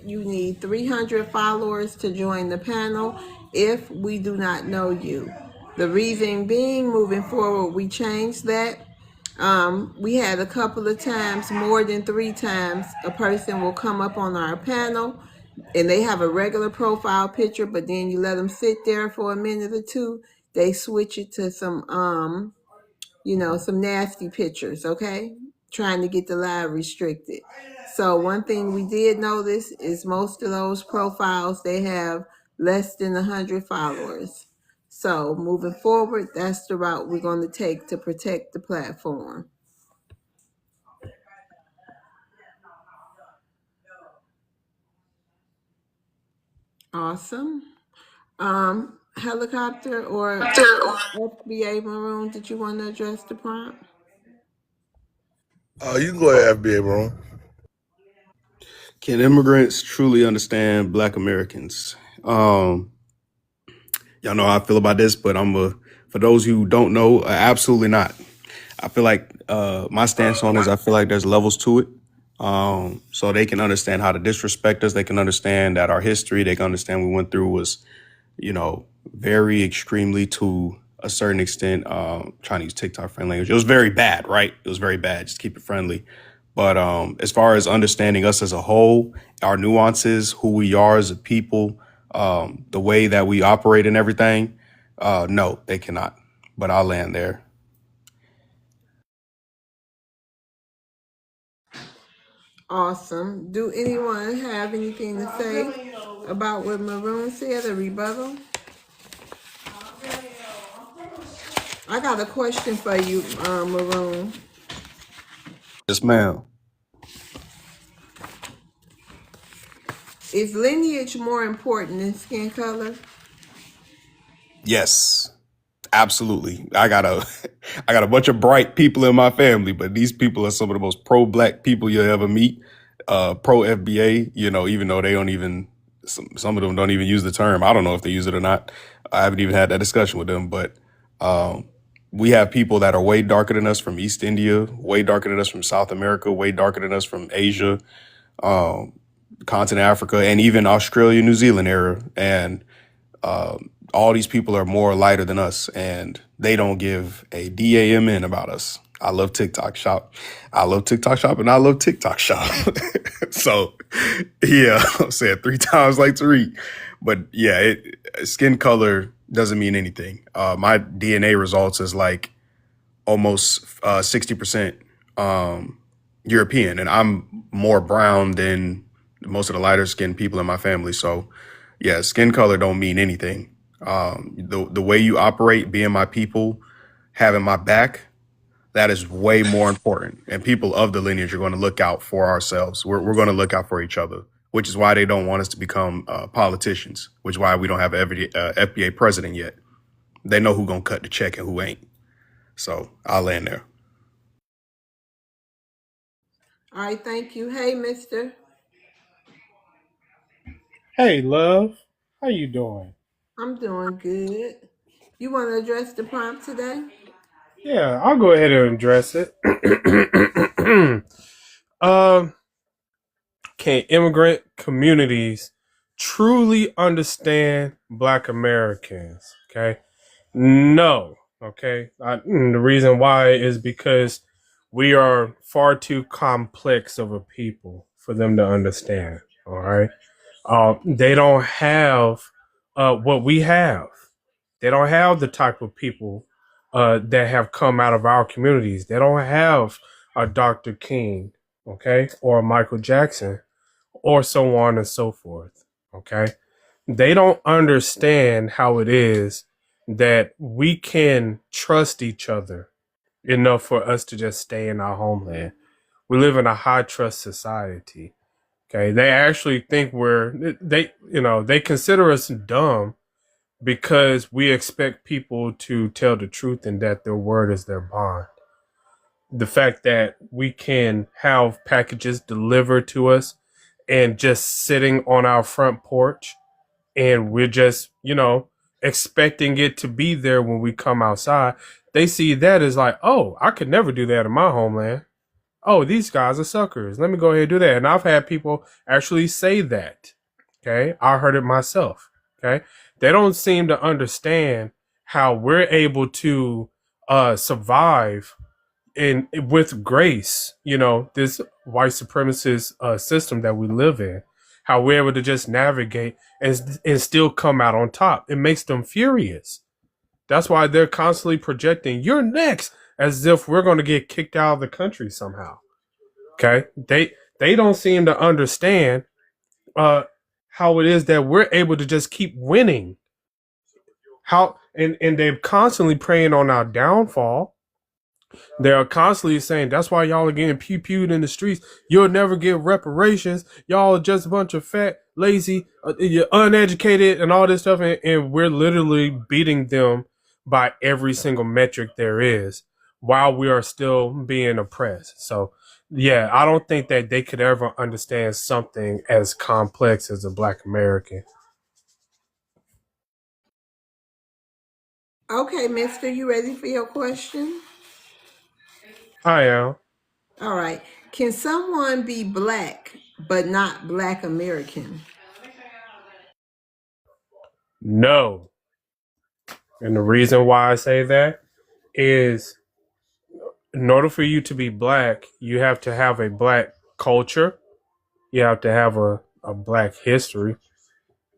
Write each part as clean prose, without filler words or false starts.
you need 300 followers to join the panel if we do not know you. The reason being, moving forward, we changed that. We had a couple of times, more than 3 times, a person will come up on our panel and they have a regular profile picture, but then you let them sit there for a minute or two. They switch it to some some nasty pictures, okay? Trying to get the live restricted. So one thing we did notice is most of those profiles, they have less than 100 followers. So moving forward, that's the route we're going to take to protect the platform. Awesome. Helicopter or FBA Maroon, did you want to address the prompt? You can go ahead, FBA, bro. Can immigrants truly understand Black Americans? Y'all know how I feel about this, but for those who don't know, absolutely not. I feel like my stance on is I feel like there's levels to it. So they can understand how to disrespect us. They can understand that our history, they can understand we went through was, very extremely to a certain extent, trying to use TikTok friendly language. It was very bad, right? It was very bad. Just keep it friendly. But as far as understanding us as a whole, our nuances, who we are as a people, the way that we operate and everything, no, they cannot. But I'll land there. Awesome. Do anyone have anything to say about what Maroon said, a rebuttal? I got a question for you, Maroon. Yes, ma'am. Is lineage more important than skin color? Yes, absolutely. I got a bunch of bright people in my family, but these people are some of the most pro-Black people you'll ever meet. Pro FBA, even though they don't even, some of them don't even use the term. I don't know if they use it or not. I haven't even had that discussion with them, but we have people that are way darker than us from East India, way darker than us from South America, way darker than us from Asia, continent Africa, and even Australia, New Zealand area. And all these people are more lighter than us, and they don't give a damn about us. I love TikTok Shop. I love TikTok Shop, and I love TikTok Shop. So, yeah, I'll say it 3 times like Tariq. But yeah, skin color doesn't mean anything. My DNA results is like almost 60% European, and I'm more brown than most of the lighter skinned people in my family. So, yeah, skin color don't mean anything. The way you operate, being my people, having my back, that is way more important. And people of the lineage are going to look out for ourselves. We're going to look out for each other, which is why they don't want us to become politicians, which is why we don't have an FBA president yet. They know who's going to cut the check and who ain't. So I'll land there. All right, thank you. Hey, mister. Hey, love. How you doing? I'm doing good. You want to address the prompt today? Yeah, I'll go ahead and address it. um, can immigrant communities truly understand Black Americans? Okay. No. Okay. The reason why is because we are far too complex of a people for them to understand. All right. They don't have what we have. They don't have the type of people that have come out of our communities. They don't have a Dr. King, okay, or a Michael Jackson, or so on and so forth. Okay. They don't understand how it is that we can trust each other enough for us to just stay in our homeland. We live in a high trust society. Okay. They actually think they consider us dumb because we expect people to tell the truth and that their word is their bond. The fact that we can have packages delivered to us and just sitting on our front porch and we're just, expecting it to be there when we come outside. They see that as like, oh, I could never do that in my homeland. oh, these guys are suckers. Let me go ahead and do that. And I've had people actually say that. Okay. I heard it myself. Okay. They don't seem to understand how we're able to survive in with grace, this white supremacist system that we live in, how we're able to just navigate and still come out on top. It makes them furious. That's why they're constantly projecting, you're next, as if we're going to get kicked out of the country somehow. Okay. They don't seem to understand how it is that we're able to just keep winning. How and they're constantly preying on our downfall. They're constantly saying that's why y'all are getting pew-pewed in the streets. You'll never get reparations. Y'all are just a bunch of fat, lazy, you're uneducated and all this stuff. And we're literally beating them by every single metric there is while we are still being oppressed. So, yeah, I don't think that they could ever understand something as complex as a Black American. Okay, mister, you ready for your question? I am. All right. Can someone be Black but not Black American? No. And the reason why I say that is in order for you to be Black, you have to have a Black culture. You have to have a Black history.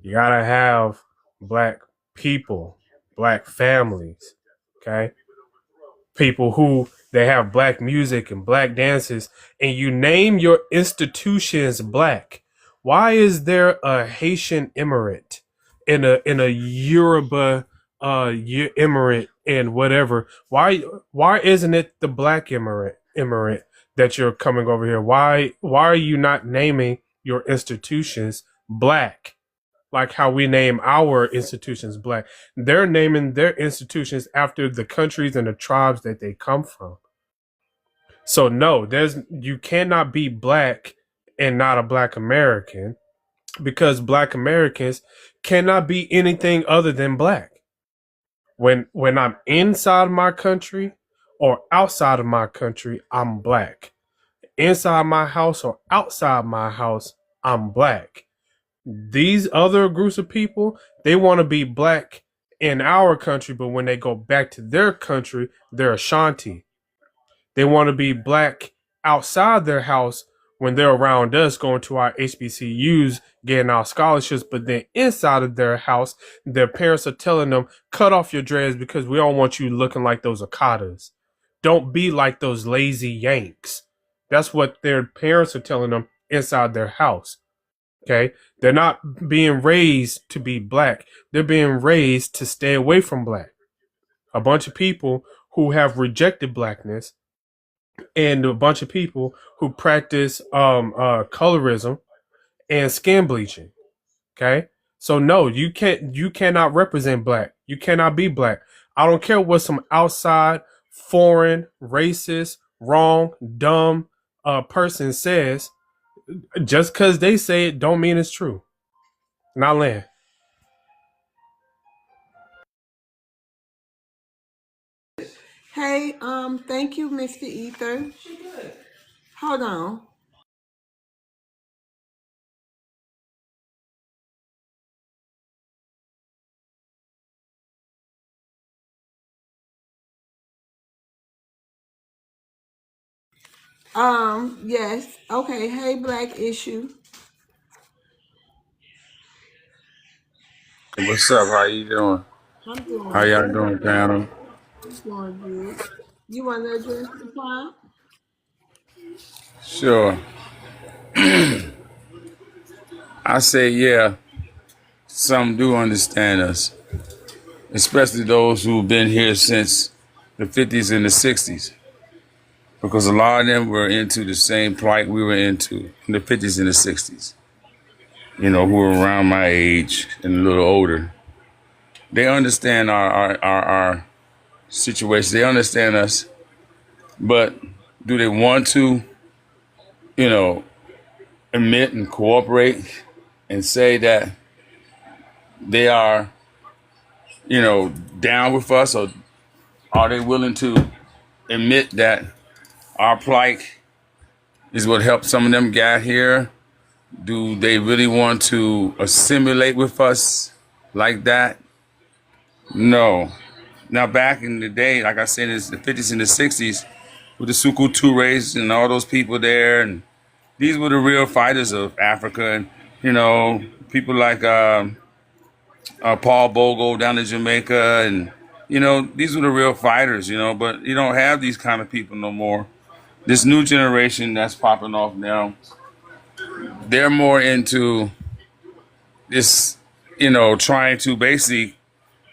You got to have Black people, Black families, okay? People who they have Black music and Black dances, and you name your institutions Black. Why is there a Haitian immigrant in a Yoruba immigrant and whatever? Why isn't it the Black immigrant that you're coming over here? Why are you not naming your institutions Black? Like how we name our institutions Black. They're naming their institutions after the countries and the tribes that they come from. So no, you cannot be Black and not a Black American, because Black Americans cannot be anything other than Black. When I'm inside my country or outside of my country, I'm Black. Inside my house or outside my house, I'm Black. These other groups of people, they want to be Black in our country, but when they go back to their country, they're Ashanti. They want to be Black outside their house when they're around us, going to our HBCUs, getting our scholarships, but then inside of their house, their parents are telling them, cut off your dreads because we don't want you looking like those Okadas. Don't be like those lazy Yanks. That's what their parents are telling them inside their house. Okay, they're not being raised to be Black. They're being raised to stay away from Black. A bunch of people who have rejected Blackness, and a bunch of people who practice colorism and skin bleaching. Okay, so no, you cannot represent Black. You cannot be Black. I don't care what some outside, foreign, racist, wrong, dumb person says. Just because they say it don't mean it's true. Not land. Hey, thank you, Mr. Ether. Hold on. Yes. Okay. Hey, Black Issue. What's up? How you doing? I'm doing How y'all good. doing, panel? I'm doing good. You want to address the prompt? Sure. I say, yeah, some do understand us, especially those who've been here since the 50s and the 60s, because a lot of them were into the same plight we were into in the 50s and the 60s. Who are around my age and a little older. They understand our situation. They understand us, but do they want to, admit and cooperate and say that they are, down with us, or are they willing to admit that our plight Is what helped some of them get here. Do they really want to assimilate with us like that? No. Now, back in the day, like I said, it's the 50s and the 60s, with the Suku Tourés and all those people there, and these were the real fighters of Africa, and people like Paul Bogle down in Jamaica, and these were the real fighters. But you don't have these kind of people no more. This new generation that's popping off now, they're more into this, trying to basically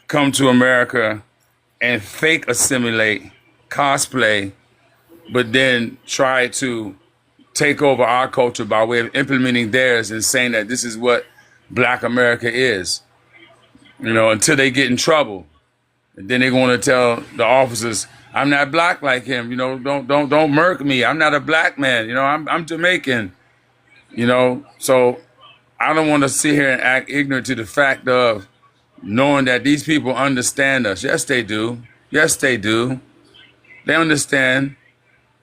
come to America and fake assimilate, cosplay, but then try to take over our culture by way of implementing theirs and saying that this is what Black America is. Until they get in trouble, and then they're going to tell the officers, "I'm not black like him. Don't murk me. I'm not a black man. I'm Jamaican. So I don't want to sit here and act ignorant to the fact of knowing that these people understand us. Yes, they do. Yes, they do. They understand.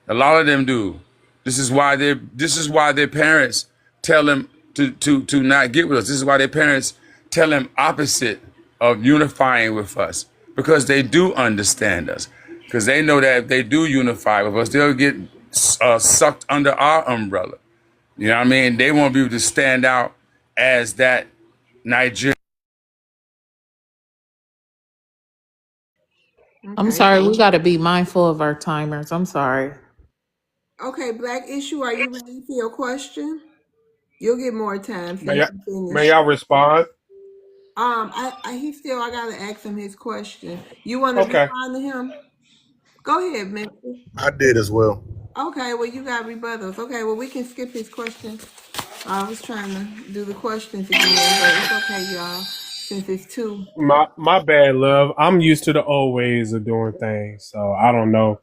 A lot of them do. This is why their parents tell them to not get with us. This is why their parents tell them opposite of unifying with us, because they do understand us. Because they know that if they do unify with us, they'll get sucked under our umbrella. You know what I mean? They won't be able to stand out as that Nigerian. I'm Okay. sorry, we got to be mindful of our timers. I'm sorry. Okay, Black Issue, are you ready for your question? You'll get more time May since I, you may finished. I respond? I gotta ask him his question. You want to Okay. respond to him? Go ahead, Mister. I did as well. Okay, well you got rebuttals. Okay, well we can skip his question. I was trying to do the questions again, but it's okay, y'all. Since it's two. My bad, love. I'm used to the old ways of doing things, so I don't know.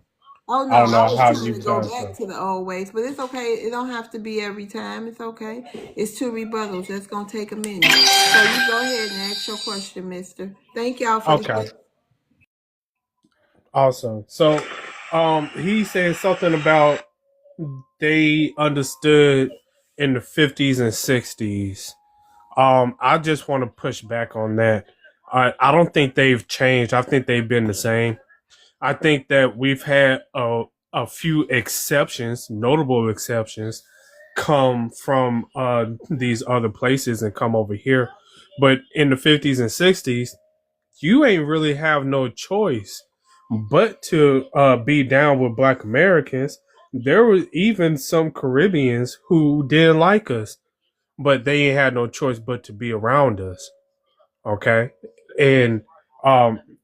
Oh no, I don't I know was how trying you to go guys back do. to the old ways, but it's okay. It don't have to be every time. It's okay. It's two rebuttals. That's gonna take a minute. So you go ahead and ask your question, Mister. Thank y'all for Okay. the. Awesome. So, he said something about they understood in the 50s and 60s. I just want to push back on that. I don't think they've changed. I think they've been the same. I think that we've had a few exceptions, notable exceptions, come from these other places and come over here. But in the 50s and 60s, you ain't really have no choice but to be down with Black Americans. There was even some Caribbeans who didn't like us, but they ain't had no choice but to be around us. Okay, and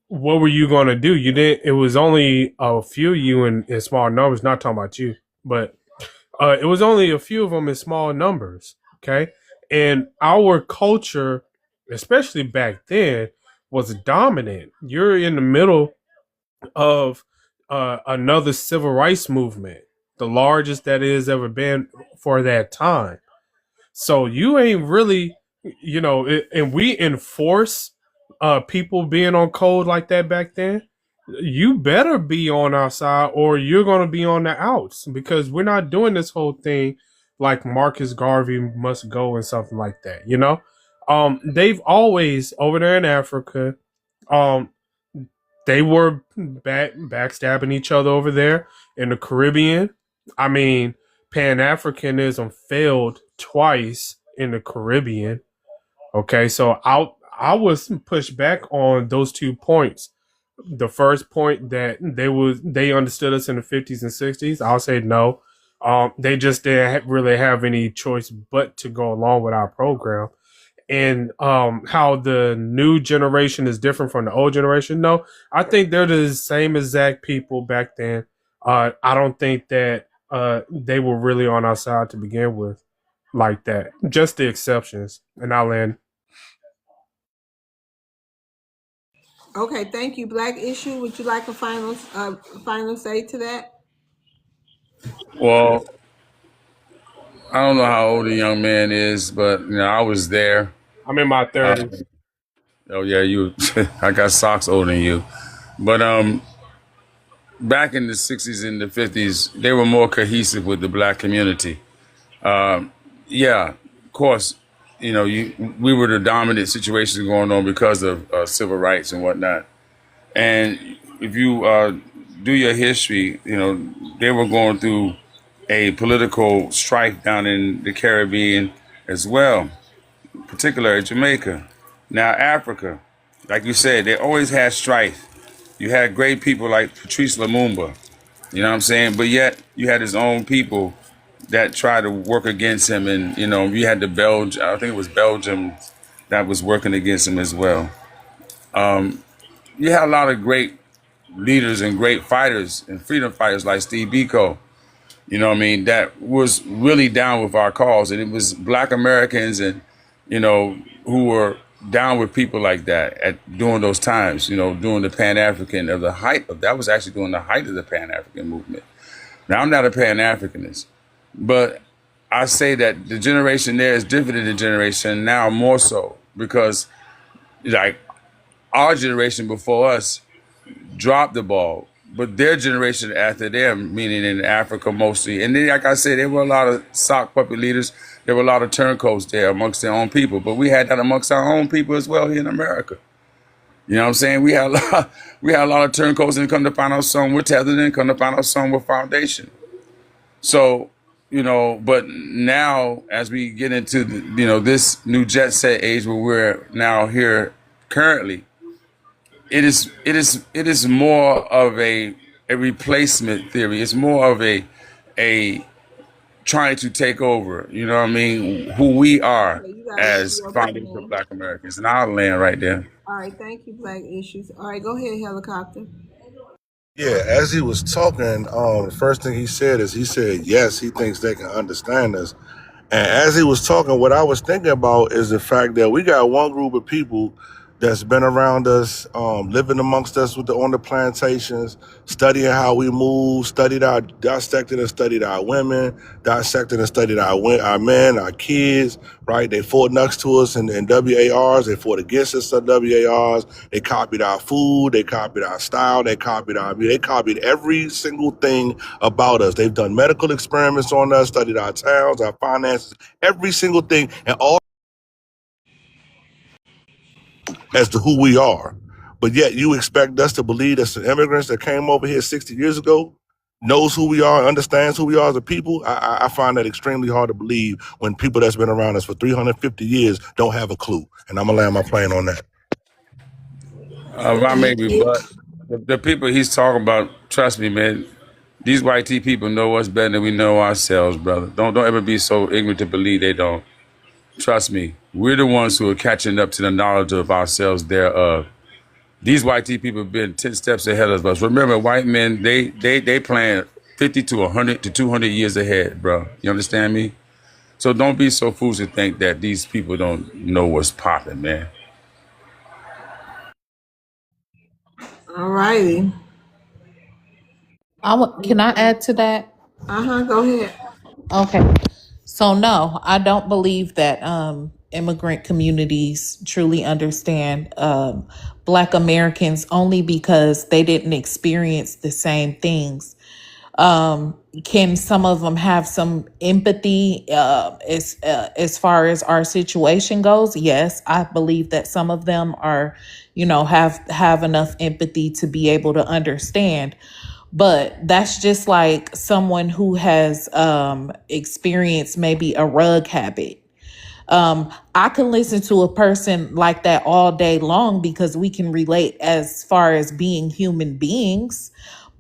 what were you gonna do? You didn't. It was only a few of you in small numbers. Not talking about you, but it was only a few of them in small numbers. Okay, and our culture, especially back then, was dominant. You're in the middle of another civil rights movement, the largest that it has ever been for that time. So you ain't really, and we enforce people being on code like that back then. You better be on our side or you're going to be on the outs, because we're not doing this whole thing like Marcus Garvey must go and something like that. They've always over there in Africa, um, they were backstabbing each other over there in the Caribbean. I mean, Pan Africanism failed twice in the Caribbean. Okay, so I was pushed back on those 2 points. The first point that they understood us in the 50s and 60s. I'll say no. They just didn't really have any choice but to go along with our program. And how the new generation is different from the old generation. No, I think they're the same exact people back then. I don't think that they were really on our side to begin with, like that. Just the exceptions. And I'll end. Okay, thank you, Black Issue. Would you like a final say to that? Well, I don't know how old the young man is, but I was there. I'm in my Uh, 30s. oh yeah, you. I got socks older than you, but back in the 60s and the 50s, they were more cohesive with the black community. Yeah, of course, we were the dominant situation going on because of civil rights and whatnot. And if you do your history, they were going through a political strife down in the Caribbean as well, particularly Jamaica. Now, Africa, like you said, they always had strife. You had great people like Patrice Lumumba, you know what I'm saying? But yet you had his own people that tried to work against him. And, you had I think it was Belgium that was working against him as well. You had a lot of great leaders and great fighters and freedom fighters like Steve Biko, that was really down with our cause. And it was black Americans and, who were down with people like that during those times, during the Pan-African that was actually during the height of the Pan-African movement. Now, I'm not a Pan-Africanist, but I say that the generation there is different than the generation now, more so because like our generation before us dropped the ball, but their generation after them, meaning in Africa mostly, and then like I said, there were a lot of sock puppet leaders. There were a lot of turncoats there amongst their own people, but we had that amongst our own people as well here in America. You know what I'm saying? We had a lot of turncoats, and come to find out some were tethered, and come to find out some were foundation. So, but now as we get into this new jet set age where we're now here currently, it is more of a replacement theory. It's more of a trying to take over, who we are Okay, you got as your founders of opinion. Black Americans. And I'll land right there. All right, thank you, Black Issues. All right, go ahead, Helicopter. Yeah, as he was talking, the first thing he said is he said, yes, he thinks they can understand us. And as he was talking, what I was thinking about is the fact that we got one group of people that's been around us, living amongst us on the plantations, studying how we move, dissected and studied our women, dissected and studied our men, our kids, right? They fought next to us in WARs. They fought against us in WARs. They copied our food. They copied our style. They copied every single thing about us. They've done medical experiments on us, studied our towns, our finances, every single thing, and all as to who we are. But yet you expect us to believe that some immigrants that came over here 60 years ago knows who we are, understands who we are as a people. I find that extremely hard to believe when people that's been around us for 350 years don't have a clue. And I'm going to land my plane on that. I maybe, but the people he's talking about, trust me, man, these white T people know us better than we know ourselves, brother. Don't ever be so ignorant to believe they don't. Trust me, we're the ones who are catching up to the knowledge of ourselves thereof. These white T people have been 10 steps ahead of us. Remember, white men, they plan 50 to 100 to 200 years ahead, bro. You understand me? So don't be so foolish to think that these people don't know what's popping, man. All righty. Can I add to that? Go ahead. Okay. So no, I don't believe that immigrant communities truly understand Black Americans only because they didn't experience the same things. Can some of them have some empathy as far as our situation goes? Yes, I believe that some of them are, have enough empathy to be able to understand. But that's just like someone who has experienced maybe a rug habit. I can listen to a person like that all day long because we can relate as far as being human beings.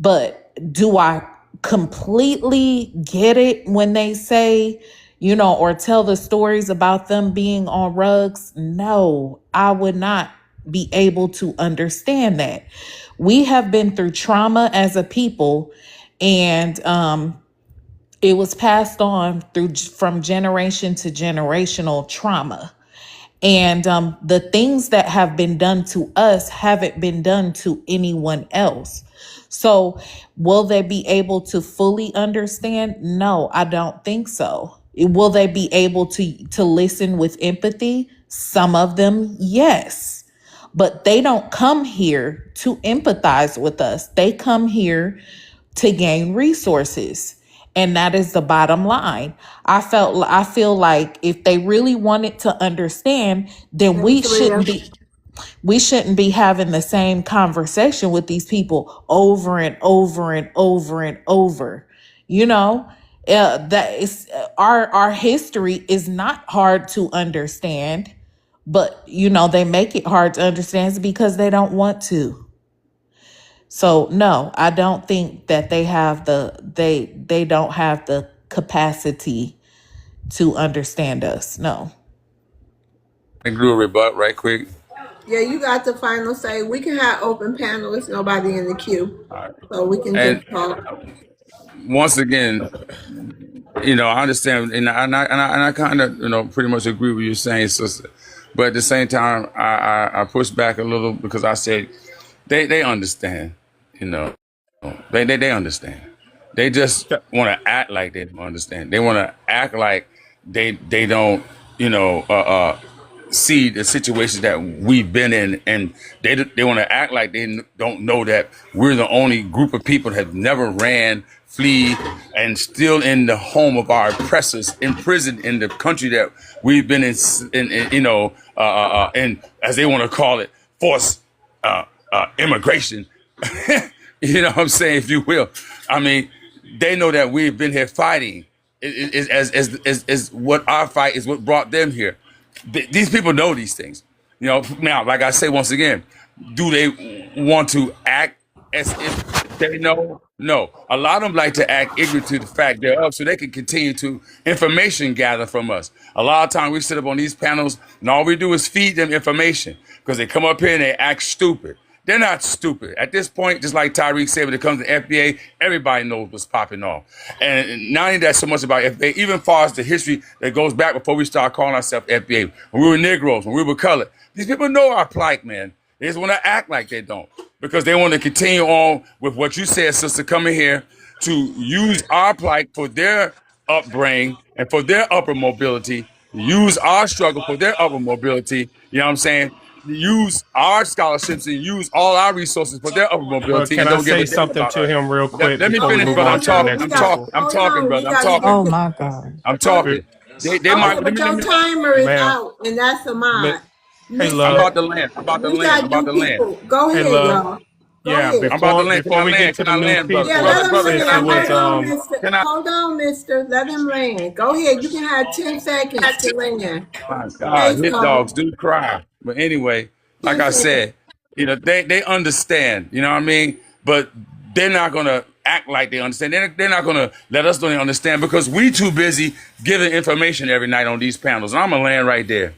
But do I completely get it when they say, or tell the stories about them being on rugs? No, I would not be able to understand that. We have been through trauma as a people, and it was passed on from generation to generational trauma. And the things that have been done to us haven't been done to anyone else. So will they be able to fully understand? No, I don't think so. Will they be able to listen with empathy? Some of them, yes. but they don't come here to empathize with us. They come here to gain resources. And that is the bottom line. I feel like if they really wanted to understand, then we shouldn't be having the same conversation with these people over and over and over and over. You know, that is our history is not hard to understand, but they make it hard to understand because they don't want to. So no, I don't think that they don't have the capacity to understand us. No. I grew a rebut right quick. Yeah, you got the final say. We can have open panelists, nobody in the queue. All right. So we can And just talk. once again, I understand, and I kind of, pretty much agree with you saying, sister. But at the same time, I push back a little because I said they understand, they understand. They just want to act like they don't understand. They want to act like they don't, see the situations that we've been in, and they want to act like they don't know that we're the only group of people that have never ran, flee, and still in the home of our oppressors, imprisoned in the country that we've been in and as they want to call it, forced immigration. You know what I'm saying, if you will. I mean, they know that we've been here fighting. Is what our fight is what brought them here. These people know these things. Now, like I say once again, do they want to act as if they know? No. A lot of them like to act ignorant to the fact thereof so they can continue to information gather from us. A lot of times we sit up on these panels and all we do is feed them information because they come up here and they act stupid. They're not stupid. At this point, just like Tyreek said, when it comes to FBA, everybody knows what's popping off. And not only that so much about FBA, even far as the history that goes back before we start calling ourselves FBA, when we were Negroes, when we were colored. These people know our plight, man. They just want to act like they don't because they want to continue on with what you said, sister, coming here to use our plight for their upbringing and for their upper mobility, use our struggle for their upper mobility. You know what I'm saying? Use our scholarships and use all our resources for their upper mobility. Can and I don't give say a damn something about to us. him real quick? Let me before we finish, move brother. on to the next people? I'm talking, brother. I'm talking. Oh my God. I'm talking. They might. But your timer is Ma'am. out, and that's a mod. Hey, I'm love. about to land. I'm about to We land. got I'm about new to land. people. Go Hey, ahead, love. y'all. Go Yeah, ahead. I'm about to land. before we get to Can I the new land, brother? people, Yeah, let him Brother, since can I land. it was Hold on, land? mister. Can I? Hold on, mister. Let him land. Go ahead. You can have 10 seconds to land. My Say God, hit dogs so. do cry. But anyway, like 10 I seconds. said, they understand, you know what I mean? But they're not going to act like they understand. They're not going to let us know they understand because we too busy giving information every night on these panels. And I'm going to land right there.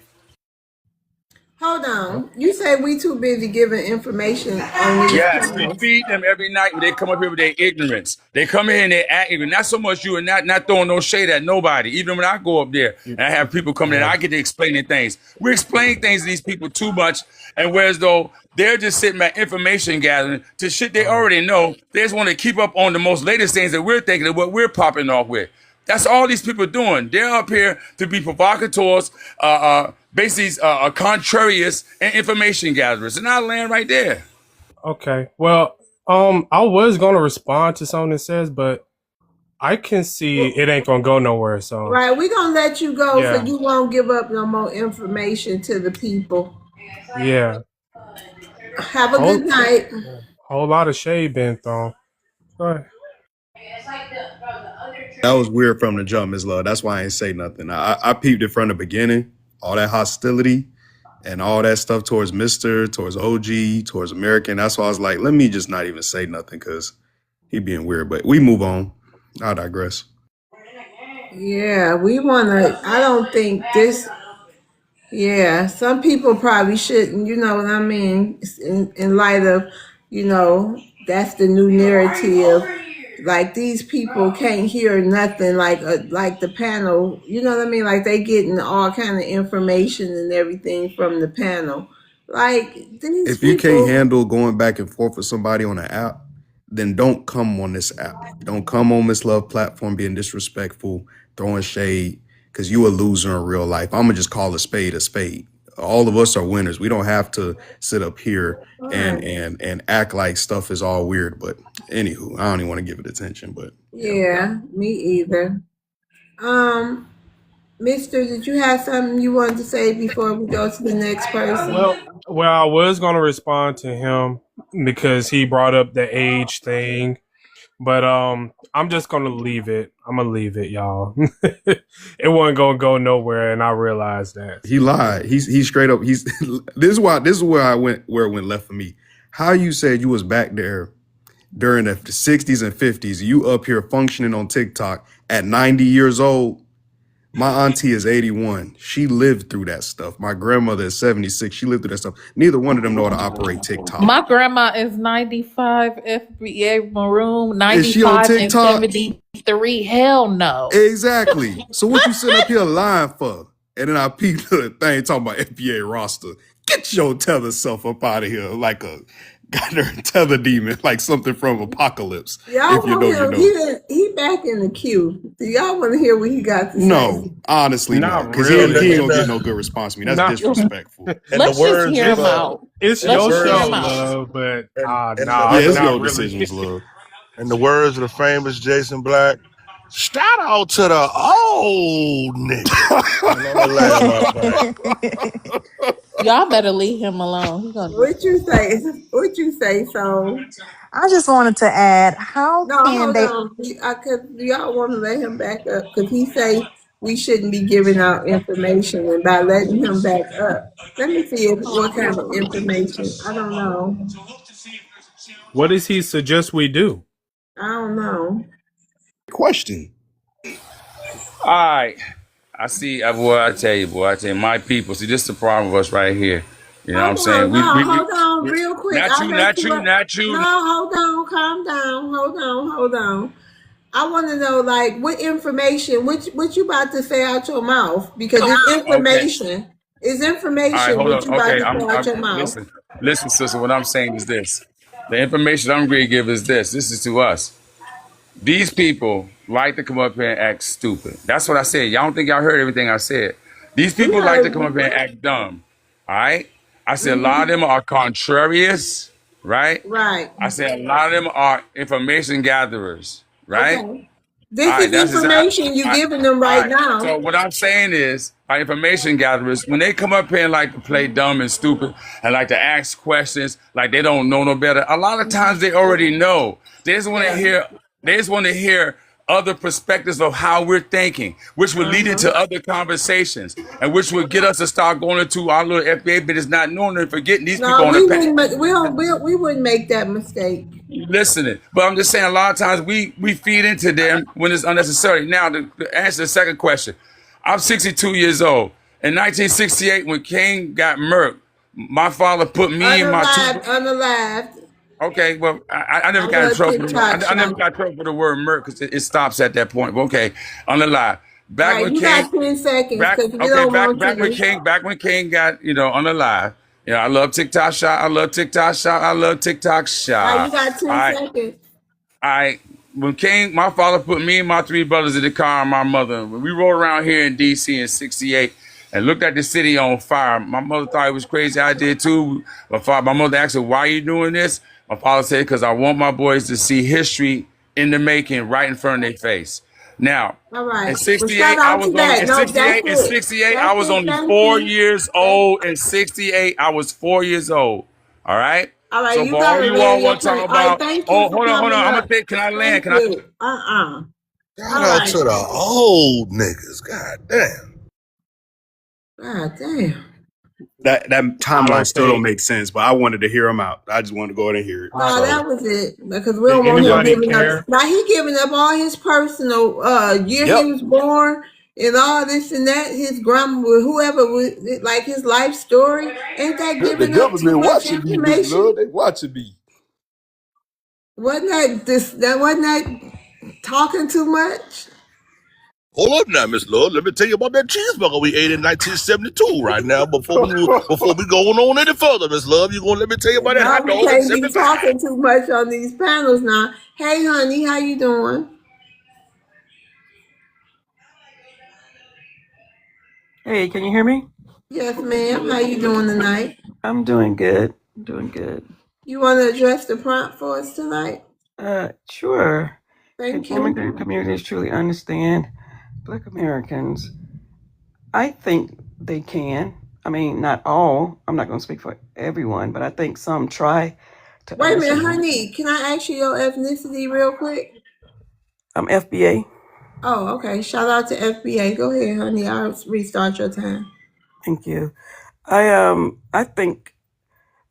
Hold on. You say we too busy giving information on these Yes, we panels. feed them every night when they come up here with their ignorance. They come in and they act ignorant. Not so much you and not throwing no shade at nobody. Even when I go up there and I have people come in, I get to explaining things. We explain things to these people too much, and whereas though they're just sitting back information gathering to shit they already know, they just want to keep up on the most latest things that we're thinking of what we're popping off with. That's all these people are doing. They're up here to be provocateurs, basically contrarious, and information gatherers. And I land right there. Okay. Well, I was gonna respond to something that says, but I can see it ain't gonna go nowhere. So Right, we're going to let you go Yeah. so you won't give up no more information to the people. yeah, Have a good night. whole lot of shade being thrown. Go ahead. That was weird from the jump, Ms. Love. That's why I ain't say nothing. I peeped it from the beginning, all that hostility and all that stuff towards Mr., towards OG, towards American. That's why I was like, let me just not even say nothing because he being weird. But we move on. I digress. Yeah, we want to. I don't think this. Yeah, some people probably shouldn't, you know what I mean? In light of, that's the new narrative. Like these people can't hear nothing like the panel, you know what I mean? Like they getting all kind of information and everything from the panel. Like these If you can't people. handle going back and forth with somebody on an app, then don't come on this app. Don't come on Miss Love platform being disrespectful, throwing shade, because you a loser in real life. I'm gonna just call a spade a spade. All of us are winners. We don't have to sit up here Right. and act like stuff is all weird. But anywho, I don't even want to give it attention. But yeah. Yeah, me either. Mister, did you have something you wanted to say before we go to the next person? Well, I was gonna respond to him because he brought up the age thing, but I'm just gonna leave it. I'm gonna leave it, y'all. It wasn't gonna go nowhere, and I realized that. He lied. He's straight up. He's this is where I went, where it went left for me. How you said you was back there during the 60s and 50s, you up here functioning on TikTok at 90 years old. My auntie is 81. She lived through that stuff. My grandmother is 76. She lived through that stuff. Neither one of them know how to operate TikTok. My grandma is 95 FBA Maroon, Is she on 95 and TikTok? 73. Hell no. Exactly. So what you sitting up here lying for? And then I peeped the thing talking about FBA roster. Get your tether self up out of here like a goddamn tether demon, like something from Apocalypse. Y'all If you want know, him? you know. He back in the queue. Do y'all want to hear what he got to say? No, honestly, Not no, because really. he ain't gonna get no good response from me. That's Not- disrespectful. And Let's the just words hear of him out. It's Let's your just hear show, him out. love, but and the- nah, Yeah, it's not your really. decisions, love. in the words of the famous Jason Black, shout out to the old niggas. And I'm gonna land my plane. Y'all better leave him alone. He gonna What you say? What you say, so? I just wanted to add, how No, can hold they? on. Do y'all want to let him back up? Because he say we shouldn't be giving out information, and by letting him back up, let me see what kind of information. I don't know. What does he suggest we do? I don't know. Question. All right. I see, boy, I tell you, my people. See, this is the problem with us right here. You know what I'm Hold saying? on, no, hold on, we real quick. not I'll you, let not you, up. not you. No, hold on, calm down. Hold on. I want to know, like, what information, what you about to say out your mouth? Because it's information. It's All right, information hold what on. you about Okay, to say out your I'm mouth. listen, sister. What I'm saying is this: the information I'm going to give is this. This is to us. These people like to come up here and act stupid. That's what I said. Y'all don't think y'all heard everything I said. These We people like to heard come up you. here and act dumb. All right. I said a lot of them are contrarians, right? Right. I said a lot of them are information gatherers, right? Okay. All This right, is that's just information you I, giving them all right right. now. So what I'm saying is, our information gatherers, when they come up here and like to play dumb and stupid and like to ask questions like they don't know no better, a lot of times they already know. They just want to Yeah. hear. They just want to hear other perspectives of how we're thinking, which would lead Uh-huh. into other conversations, and which would get us to start going into our little FBA business, not knowing and forgetting these people No, on the we panel wouldn't. We wouldn't make that mistake. listening. But I'm just saying, a lot of times we feed into them when it's unnecessary. Now, to answer the second question, I'm 62 years old. In 1968, when King got murked, my father put me and my two. Unalived. Okay, well, I I never got in love trouble for the word. TikTok I never shop. got in trouble for the word murk because it stops at that point. But okay, on the lie. All Back right, when you King, got 10 seconds back because we okay, don't want back when King got on the live. I love TikTok shop. I love TikTok shop. I love TikTok All right, you shop. got All 10 right. seconds. When King, my father put me and my three brothers in the car and my mother. When we rode around here in DC in '68 and looked at the city on fire, my mother thought it was crazy. I did too. My mother asked her, "Why are you doing this?" My father said, "Because I want my boys to see history in the making right in front of their face." Now, All in right. Well, shout '68, I out was to only that. in No, that's '68. In it. '68, I That's was it. only Thank 4 years you. old. In '68, I was 4 years old. All right. All right, So you for all got to you all land your want to talk plane. All right, about, thank you oh, for hold coming on. I'm gonna up. think. Can I land? Thank Can I? you. Shout All out right. to the old niggas. God damn. God damn. That timeline still Okay. don't make sense, but I wanted to hear him out. I just wanted to go ahead and hear it. No, So that was it. Because we Did don't want him anybody giving up. care? Now he giving up all his personal year he yep. was born and all this and that. His grandma, whoever was like his life story. Ain't that The giving up too government much watching me, Miss information? Love. They watching me. Wasn't that talking too much? Hold up now, Miss Lord. Let me tell you about that cheeseburger we ate in 1972 right now before we going on any further, Miss Love. You gonna let me tell you about that Now hot we dog in can't be 75? talking too much on these panels now. Hey honey, how you doing? Hey, can you hear me? Yes, ma'am. How you doing tonight? I'm doing good. I'm doing good. You want to address the prompt for us tonight? Sure. Can Thank you. immigrant communities truly understand Black Americans? I think they can. I mean, not all. I'm not going to speak for everyone, but I think some try to Wait a minute, understand. honey. Can I ask you your ethnicity real quick? I'm FBA. Oh, okay. Shout out to FBA. Go ahead, honey. I'll restart your time. Thank you. I think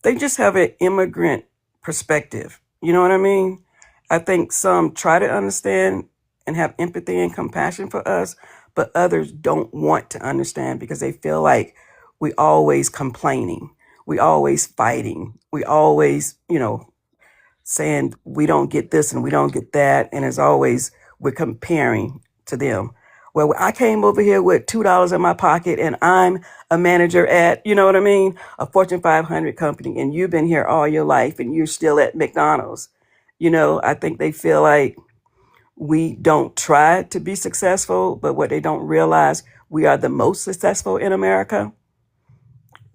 they just have an immigrant perspective. You know what I mean? I think some try to understand and have empathy and compassion for us, but others don't want to understand because they feel like we always complaining, we always fighting, we always, saying we don't get this and we don't get that, and as always, we're comparing to them. Well, I came over here with $2 in my pocket and I'm a manager at, you know what I mean, a Fortune 500 company, and you've been here all your life and you're still at McDonald's. I think they feel like we don't try to be successful, but what they don't realize, we are the most successful in America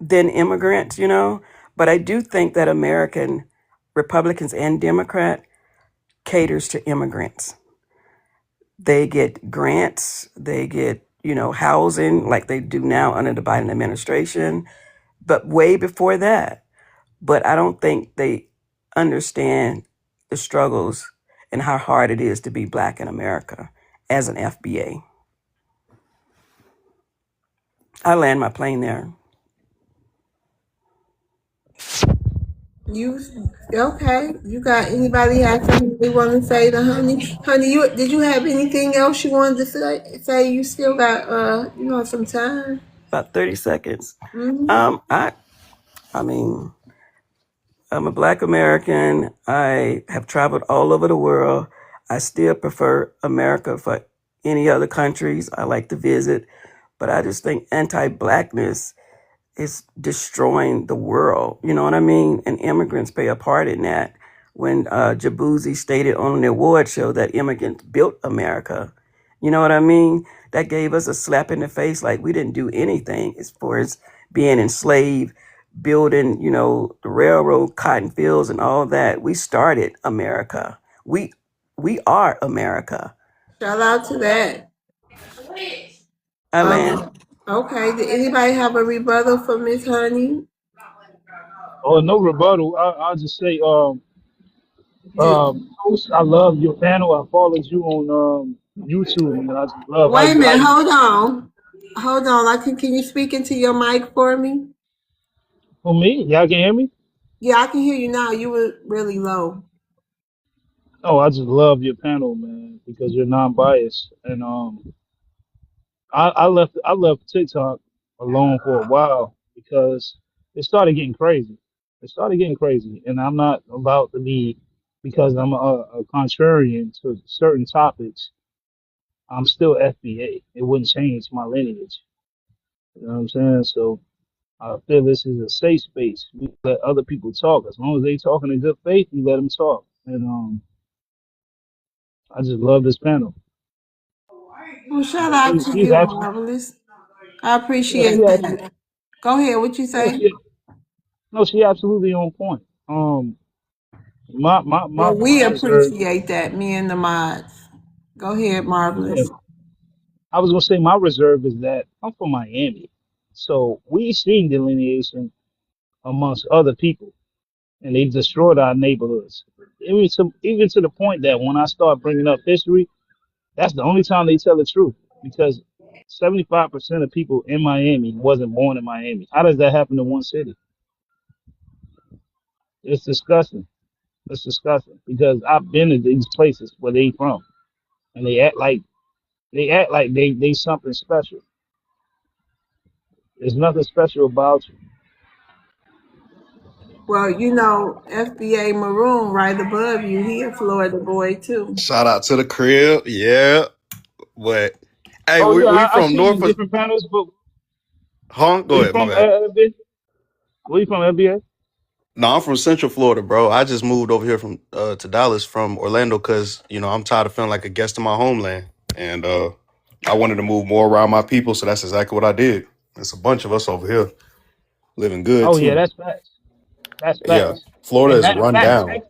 than immigrants. But I do think that American Republicans and Democrat caters to immigrants. They get grants, they get, housing like they do now under the Biden administration, but way before that. But I don't think they understand the struggles and how hard it is to be Black in America as an FBA. I land my plane there. You okay? You got anybody have something they want to say to honey? Honey, did you have anything else you wanted to say? You still got some time. About 30 seconds. Mm-hmm. I mean, I'm a Black American. I have traveled all over the world. I still prefer America for any other countries. I like to visit, but I just think anti-Blackness is destroying the world. You know what I mean? And immigrants play a part in that. When Jabuzi stated on the award show that immigrants built America, you know what I mean? That gave us a slap in the face, like we didn't do anything as far as being enslaved, building, the railroad, cotton fields, and all that. We started America. We are America. Shout out to that. I land. Okay. Did anybody have a rebuttal for Miss Honey? Oh, no rebuttal. I'll just say, host, I love your panel. I followed you on YouTube, and I just love how Wait a you. minute. Hold on. Can you speak into your mic for me? For me, y'all can hear me? Yeah, I can hear you now. You were really low. Oh, I just love your panel, man, because you're non-biased. And I left TikTok alone for a while because it started getting crazy. It started getting crazy, and I'm not about to be, because I'm a contrarian to certain topics. I'm still FBA. It wouldn't change my lineage. You know what I'm saying? So I feel this is a safe space. We let other people talk. As long as they talking in good faith, we let them talk. And I just love this panel. Well, shout out to She's you, actually, Marvelous. I yeah, appreciate she actually, that. Go ahead. What you no, say? she absolutely on point. Well, we My reserve, appreciate that, me and the mods. Go ahead, yeah, Marvelous. I was gonna say my reserve is that I'm from Miami, so we seen delineation amongst other people, and they destroyed our neighborhoods. Even to the point that when I start bringing up history, that's the only time they tell the truth, because 75% of people in Miami wasn't born in Miami. How does that happen in one city? It's disgusting. It's disgusting because I've been to these places where they from, and they act like they something special. There's nothing special about you. Well, FBA Maroon right above you. He a Florida boy too. Shout out to the crib. Yeah. But hey, Oh we, yeah, we I from see you North in of different panels, but Go where you ahead, my from, bad. FBA? Where you from, FBA? No, I'm from Central Florida, bro. I just moved over here from to Dallas from Orlando because I'm tired of feeling like a guest in my homeland, and I wanted to move more around my people. So that's exactly what I did. There's a bunch of us over here living good Oh yeah, too. that's facts. That's Yeah, facts. Florida And is run down.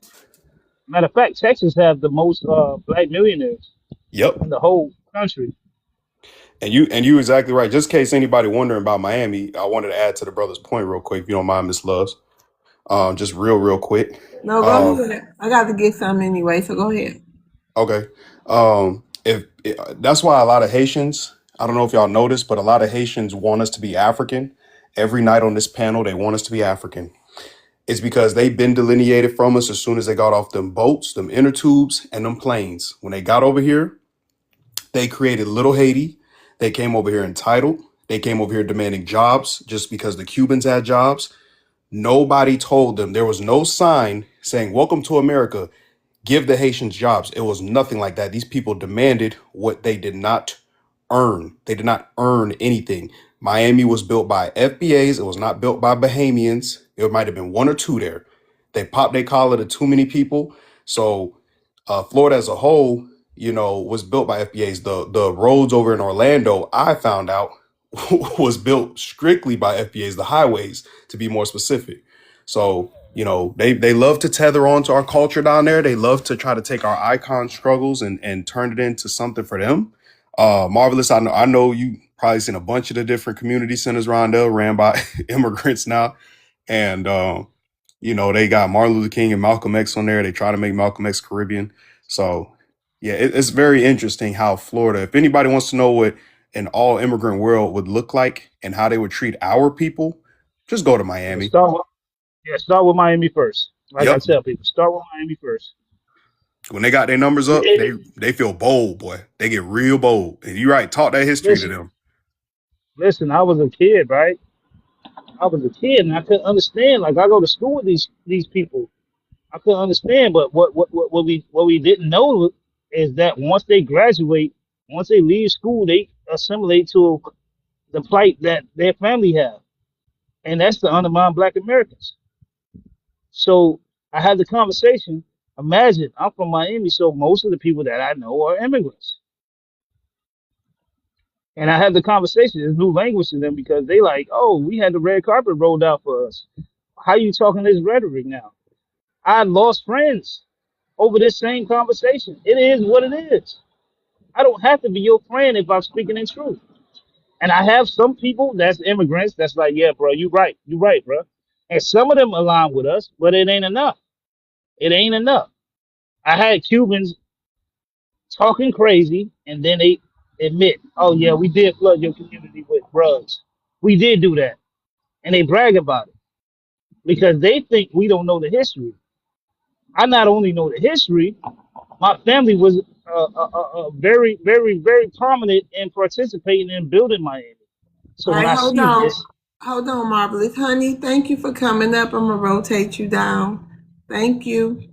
matter of fact, Texas have the most black millionaires Yep. in the whole country. And you exactly right. Just in case anybody wondering about Miami, I wanted to add to the brother's point real quick, if you don't mind, Miss Loves. Just real quick. No, go ahead. I got to get some anyway, so go ahead. Okay. If that's why a lot of Haitians, I don't know if y'all noticed, but a lot of Haitians want us to be African. Every night on this panel, they want us to be African. It's because they've been delineated from us as soon as they got off them boats, them inner tubes, and them planes. When they got over here, they created Little Haiti. They came over here entitled. They came over here demanding jobs just because the Cubans had jobs. Nobody told them. There was no sign saying, "Welcome to America. Give the Haitians jobs." It was nothing like that. These people demanded what they did not earn. They did not earn anything. Miami was built by FBAs. It was not built by Bahamians. There might have been one or two there. They popped their collar to too many people. So Florida as a whole, was built by FBAs. The roads over in Orlando, I found out, was built strictly by FBAs, the highways, to be more specific. So, they love to tether on to our culture down there. They love to try to take our icon struggles and turn it into something for them. Marvelous, I know you probably seen a bunch of the different community centers around there ran by immigrants now. And they got Martin Luther King and Malcolm X on there. They try to make Malcolm X Caribbean. So yeah, it's very interesting how Florida, if anybody wants to know what an all immigrant world would look like and how they would treat our people, just go to Yeah, Miami. start with Miami first. Like I Yep. tell people, start with Miami first. When they got their numbers up, they feel bold, boy. They get real bold. And you're right, talk that history to Listen, them. listen. I was a kid, right? I was a kid, and I couldn't understand. Like I go to school with these people. I couldn't understand, but what we didn't know is that once they graduate, once they leave school, they assimilate to the plight that their family have, and that's to undermine Black Americans. So I had the conversation. Imagine I'm from Miami, so most of the people that I know are immigrants, and I had the conversation. There's new language to them because they like, oh, we had the red carpet rolled out for us. How you talking this rhetoric now? I lost friends over this same conversation. It is what it is. I don't have to be your friend if I'm speaking in truth. And I have some people that's immigrants that's like, yeah, bro, you right, bro. And some of them align with us, but it ain't enough. It ain't enough. I had Cubans talking crazy, and then they admit, oh yeah, we did flood your community with drugs. We did do that, and they brag about it because they think we don't know the history. I not only know the history, my family was very, very, very prominent in participating in building Miami. So All when right, I hold see on. this, Hold on, Marvelous. Honey, thank you for coming up. I'm going to rotate you down. Thank you.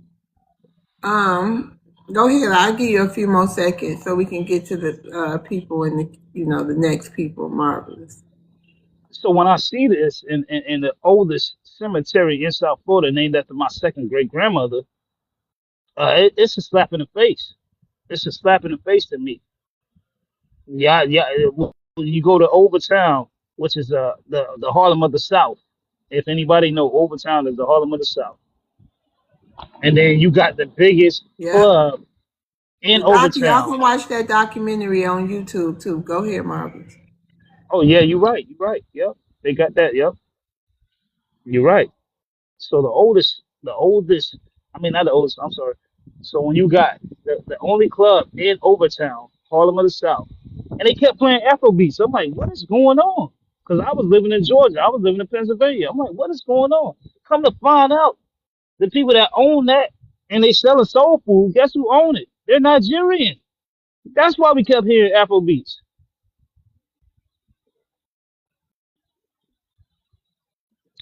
Go ahead. I'll give you a few more seconds so we can get to the people and the next people. Marvelous. so when I see this in the oldest cemetery in South Florida, named after my second great grandmother, it's a slap in the face. It's a slap in the face to me. Yeah, yeah. When you go to Overtown, which is the Harlem of the South. If anybody know, Overtown is the Harlem of the South. And then you got the biggest Yeah. club in Y'all Overtown. can watch that documentary on YouTube too. Go ahead, Marvelous. Oh yeah, you're right. You're right. Yep, they got that. Yep, you're right. So the oldest. I mean, not the oldest. I'm sorry. So when you got the only club in Overtown, Harlem of the South, and they kept playing Afro beats. I'm like, what is going on? Because I was living in Georgia. I was living in Pennsylvania. I'm like, what is going on? Come to find out, the people that own that and they selling soul food, guess who own it? They're Nigerian. That's why we kept hearing Afro beats.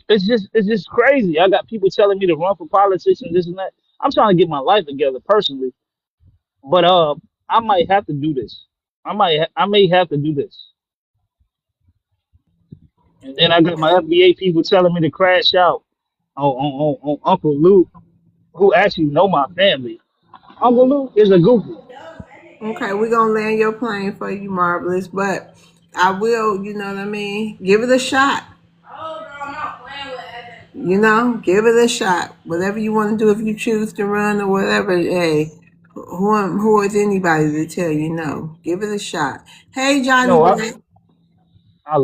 It's just crazy. I got people telling me to run for politics and this and that. I'm trying to get my life together personally, but I might have to do this. I may have to do this. And then I got my FBA people telling me to crash out on Uncle Luke, who actually know my family. Uncle Luke is a goofy. Okay, we're gonna land your plane for you, Marvelous. But I will, you know what I mean? Give it a shot. You know, give it a shot. Whatever you want to do, if you choose to run or whatever, hey, who is anybody to tell you no? Give it a shot. Hey, Johnny No, Black. I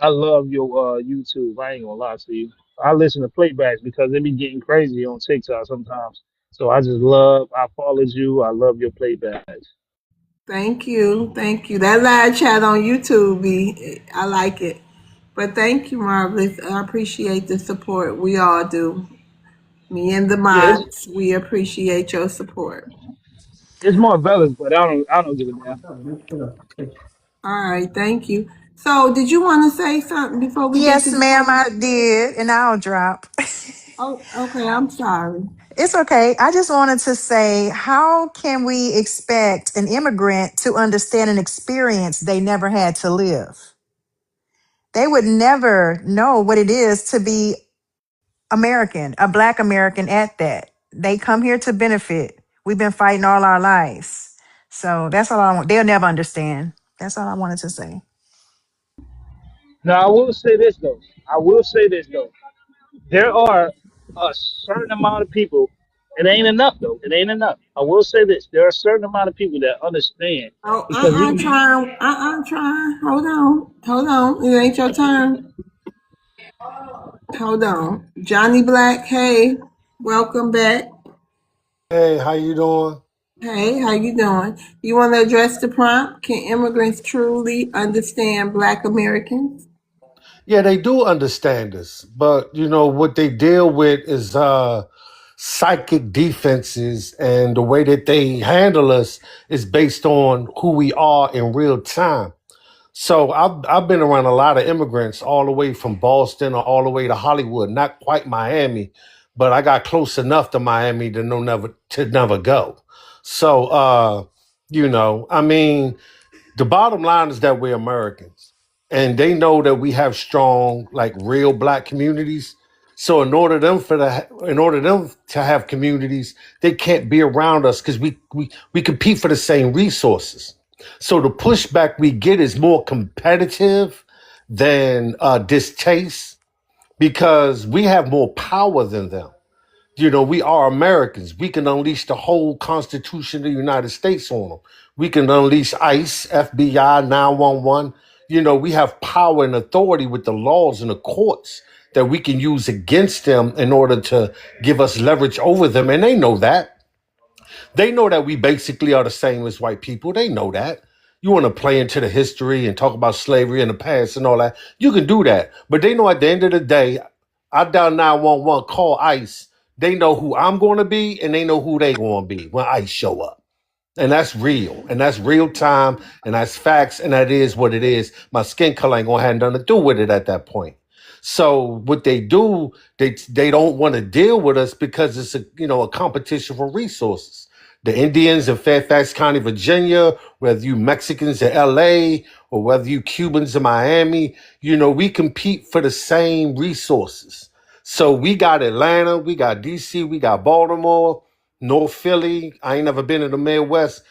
love your YouTube. I ain't gonna lie to you. I listen to playbacks because they be getting crazy on TikTok sometimes. So I followed you. I love your playbacks. Thank you. Thank you. That live chat on YouTube, I like it. But thank you, Marvelous. I appreciate the support. We all do. Me and the Yeah, mods, we appreciate your support. it's more Velas, but I don't give a damn. All right, thank you. So, did you want to say something before we get to Yes, the ma'am, question? I did, and I'll drop. Oh, okay. I'm sorry. It's okay. I just wanted to say, how can we expect an immigrant to understand an experience they never had to live? They would never know what it is to be American, a Black American at that. They come here to benefit. We've been fighting all our lives. So that's all I want. They'll never understand. That's all I wanted to say. Now I will say this though. I will say this though. There are a certain amount of people. It ain't enough though. It ain't enough. I will say this. There are a certain amount of people that understand Oh, because even trying. Hold on. Hold on. It ain't your turn. Hold on. Johnny Black, hey. Welcome back. Hey, how you doing? Hey, how you doing? You want to address the prompt? Can immigrants truly understand Black Americans? Yeah, they do understand us, but you know what they deal with is psychic defenses, and the way that they handle us is based on who we are in real time. So I've been around a lot of immigrants all the way from Boston or all the way to Hollywood, not quite Miami, but I got close enough to Miami to know never go. So you know, I mean, the bottom line is that we're Americans, and they know that we have strong, like real Black communities. So in order them to have communities, they can't be around us because we compete for the same resources. So the pushback we get is more competitive than distaste because we have more power than them. You know, we are Americans. We can unleash the whole Constitution of the United States on them. We can unleash ICE, FBI, 911. You know, we have power and authority with the laws and the courts that we can use against them in order to give us leverage over them. And they know that. They know that we basically are the same as white people. They know that. You want to play into the history and talk about slavery in the past and all that. You can do that. But they know at the end of the day, I dial 911, call ICE. They know who I'm going to be and they know who they going to be when ICE show up. And that's real. And that's real time. And that's facts. And that is what it is. My skin color ain't going to have nothing to do with it at that point. So what they do, they don't want to deal with us because it's a competition for resources. The Indians in Fairfax County, Virginia, whether you Mexicans in LA or whether you Cubans in Miami, we compete for the same resources. So we got Atlanta, we got DC, we got Baltimore, North Philly. I ain't never been in the Midwest,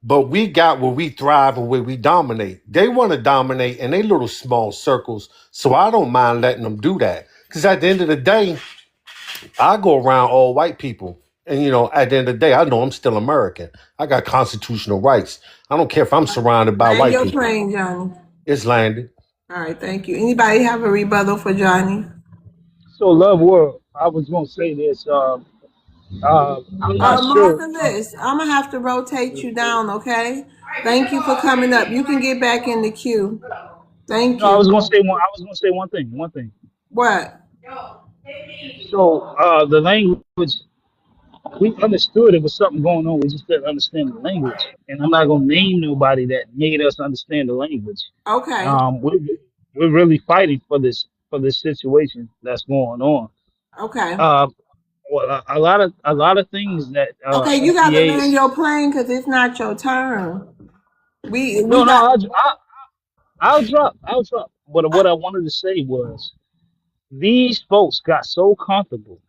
but we got where we thrive and where we dominate. They want to dominate in they little small circles. So I don't mind letting them do that. Because at the end of the day, I go around all white people. And, at the end of the day, I know I'm still American. I got constitutional rights. I don't care if I'm surrounded by Land white your people. plane, Johnny. It's landed. All right, thank you. Anybody have a rebuttal for Johnny? so love world. I was gonna say this. I'm not sure. Marvelous. I'm gonna have to rotate you down, okay? Thank you for coming up. You can get back in the queue. Thank No, I was you. gonna say one. I was gonna say one thing. One thing. What? So the language, we understood it was something going on. We just didn't understand the language. And I'm not gonna name nobody that made us understand the language. Okay. We're really fighting for this situation that's going on. Okay. Uh, well, a lot of things that Okay, you got to FBA. land your plane because it's not your turn. We No, no, got. I'll drop. But what I wanted to say was these folks got so comfortable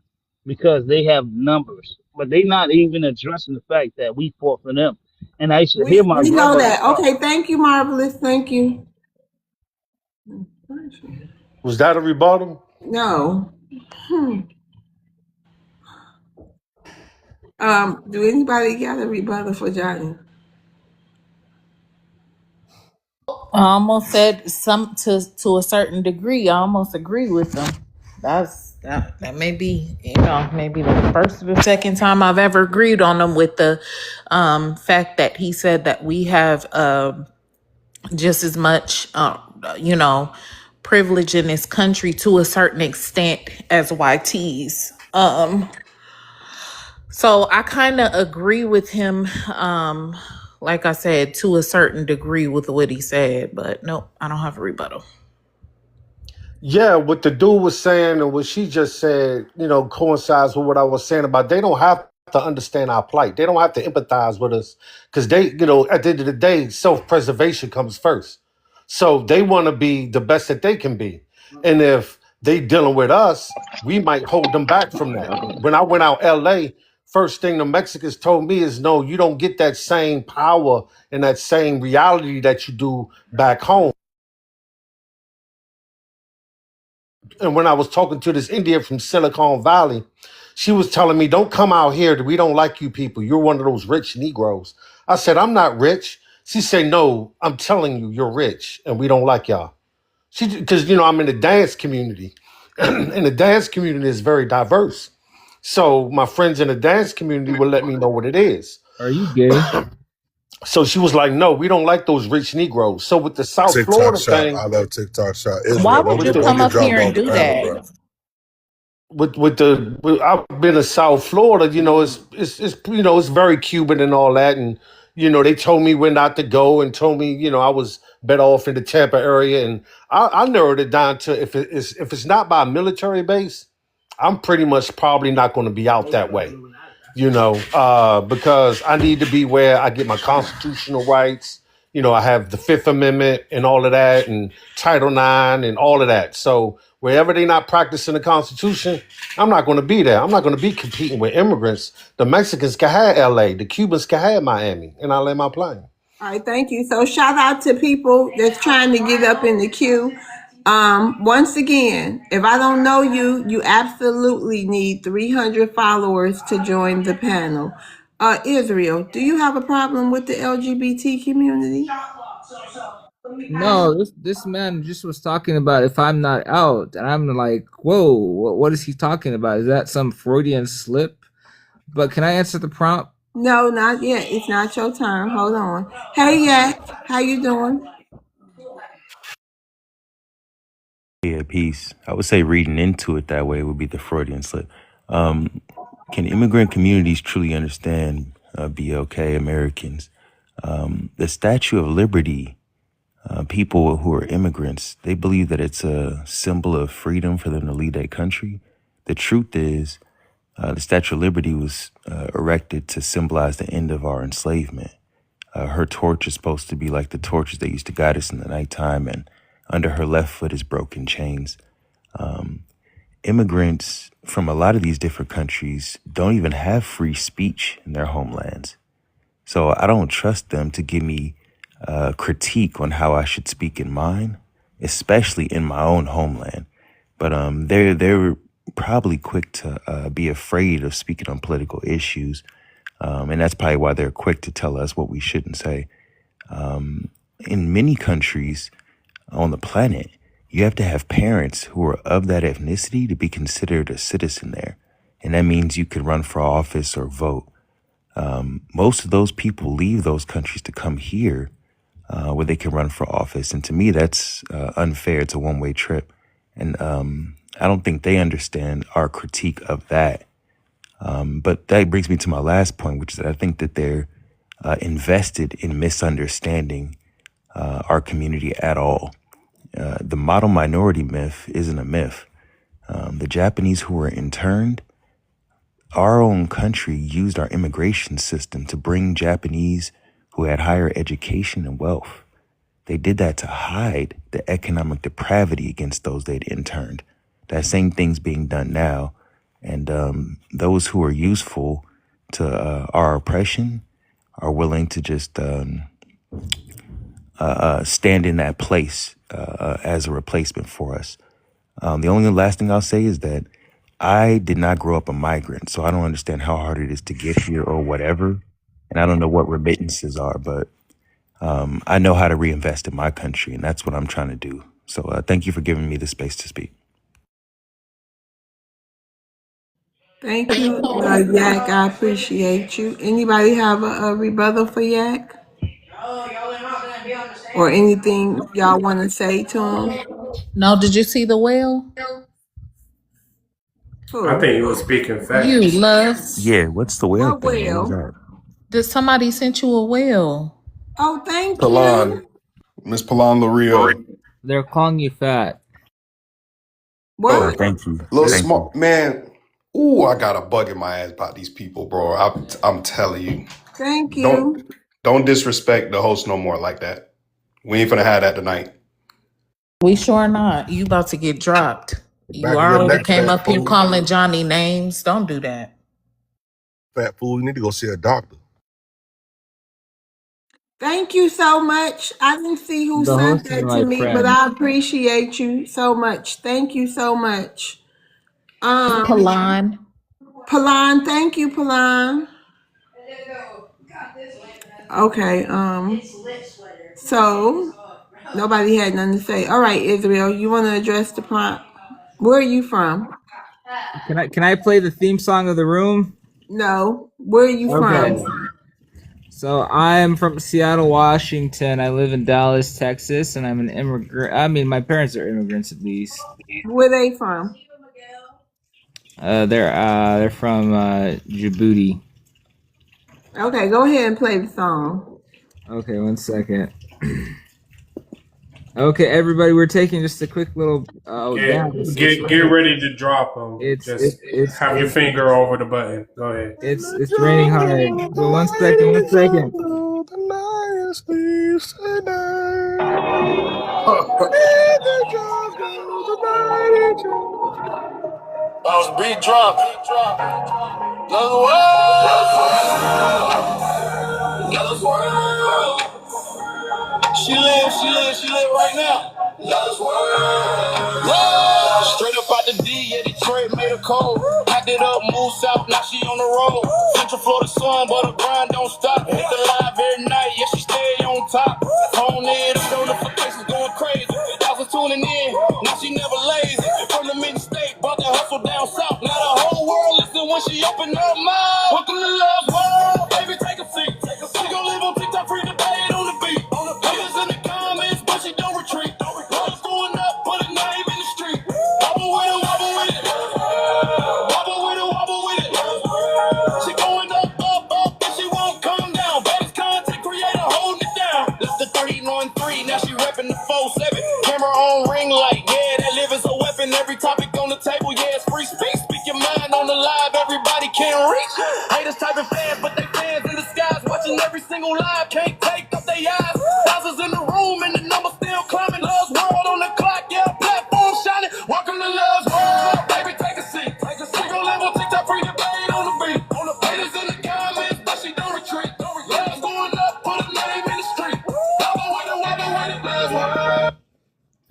because they have numbers, but they not even addressing the fact that we fought for them. And I used to hear my We know grandmother that. talk. Okay, thank you, Marvelous. Thank you. Was that a rebuttal? No. Do anybody got a rebuttal for Johnny? I almost said some to a certain degree. I almost agree with them. That may be, maybe the first or the second time I've ever agreed on them with the fact that he said that we have just as much you know privilege in this country to a certain extent as YTs. So I kind of agree with him, like I said, to a certain degree with what he said, but nope, I don't have a rebuttal. Yeah, what the dude was saying and what she just said, coincides with what I was saying about they don't have to understand our plight. They don't have to empathize with us because at the end of the day, self-preservation comes first. So they want to be the best that they can be. And if they dealing with us, we might hold them back from that. When I went out LA, first thing the Mexicans told me is, no, you don't get that same power and that same reality that you do back home. And when I was talking to this Indian from Silicon Valley, she was telling me, don't come out here. We don't like you people. You're one of those rich Negroes. I said, I'm not rich. She said, no, I'm telling you, you're rich and we don't like y'all. Because, I'm in the dance community and the dance community is very diverse. So my friends in the dance community will let me know what it is. Are you gay? So she was like, no, we don't like those rich Negroes. So with the South TikTok Florida shop. thing, I love TikTok shop. Why Israel, would you don't come get up dropped here off and the do panel, bro. that? I've been to South Florida, it's very Cuban and all that, and they told me where not to go and told me I was better off in the Tampa area, and I narrowed it down to if it's not by a military base, I'm pretty much probably not going to be out that way, because I need to be where I get my constitutional rights. I have the Fifth Amendment and all of that, and Title IX and all of that. So wherever they're not practicing the Constitution, I'm not going to be there. I'm not going to be competing with immigrants. The Mexicans can have LA, the Cubans can have Miami, and I land my plane. All right, thank you. So shout out to people that's trying to get up in the queue. Once again, if I don't know you, you absolutely need 300 followers to join the panel. Israel, do you have a problem with the LGBT community? No, this man just was talking about if I'm not out, and I'm like, whoa, what is he talking about? Is that some Freudian slip? But can I answer the prompt? No, not yet. It's not your turn. Hold on. Hey, Yak, how you doing? Yeah, peace. I would say reading into it that way would be the Freudian slip. Can immigrant communities truly understand BLK Americans? The Statue of Liberty, people who are immigrants, they believe that it's a symbol of freedom for them to lead their country. The truth is, the Statue of Liberty was erected to symbolize the end of our enslavement. Her torch is supposed to be like the torches that used to guide us in the nighttime, and under her left foot is broken chains. Immigrants from a lot of these different countries don't even have free speech in their homelands. So I don't trust them to give me critique on how I should speak in mine, especially in my own homeland. But they're probably quick to be afraid of speaking on political issues. And that's probably why they're quick to tell us what we shouldn't say. In many countries on the planet, you have to have parents who are of that ethnicity to be considered a citizen there. And that means you could run for office or vote. Most of those people leave those countries to come here where they can run for office. And to me, that's unfair. It's a one-way trip. And I don't think they understand our critique of that. But that brings me to my last point, which is that I think that they're invested in misunderstanding our community at all. The model minority myth isn't a myth. The Japanese who were interned, our own country used our immigration system to bring Japanese who had higher education and wealth. They did that to hide the economic depravity against those they'd interned. That same thing's being done now. And those who are useful to our oppression are willing to just stand in that place as a replacement for us. The only last thing I'll say is that I did not grow up a migrant, so I don't understand how hard it is to get here or whatever. And I don't know what remittances are, but I know how to reinvest in my country, and that's what I'm trying to do. So thank you for giving me the space to speak. Thank you, Yak. I appreciate you. Anybody have a rebuttal for Yak? Or anything y'all want to say to him? No, did you see the whale? I Who? think he was speaking You, facts. Loves. Yeah, what's the whale What thing? What was will? that? Did somebody sent you a whale? Oh, thank Palan, you. Miss Palan Laria. They're calling you fat. Oh, What? thank you. Little Thank you. smart man. Ooh, I got a bug in my ass about these people, bro. I'm telling you. Thank Don't you. don't disrespect the host no more like that. We ain't finna have that tonight. We sure not. You about to get dropped. You Back of your already neck, came fat up here fool. calling Johnny names. Don't do that. Fat fool, you need to go see a doctor. Thank you so much. I didn't see who The sent host is that to my me, but friend. I appreciate you so much. Thank you so much. Palan. Palan, thank you, Palan. Okay, so nobody had nothing to say. All right, Israel, you want to address the prompt? Where are you from? Can I play the theme song of the room? No, where are you Okay. from? So I'm from Seattle, Washington. I live in Dallas, Texas, and I'm an immigrant. I mean, my parents are immigrants at least. Where they from? They're from Djibouti. Okay, go ahead and play the song. Okay, one second. Okay, everybody, we're taking just a quick little. Oh, damn! Get ready to drop them. It's Just it's it's have your it's finger over the button. Go ahead. it's raining hard. So one second, one second. The night is leaves tonight. Boss beat drop. Another world. Another world. She live right now. Another world. Yeah. Straight up out the D, yeah, Detroit made her cold. Packed it up, moved south, now she on the road. Central Florida sun, but her grind don't stop. Hit the live every night, yeah, she stay on top. Phone it up, notifications going crazy. Thousands tuning in, now she never lazy. From the mid state, bought the hustle down south. Now the whole world listen when she open her mouth. Welcome to Love World, baby, take a seat. She gon' live on TikTok, free to play it on the beat. Haters in the comments, but she don't retreat. Love going up, put a name in the street. Wobble with it, wobble with it. Wobble with it, wobble with it. She going up, up, up, and she won't come down. Baddest content creator holding it down. Left the 30-3, now she repping the 4-7. Camera on ring light, yeah, that live is a weapon. Every topic on the table, yeah, it's free speech. Speak your mind on the live, everybody can reach. Haters typing fans, but they fans in the skies. Watching every single live, can't take up their eyes. Thousands in the room, and the number still climbing. Love's world on the clock, yeah, platform shining. Welcome to Love's world, baby, take a seat. She gon' live on TikTok, free to play it on the beat. Haters in the comments, but she don't retreat. Love's going up, put a name in the street. Wobble with it, Love's world.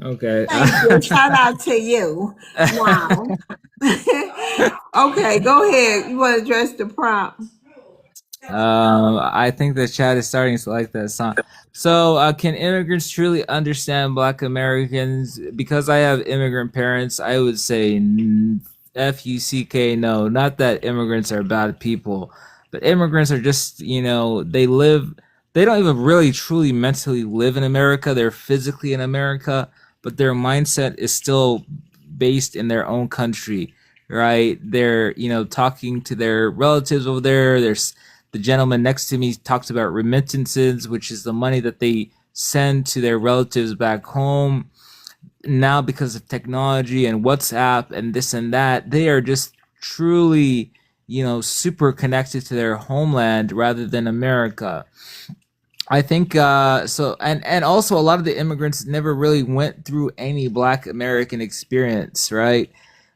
Okay. Thank you. Shout out to you. Wow. Okay, go ahead. You want to address the prompt? I think the chat is starting to like that song. So, can immigrants truly understand Black Americans? Because I have immigrant parents, I would say FUCK, no. Not that immigrants are bad people, but immigrants are just, they don't even really truly mentally live in America. They're physically in America, but their mindset is still based in their own country, right? They're, talking to their relatives over there. There's the gentleman next to me talks about remittances, which is the money that they send to their relatives back home. Now, because of technology and WhatsApp and this and that, they are just truly, super connected to their homeland rather than America. I think so, and also a lot of the immigrants never really went through any Black American experience, right?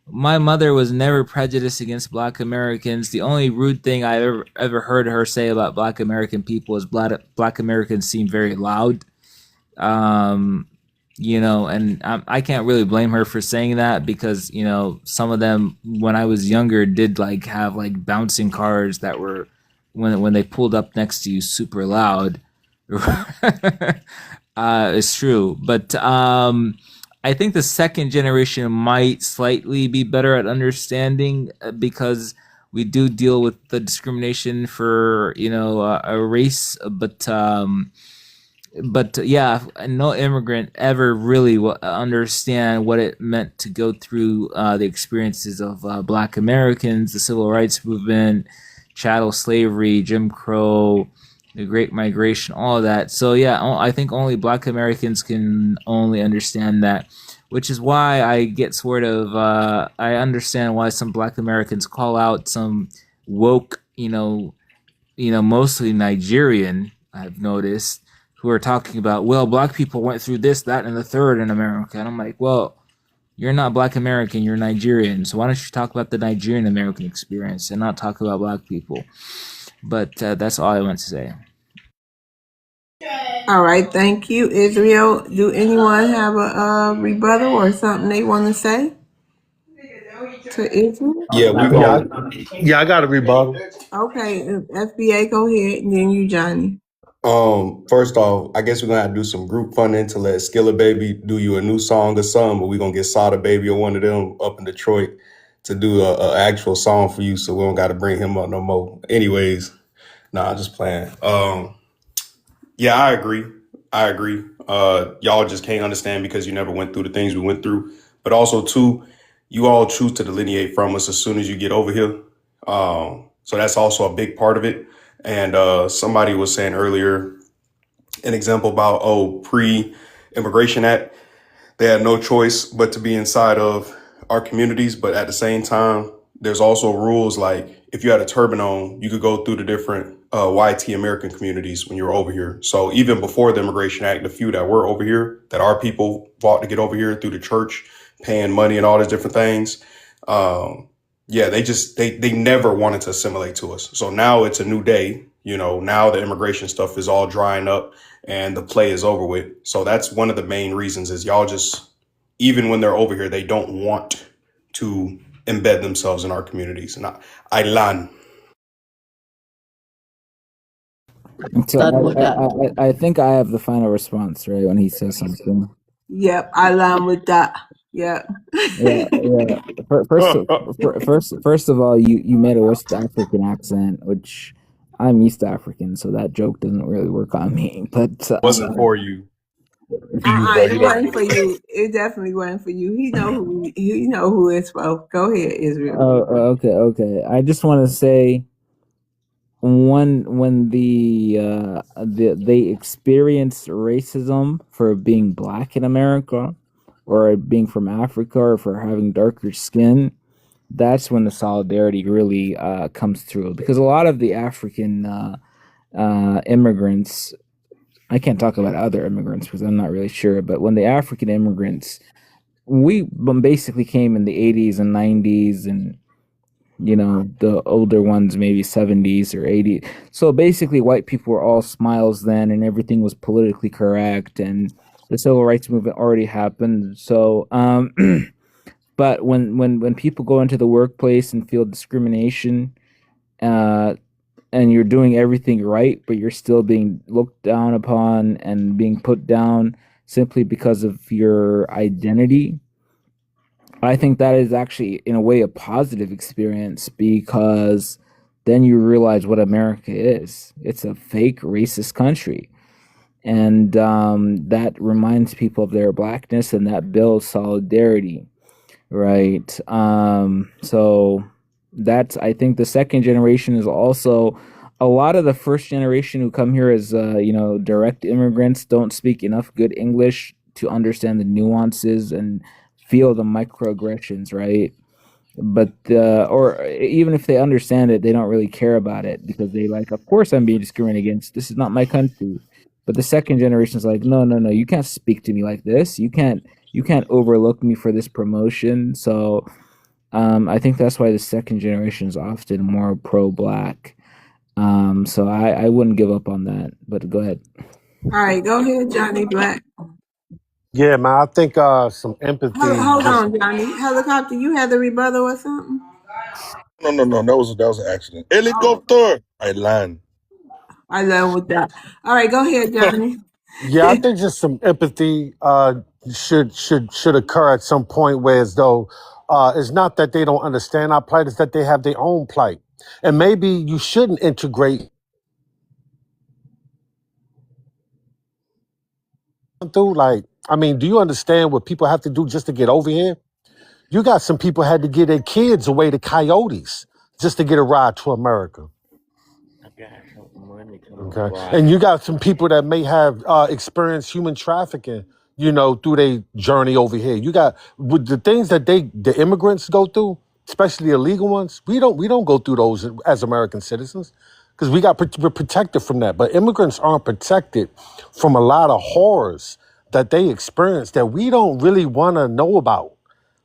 My mother was never prejudiced against Black Americans. The only rude thing I ever heard her say about Black American people is Black Americans seem very loud, And I can't really blame her for saying that because some of them when I was younger did like have like bouncing cars that were when they pulled up next to you super loud. It's true, but I think the second generation might slightly be better at understanding because we do deal with the discrimination for a race, but yeah, no immigrant ever really will understand what it meant to go through the experiences of Black Americans, the Civil Rights Movement, chattel slavery, Jim Crow, the Great Migration, all of that. So yeah, I think only Black Americans can only understand that, which is why I get sort of I understand why some Black Americans call out some woke, mostly Nigerian, I've noticed, who are talking about, well, Black people went through this, that, and the third in America. And I'm like, well, you're not Black American, you're Nigerian. So why don't you talk about the Nigerian American experience and not talk about Black people? But that's all I want to say. All right, thank you, Israel. Do anyone have a rebuttal or something they want to say to Israel? Yeah, we Yeah, going I got a rebuttal. Okay, FBA, go ahead, and then you, Johnny. first off, I guess we're gonna have to do some group funding to let Skilla Baby do you a new song or something, but we're gonna get Sada Baby or one of them up in Detroit to do a actual song for you, so we don't gotta bring him up no more. Anyways, nah, I'm just playing. Yeah, I agree. I agree. Y'all just can't understand because you never went through the things we went through. But also, too, you all choose to delineate from us as soon as you get over here. So that's also a big part of it. And somebody was saying earlier an example about, pre-immigration act. They had no choice but to be inside of our communities. But at the same time, there's also rules like if you had a turban on, you could go through the different YT American communities when you were over here. So even before the Immigration Act, the few that were over here, that our people fought to get over here through the church, paying money and all these different things. Yeah, they never wanted to assimilate to us. So now it's a new day. Now the immigration stuff is all drying up and the play is over with. So that's one of the main reasons is y'all just, even when they're over here, they don't want to embed themselves in our communities. And I learn. So Done with that. I think I have the final response, right? When he says something. Yep, I line with that. Yep. Yeah. First of all, you made a West African accent, which I'm East African, so that joke doesn't really work on me. But Wasn't for you. It wasn't for you. It definitely wasn't for you. He know who it's for. Go ahead, Israel. Okay. I just want to say when they experienced racism for being Black in America or being from Africa or for having darker skin, that's when the solidarity really comes through, because a lot of the African immigrants, I can't talk about other immigrants because I'm not really sure, but when the African immigrants, we basically came in the 80s and 90s, and the older ones maybe 70s or 80s. So basically white people were all smiles then, and everything was politically correct, and the civil rights movement already happened. So but when people go into the workplace and feel discrimination, and you're doing everything right, but you're still being looked down upon and being put down simply because of your identity, I think that is actually, in a way, a positive experience, because then you realize what America is. It's a fake racist country. And that reminds people of their Blackness, and that builds solidarity, right? So that's, I think the second generation is also, a lot of the first generation who come here as direct immigrants don't speak enough good English to understand the nuances and feel the microaggressions, right? But or even if they understand it, they don't really care about it, because they like, of course I'm being discriminated against, this is not my country. But the second generation is like, no, you can't speak to me like this, you can't overlook me for this promotion. So I think that's why the second generation is often more pro-Black. So I wouldn't give up on that. But go ahead. All right, go ahead, Johnny Black. Yeah, man. I think some empathy. Hold Just on, Johnny. Helicopter, you had the rebuttal or something? No. That was an accident. Oh, Helicopter. I land. I love with that. All right, go ahead, Johnny. yeah, I think just some empathy should occur at some point, where as though it's not that they don't understand our plight, it's that they have their own plight, and maybe you shouldn't integrate through. Like, I mean, do you understand what people have to do just to get over here? You got some people had to get their kids away to coyotes just to get a ride to America. Okay. And you got some people that may have experienced human trafficking, through their journey over here. You got with the things that the immigrants go through, especially the illegal ones. We don't go through those as American citizens because we're protected from that. But immigrants aren't protected from a lot of horrors that they experience that we don't really want to know about.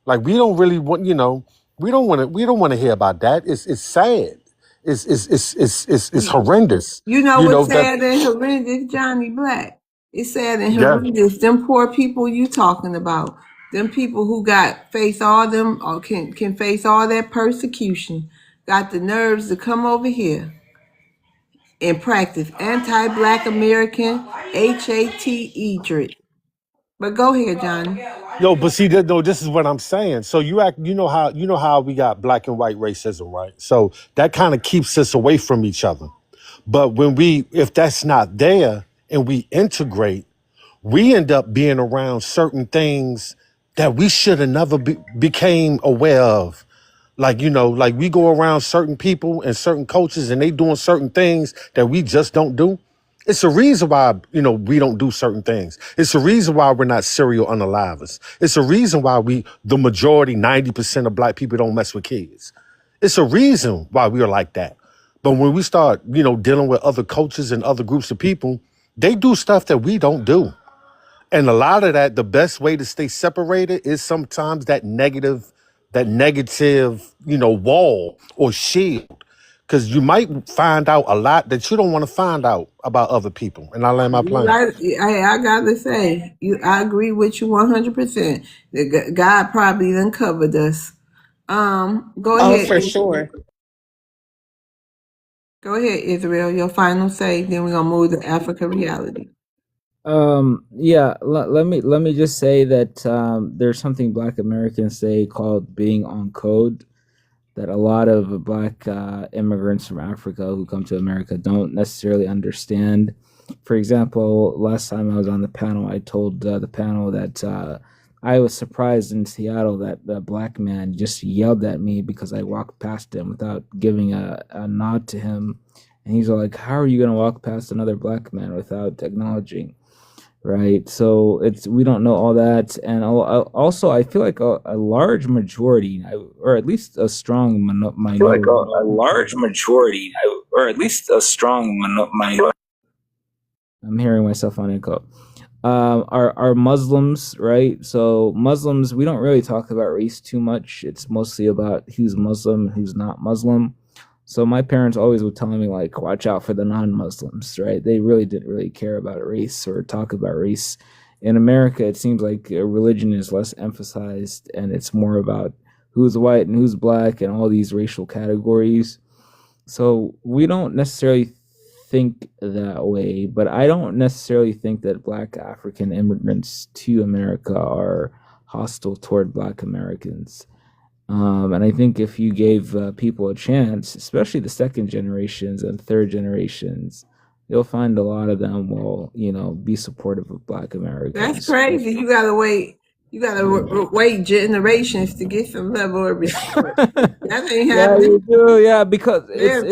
Like we don't really want, we don't want to hear about that. It's sad. It's horrendous. You know You know what's that. sad and horrendous, Johnny Black? It's sad and Yeah. horrendous. Them poor people you talking about. Them people who got face all them or can face all that persecution, got the nerves to come over here and practice anti-black American hatred. But go ahead, Johnny. No, but see, no, this is what I'm saying. So you know how we got black and white racism, right? So that kind of keeps us away from each other. But if that's not there and we integrate, we end up being around certain things that we should have never became aware of. Like we go around certain people and certain cultures and they doing certain things that we just don't do. It's a reason why, we don't do certain things. It's a reason why we're not serial unalivers. It's a reason why the majority, 90% of black people don't mess with kids. It's a reason why we are like that. But when we start, dealing with other cultures and other groups of people, they do stuff that we don't do. And a lot of that, the best way to stay separated is sometimes that negative, wall or shield. Because you might find out a lot that you don't want to find out about other people. And I land my plane. I gotta say, I agree with you 100%. God probably done covered us. Go Oh, ahead. for sure. Go ahead, Israel. Your final say. Then we're gonna move to Africa reality. Yeah, let me just say that there's something Black Americans say called being on code, that a lot of Black immigrants from Africa who come to America don't necessarily understand. For example, last time I was on the panel, I told the panel that I was surprised in Seattle that the Black man just yelled at me because I walked past him without giving a nod to him. And he's like, "How are you going to walk past another Black man without acknowledging?" Right. So we don't know all that. And also, I feel like a large majority, or at least a strong minority. A large majority, or at least a strong minority. I'm hearing myself on echo. Are Muslims, right? So Muslims, we don't really talk about race too much. It's mostly about who's Muslim, who's not Muslim. So my parents always would tell me, like, watch out for the non-Muslims, right? They really didn't really care about race or talk about race. In America, it seems like religion is less emphasized, and it's more about who's white and who's Black and all these racial categories. So we don't necessarily think that way, but I don't necessarily think that Black African immigrants to America are hostile toward Black Americans. And I think if you gave people a chance, especially the second generations and third generations, you'll find a lot of them will, be supportive of Black Americans. That's crazy. You gotta wait. You gotta wait generations to get some level of respect. That ain't happening. Yeah, you do. Yeah, because That ain't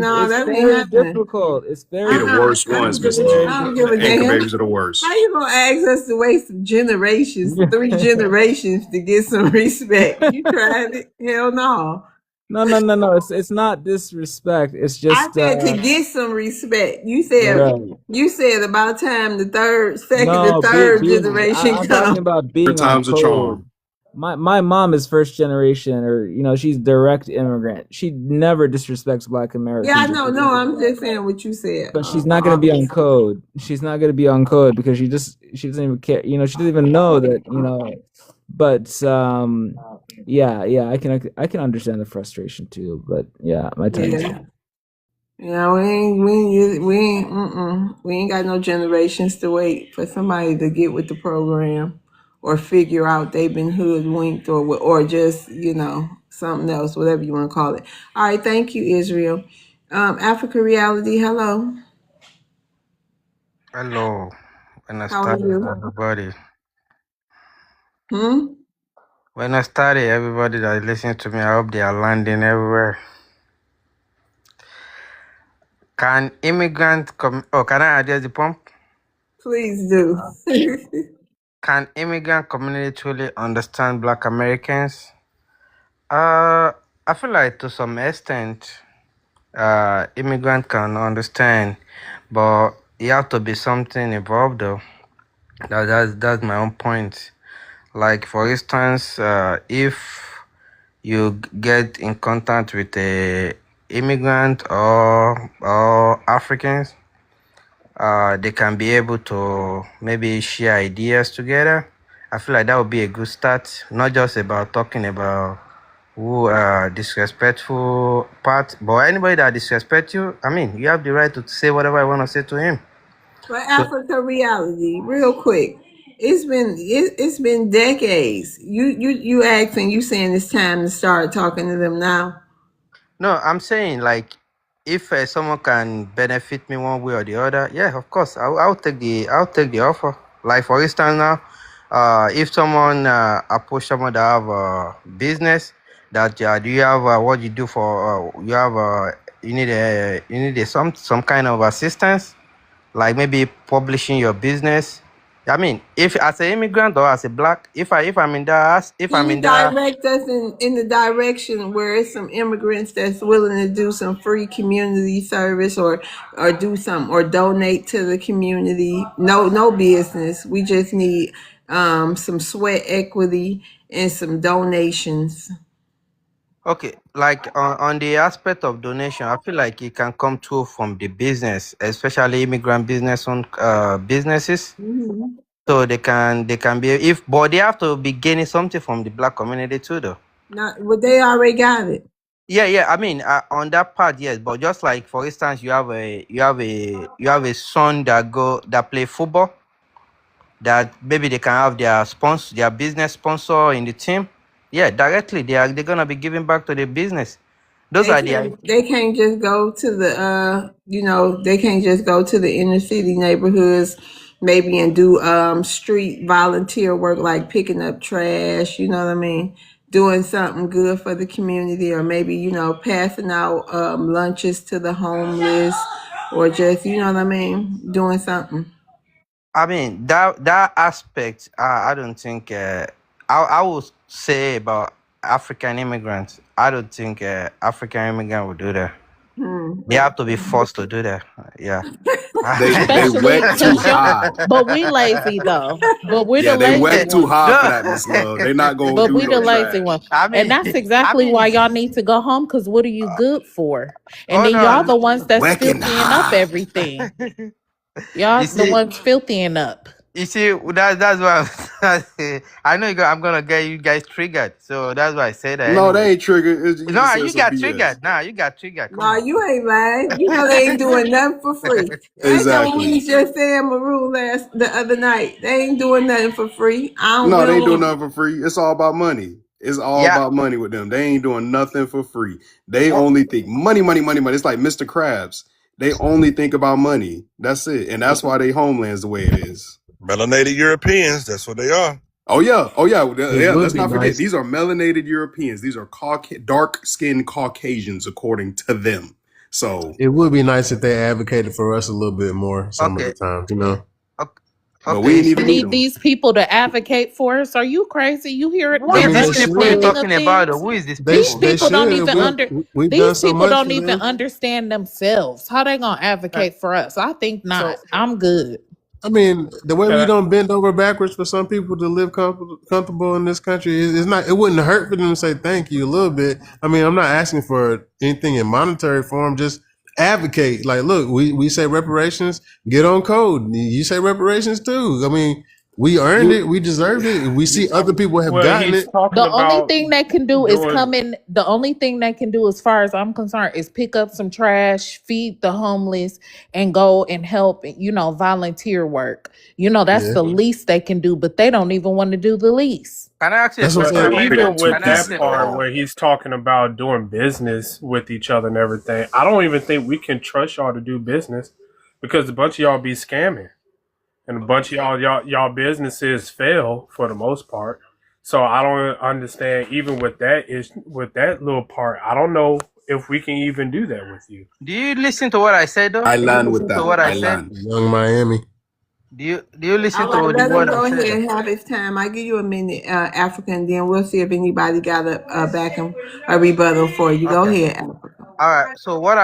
very happening. difficult. It's Be very the worst ones, Mr. I don't give a Anchor damn. babies are the worst. How you gonna ask us to wait some generations, 3 generations to get some respect? You tried it? Hell no. No. It's not disrespect. It's just I said to get some respect. You said about time the third No, generation I'm talking come. about being on Times a code. charm. my mom is first generation, or she's direct immigrant. She never disrespects Black Yeah, I Americans, know. No, I'm just saying what you said. but she's not gonna be on code. She's not gonna be on code because she doesn't even care. She doesn't even know that. But yeah, I can understand the frustration too. But yeah, my time's Yeah. Yeah, we ain't got no generations to wait for somebody to get with the program or figure out they've been hoodwinked or just, something else, whatever you want to call it. All right, thank you, Israel. Africa Reality, hello. Hello, buenas How are tardes, you? everybody. Hmm? Buenas tardes, everybody that is listening to me. I hope they are landing everywhere. Can can I address the pump? Please do. Can immigrant community truly understand Black Americans? I feel like to some extent, immigrant can understand, but you have to be something involved though. That's my own point. Like for instance, if you get in contact with a immigrant or Africans, they can be able to maybe share ideas together. I feel like that would be a good start, not just about talking about who disrespectful part, but anybody that disrespect you, I mean, you have the right to say whatever I want to say to him. For Africa Reality, real quick. It's been decades. You asking, you saying it's time to start talking to them now. No, I'm saying like if someone can benefit me one way or the other, yeah, of course, I'll take the offer. Like for instance now, if someone approach someone that have a business that do you have what you do for you have you need some kind of assistance, like maybe publishing your business. I mean, if as an immigrant or as a Black, if I'm in that Can you direct us in the direction where it's some immigrants that's willing to do some free community service or do something or donate to the community? No business. We just need some sweat equity and some donations. Okay, like on the aspect of donation, I feel like it can come through from the business, especially immigrant business on businesses. Mm-hmm. So they can be but they have to be gaining something from the Black community too, though. Well, they already got it. Yeah. I mean, on that part, yes. But just like for instance, you have a son that play football, that maybe they can have their business sponsor in the team. Yeah, directly they're gonna be giving back to the business. Those They are can't. They can't just go to the. They can't just go to the inner city neighborhoods, maybe and do street volunteer work like picking up trash. You know what I mean? Doing something good for the community, or maybe passing out lunches to the homeless, or just what I mean, doing something. I mean that aspect. I don't think. I would say about African immigrants. I don't think African immigrant would do that. They have to be forced to do that. Yeah. They Especially wet too because hard. but we lazy though. But we're Yeah, the they lazy wet too ones. hard for No, that, Miss Love. They not gonna But do we no the lazy trash. one. I And mean, that's I exactly why mean, y'all need to go home, because what are you good for? And hold then y'all on. the ones that's Working filthying up hard. everything. You Y'all the see, ones filthying up. that's why I know I'm gonna get you guys triggered. So that's why I say that No, anyway. they ain't triggered. You just No, said you some got BS. triggered. Nah, you got triggered. Come No, on. you ain't lying. You know they ain't doing nothing for free. Ain't that what we Exactly. was just saying, Maroon, the other night? They ain't doing nothing for free. We No, they ain't doing don't. nothing for free. It's all about money. It's all Yeah. about money with them. They ain't doing nothing for free. They What? only think money, money, money, money. It's like Mr. Krabs. They only think about money. That's it. And that's why they homeland's the way it is. Melanated Europeans, that's what they are. Oh yeah. Oh yeah. It Yeah. would Let's be not forget. nice. These are melanated Europeans. These are dark-skinned Caucasians, according to them. So, It would be nice if they advocated for us a little bit more some of the Okay. times, you know. Okay. but we Okay. ain't even need Need them. these people to advocate for us? Are you crazy? You hear it? Who I Their is mean, they these people you're should. understanding of talking about? things. Who is these They These people? they people don't should. even We've done these so people much don't for even them. understand themselves. How they gonna Uh, advocate for us? I think so not. I'm good. I mean, the way Can we I, don't bend over backwards for some people to live comfortable in this country is not. It wouldn't hurt for them to say thank you a little bit. I mean, I'm not asking for anything in monetary form. Just advocate. Like, look, we say reparations. Get on code. You say reparations too. I mean, we earned it. you, We deserved it. We see other people have well, gotten he's it. talking The only about thing they can do is doing. come in. The only thing they can do, as far as I'm concerned, is pick up some trash, feed the homeless, and go and help. Volunteer work. That's Yeah, the least they can do. But they don't even want to do the least. Can I ask you a that's what I'm But question? saying. We even pick too with Can I ask that easy. you? part where he's talking about doing business with each other and everything, I don't even think we can trust y'all to do business because a bunch of y'all be scamming and a bunch of y'all businesses fail for the most part. So I don't understand even with that little part. I don't know if we can even do that with you. Do you listen to what I said though? I Do you land with listen to that. what I I said? land. Young Miami. Do you listen All right, to the let him word I go said ahead though? and have his time. I give you a minute, African, then we'll see if anybody got a back and a rebuttal for you. Go Okay. ahead, Africa. All right. So what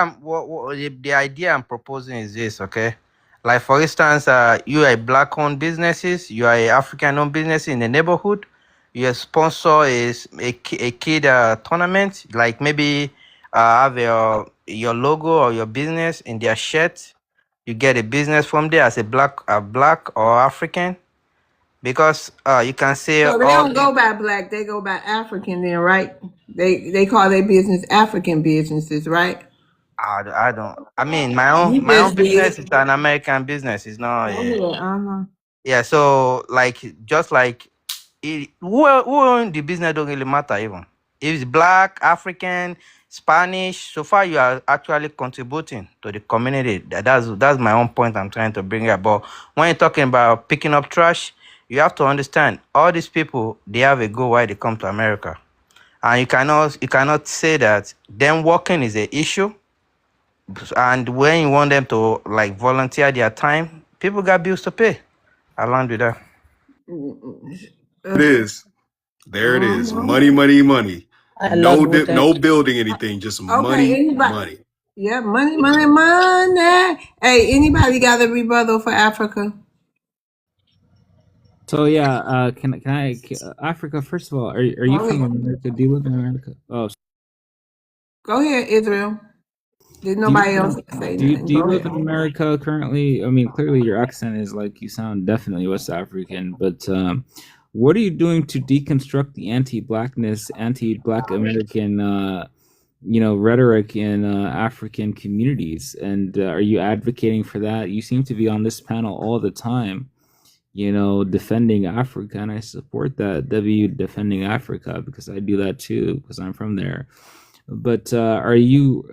the idea I'm proposing is this, okay? Like for instance, you are a black-owned businesses, you are a African-owned business in the neighborhood. Your sponsor is a kid tournament, like maybe have your logo or your business in their shirt. You get a business from there as a black or African, because you can say So they all. don't go by black; they go by African. Then, right? They call their business African businesses, right? I don't. I mean, my own You my own just business did. is an American business. It's not. Go ahead. Uh-huh. Yeah. So like, just like who own the business don't really matter even. If it's black, African, Spanish, so far you are actually contributing to the community. That's my own point I'm trying to bring up. But when you're talking about picking up trash, you have to understand all these people, they have a goal why they come to America, and you cannot say that them working is an issue. And when you want them to like volunteer their time, people got bills to pay. Along with that. It Uh, is. There it is. uh-huh. Money, money, money. I love No, with that. no building anything. Just Okay. money, Anybody? money. Yeah, money, money, money. Hey, anybody got a rebuttal for Africa? So yeah, Africa? First of all, are you Go from ahead. America? Do you live in America? Oh, Go ahead, Israel. Did do you nobody else say nothing? do you Go live ahead. in America currently? I mean, clearly your accent is like you sound definitely West African, but what are you doing to deconstruct the anti-blackness, anti-black American, rhetoric in African communities? And are you advocating for that? You seem to be on this panel all the time, defending Africa, and I support that. W defending Africa because I do that too because I'm from there. But are you,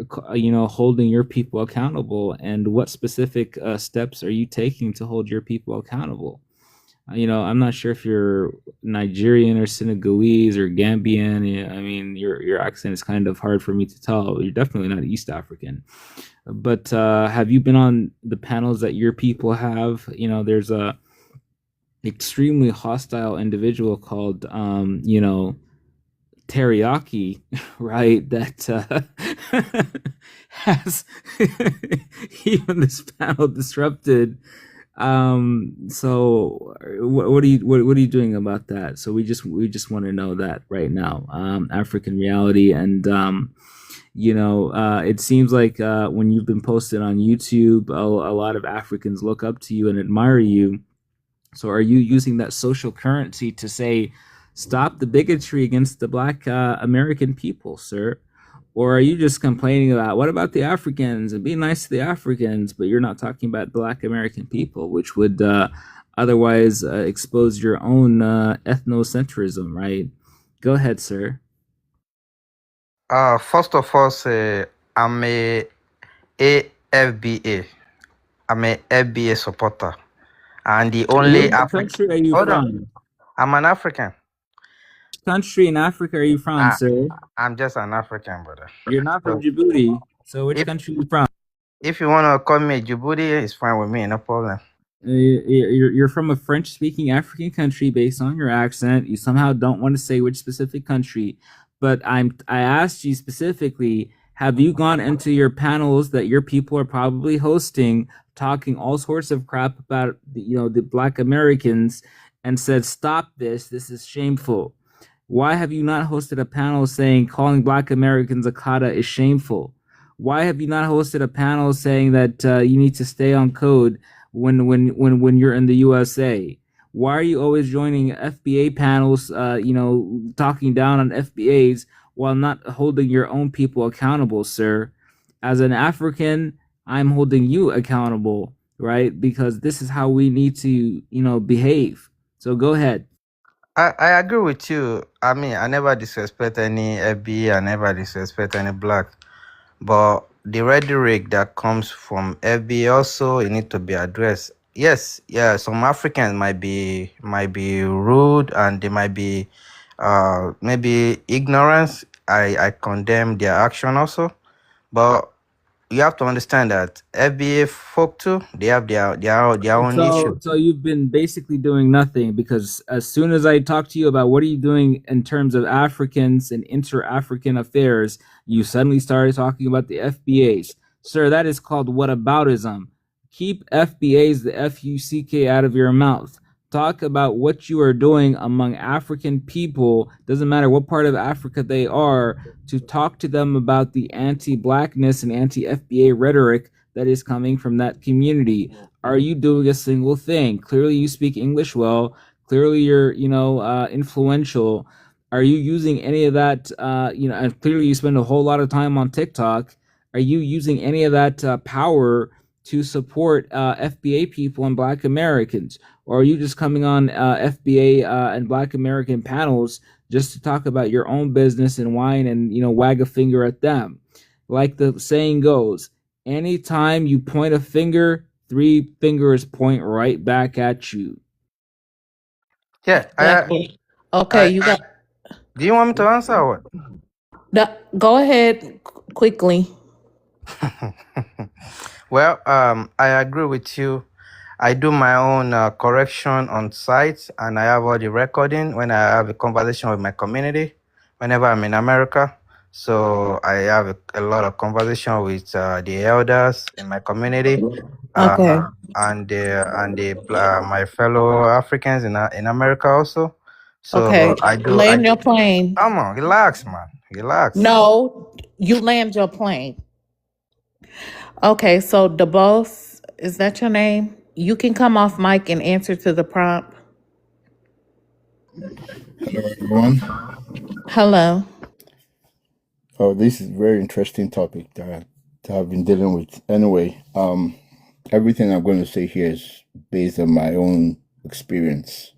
holding your people accountable? And what specific steps are you taking to hold your people accountable? I'm not sure if you're Nigerian or Senegalese or Gambian. Yeah, I mean, your accent is kind of hard for me to tell. You're definitely not East African. But have you been on the panels that your people have? There's a extremely hostile individual called, Teriyaki, right? That has even this panel disrupted. So what are you doing about that? So we just want to know that right now. African reality, and it seems like when you've been posted on YouTube, a lot of Africans look up to you and admire you. So are you using that social currency to say, stop the bigotry against the Black American people, sir? Or are you just complaining about what about the Africans and be nice to the Africans, but you're not talking about Black American people, which would otherwise expose your own ethnocentrism, right? Go ahead, sir. First of all, I'm a AFBA. I'm a FBA supporter, and the only What African. country are you Hold on, from? I'm an African. Which country in Africa are you from, I, sir? I'm just an African, brother. You're not from So Djibouti. So which if country are you from? if you wanna call me Djibouti, it's fine with me, no problem. You're from a French-speaking African country based on your accent. You somehow don't want to say which specific country, but I asked you specifically, Have you gone into your panels that your people are probably hosting, talking all sorts of crap about the Black Americans, and said, "Stop this! This is shameful." Why have you not hosted a panel saying calling Black Americans a kata is shameful? Why have you not hosted a panel saying that you need to stay on code when you're in the USA? Why are you always joining FBA panels, talking down on FBAs while not holding your own people accountable, sir? As an African, I'm holding you accountable, right? Because this is how we need to, behave. So go ahead. I agree with you. I mean, I never disrespect any FB, I never disrespect any black. But the rhetoric that comes from FB also it need to be addressed. Yes, yeah, some Africans might be rude and they might be maybe ignorance. I condemn their action also. But you have to understand that FBA folk too, they have their own issue. So you've been basically doing nothing, because as soon as I talk to you about what are you doing in terms of Africans and inter-African affairs, you suddenly started talking about the FBAs. Sir, that is called whataboutism. Keep FBAs, the FUCK, out of your mouth. Talk about what you are doing among African people, doesn't matter what part of Africa they are, to talk to them about the anti-blackness and anti-FBA rhetoric that is coming from that community. Are you doing a single thing? Clearly you speak English well. Clearly you're, influential. Are you using any of that, and clearly you spend a whole lot of time on TikTok. Are you using any of that power to support FBA people and Black Americans? Or are you just coming on FBA and Black American panels just to talk about your own business and whine and, wag a finger at them? Like the saying goes, anytime you point a finger, 3 fingers point right back at you. Yeah, Exactly. Okay, I you got. do you want me to answer or Go ahead quickly. what? Well, I agree with you. I do my own correction on site, and I have all the recording when I have a conversation with my community whenever I'm in America. So I have a lot of conversation with the elders in my community, Okay. and my fellow Africans in America also. Okay. So I do. Land your plane. Come on, relax, man, relax. No, you land your plane. Okay, so the boss, is that your name? You can come off mic and answer to the prompt. Hello, everyone. Hello. Oh, this is a very interesting topic that I've been dealing with. Anyway, everything I'm going to say here is based on my own experience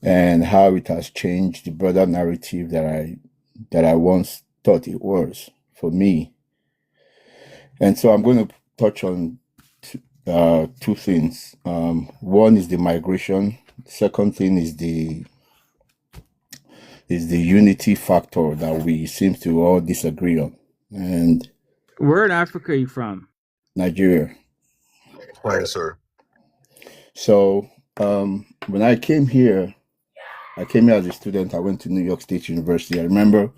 and how it has changed the broader narrative that I once thought it was for me. And so I'm going to touch on two things. One is the migration. Second thing is the unity factor that we seem to all disagree on. And Where in Africa are you from? Nigeria. Right, sir. So when I came here as a student. I went to New York State University. I remember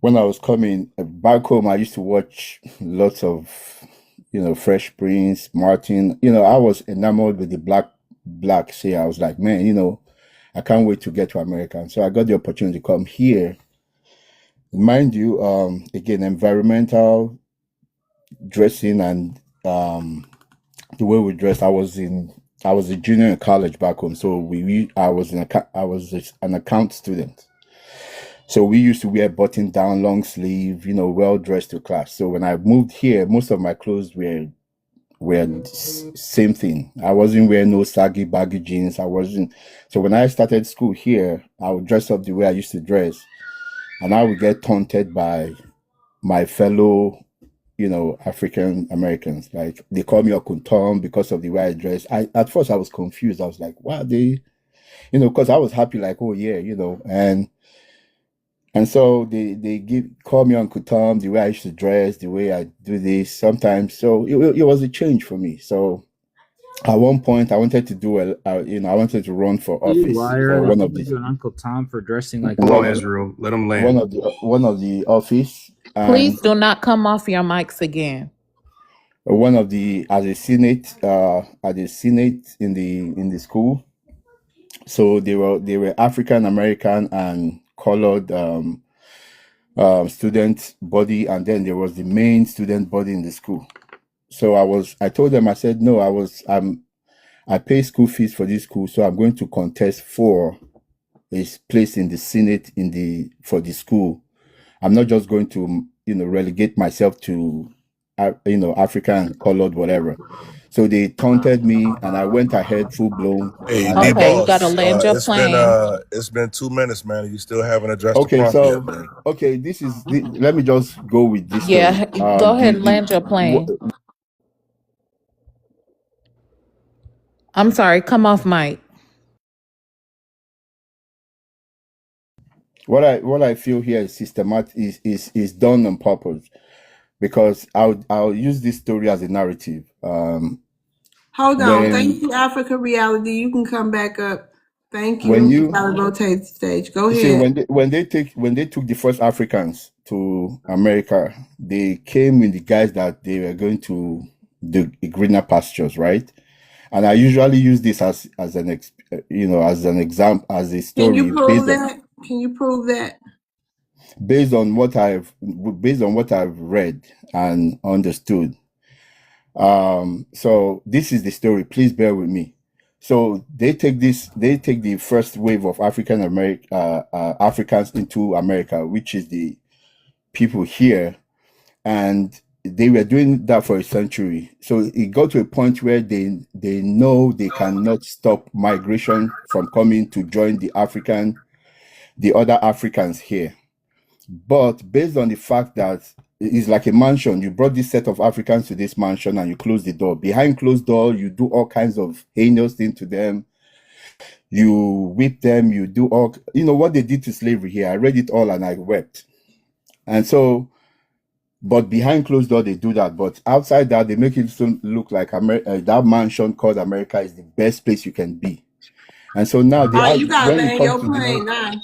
when I was coming back home, I used to watch lots of, Fresh Prince, Martin. I was enamored with the black say. I was like, man, I can't wait to get to America. And so I got the opportunity to come here. Mind you, again, environmental dressing and the way we dressed. I was a junior in college back home, so I was an account student. So we used to wear button down, long sleeve, well dressed to class. So when I moved here, most of my clothes were same thing. I wasn't wearing no saggy, baggy jeans. So when I started school here, I would dress up the way I used to dress, and I would get taunted by my fellow, African Americans. Like they call me Okuntom because of the way I dress. At first I was confused. I was like, why are they, because I was happy, like, oh yeah, and so they call me Uncle Tom, the way I used to dress, the way I do this sometimes. So it was a change for me. So at one point I wanted to I wanted to run for You office liar. for They one of called the you an Uncle Tom for dressing like Come that. on, Israel. Let them land. one of the office Please and do not come off your mics again. one of the as a senate in the school. So they were African American and colored student body, and then there was the main student body in the school. So I told them, I said, no, I pay school fees for this school, so I'm going to contest for a place in the Senate for the school. I'm not just going to, relegate myself to, African, colored, whatever. So they taunted me, and I went ahead full blown. Hey, And D Okay, you gotta boss, land your plane. it's been 2 minutes, man. And you still haven't addressed the okay, prompt yet, so man. okay, let me just go with this story. Yeah, go ahead and land your plane. I'm sorry, come off mic. What I feel here is systematic, is done on purpose, because I'll use this story as a narrative. Hold on. Thank When you, Africa Reality. You can come back up. Thank you. when You you gotta rotate the stage. Go see, ahead. when they took the first Africans to America, they came in the guise that they were going to the greener pastures, right? And I usually use this as an example, as a Can story you prove that? Can you prove that? based on what I've read and understood. So this is the story. Please bear with me. So they take the first wave of Africans into America, which is the people here, and they were doing that for a century. So it got to a point where they know they cannot stop migration from coming to join the other Africans here. But based on the fact that it's like a mansion, you brought this set of Africans to this mansion and you close the door. Behind closed door, you do all kinds of heinous things to them. You whip them, you do all, what they did to slavery here. I read it all and I wept. And so, but behind closed door, they do that. But outside that, they make it look like that mansion called America is the best place you can be. And so now You gotta land your plane now.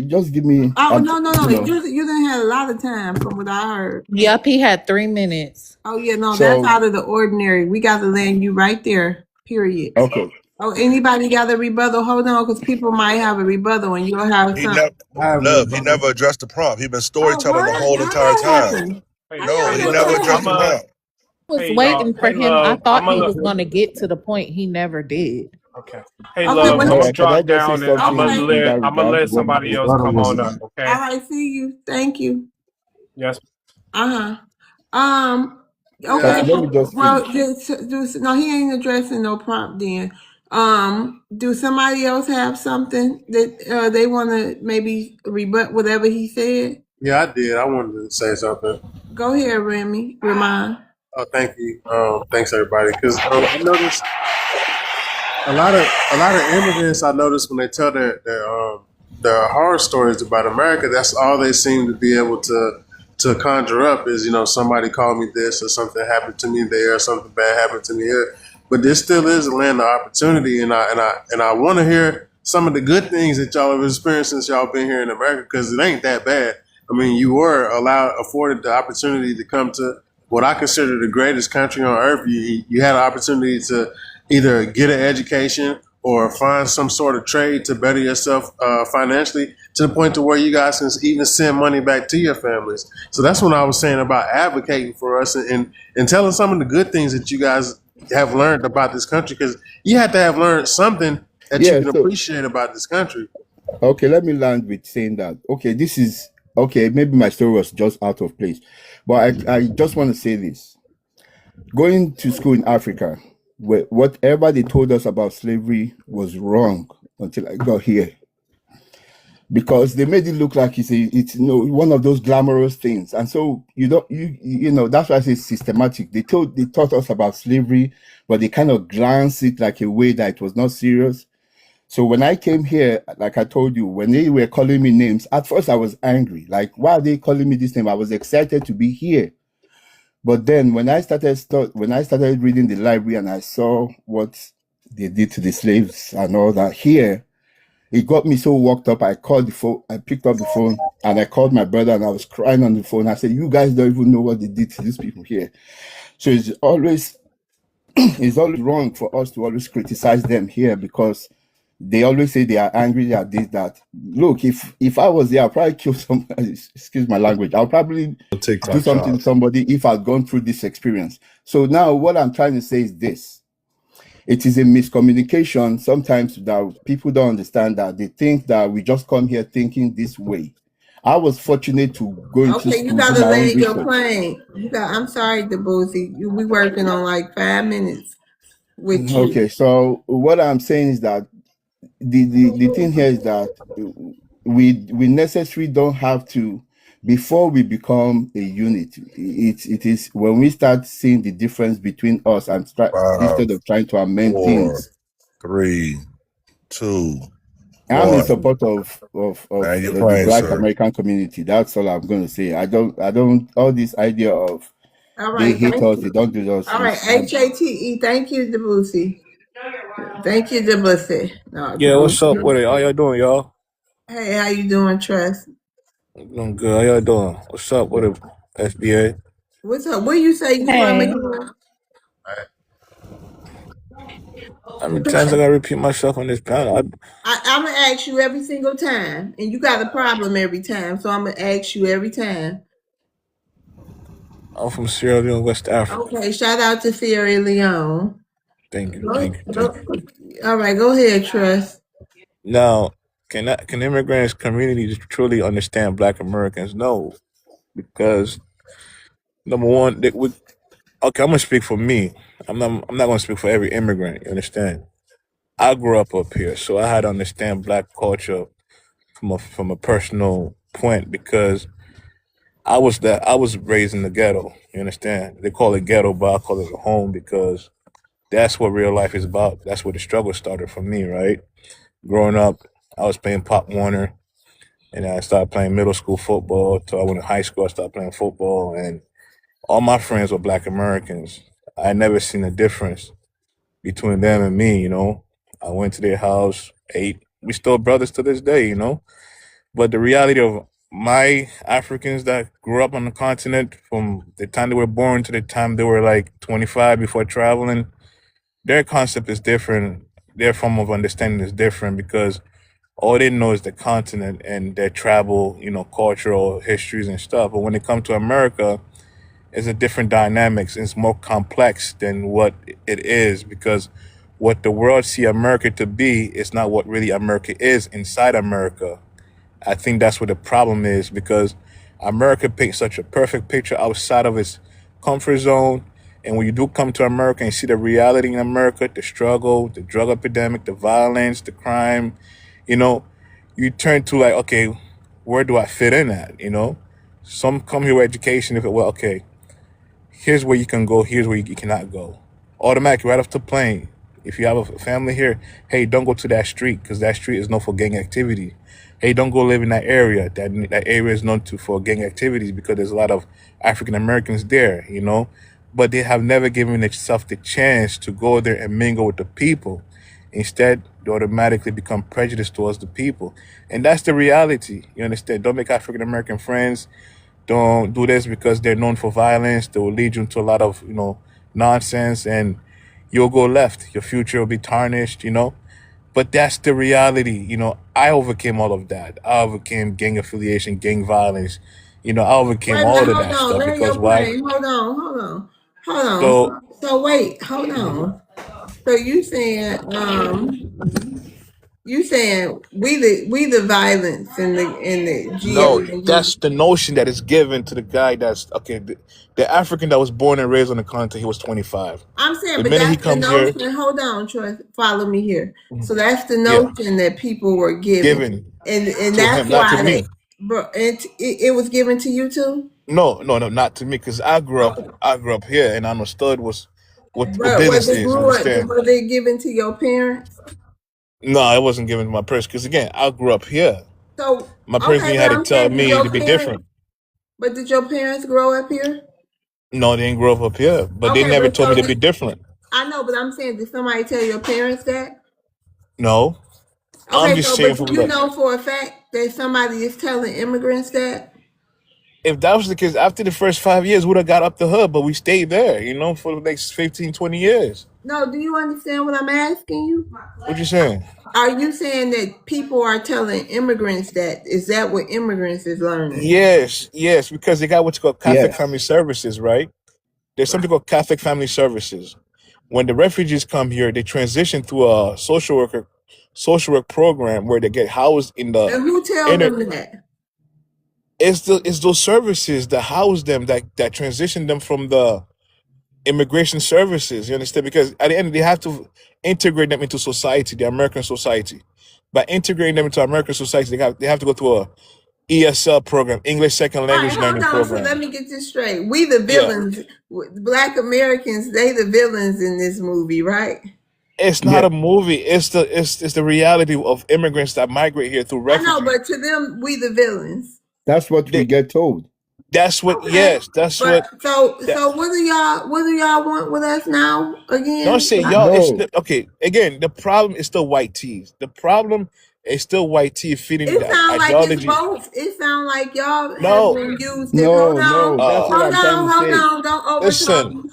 just give me. Oh no. You didn't have a lot of time from what I heard. Yep, he had 3 minutes. Oh yeah, no, So- that's out of the ordinary. We got to land you right there. Period. Okay. Oh, anybody got a rebuttal? Hold on, because people might have a rebuttal and you'll have He some. never addressed the prompt. He been storytelling the what? whole How entire that time. happen? No, he never addressed the prompt. I was Hey, waiting for him. I thought he was look. going to get to the point. He never did. Okay. Hey, Okay, love, well, I'm All gonna right, can I drop just say down and I'm something gonna in that regard? let somebody else come on up. Okay. All right, see you. Thank you. Yes. Okay. Let me just Well, finish. no, he ain't addressing no prompt then. Do somebody else have something that they want to maybe rebut whatever he said? Yeah, I did. I wanted to say something. Go ahead, Ramon. Oh, thank you. Thanks everybody. Because I noticed a lot of immigrants. I noticed when they tell their horror stories about America, that's all they seem to be able to conjure up is somebody called me this or something happened to me there or something bad happened to me here. But this still is a land of opportunity, and I want to hear some of the good things that y'all have experienced since y'all been here in America, because it ain't that bad. I mean, you were afforded the opportunity to come to what I consider the greatest country on earth. You had an opportunity to either get an education or find some sort of trade to better yourself financially, to the point to where you guys can even send money back to your families. So that's what I was saying about advocating for us and telling some of the good things that you guys have learned about this country, because you have to have learned something that you can appreciate about this country. Okay, let me land with saying that. Okay, maybe my story was just out of place, but I just want to say this. Going to school in Africa, whatever they told us about slavery was wrong until I got here. Because they made it look like it's one of those glamorous things. And so that's why I say systematic. They taught us about slavery, but they kind of glanced it like a way that it was not serious. So when I came here, like I told you, when they were calling me names, at first I was angry. Like, why are they calling me this name? I was excited to be here. But then when I started reading the library and I saw what they did to the slaves and all that here, It got me so worked up. I called the phone. I picked up the phone and I called my brother and I was crying on the phone. I said, "You guys don't even know what they did to these people here." So it's always wrong for us to always criticize them here because they always say they are angry at this, that. Look, if I was there, I'll probably kill somebody. Excuse my language. I'll probably do TikTok something shop. to somebody if I'd gone through this experience. So now what I'm trying to say is this. It is a miscommunication sometimes that people don't understand, that they think that we just come here thinking this way. I was fortunate to go into Okay, you school, do gotta my own land your research. plane. I'm sorry, Debussy. We working on like 5 minutes with you. Okay, so what I'm saying is that the thing here is that we necessarily don't have to, before we become a unit. It is when we start seeing the difference between us and Five, instead of trying to amend 4, things. 3, 2, I'm in 1. support of Man, you're the playing, Black sir. American community. That's all I'm going to say. I don't. All this idea of All they right, hate thank us, they you. don't do us All right, is. HATE. Thank you, Debussy. Thank you, Debussy. No, Yeah, what's up with Debussy. it? How y'all doing, y'all? Hey, how you doing, Trust? I'm doing good. How y'all doing? What's up with it, SBA? What's up? Where you say you from Hey. again? How many times I gotta repeat myself on this panel? I'm gonna ask you every single time, and you got a problem every time, so I'm gonna ask you every time. I'm from Sierra Leone, West Africa. Okay, shout out to Sierra Leone. Thank you, Go, thank you, thank go. you. All right, go ahead, Trust. Now, can immigrants communities truly understand Black Americans? No, because number one, okay, I'm gonna speak for me. I'm not gonna speak for every immigrant. You understand? I grew up here, so I had to understand Black culture from a personal point because I was raised in the ghetto. You understand? They call it ghetto, but I call it a home because that's what real life is about. That's where the struggle started for me, right? Growing up, I was playing Pop Warner, and I started playing middle school football. Till I went to high school, I started playing football, and all my friends were Black Americans. I never seen a difference between them and me. I went to their house, ate. We still brothers to this day. But the reality of my Africans that grew up on the continent from the time they were born to the time they were like 25 before traveling, their concept is different. Their form of understanding is different because all they know is the continent and their travel, cultural histories and stuff. But when it comes to America, it's a different dynamics. It's more complex than what it is because what the world see America to be is not what really America is inside America. I think that's what the problem is because America paints such a perfect picture outside of its comfort zone. And when you do come to America and see the reality in America, the struggle, the drug epidemic, the violence, the crime, you know, you turn to like, okay, where do I fit in at? Some come here with education. If it, well, okay, here's where you can go, here's where you cannot go. Automatically, right off the plane. If you have a family here, hey, don't go to that street because that street is known for gang activity. Hey, don't go live in that area. That area is known for gang activities because there's a lot of African Americans there. But they have never given themselves the chance to go there and mingle with the people. Instead, they automatically become prejudiced towards the people. And that's the reality. You understand? Don't make African American friends. Don't do this because they're known for violence. They will lead you into a lot of, nonsense and you'll go left. Your future will be tarnished. But that's the reality. I overcame all of that. I overcame gang affiliation, gang violence. I overcame Wait a all minute, of hold that on. stuff Land because your why? plane. Hold on. So So wait, hold on. So you saying we the violence in the no, GOP. that's the notion that is given to the guy that's okay. The African that was born and raised on the continent, he was 25. I'm saying, The but minute he that's the comes here, notion. Hold on, Troy. Follow me here. So that's the yeah, notion that people were given, given and to that's him, not to why me. bro, it was given to you too. No, no, no, not to me, because I grew up here, and I understood what But business is. You understand? was it given to your parents? No, it wasn't given to my parents, because again, I grew up here. So My parents okay, didn't but have to I'm tell saying, me to be different. did your parents grow up here? No, they didn't grow up here, but they Okay, never but told me so to be different. I know, but I'm saying, did somebody tell your parents that? No, I'm Okay, just so saying but from you the know for a fact that somebody is telling immigrants that. if that was the case, after the first 5 years, we'd have got up the hood, but we stayed there, for the next 15, 20 years. No, do you understand what I'm asking you? What you saying? Are you saying that people are telling immigrants that? Is that what immigrants is learning? Yes, yes, because they got what's called Catholic Yeah. Family Services, right? There's something called Catholic Family Services. When the refugees come here, they transition through a social work program where they get housed in the And who tell inner. them that? It's those services that house them that transition them from the immigration services. You understand? Because at the end they have to integrate them into society, the American society. By integrating them into American society, they have to go through a ESL program, English Second All right, Language hold Learning on. So let program. me get this straight. We the Yeah. villains. Black Americans, they the villains in this movie, right? It's not Yeah. a movie. It's the reality of immigrants that migrate here through I know, refugee. but to them, we the villains. That's what we They, get told. that's what. Okay. Yes, that's But what. so That, so what do y'all want with us now don't again? say y'all. No. Okay. Again, the problem is still white tees. The problem is still white tea feeding It the sounds like it's ideology. both. It sounds like y'all have No. been used. Hold No, on, no. That's what Uh, hold I'm trying on, to hold say. on. Don't overtalk listen. me.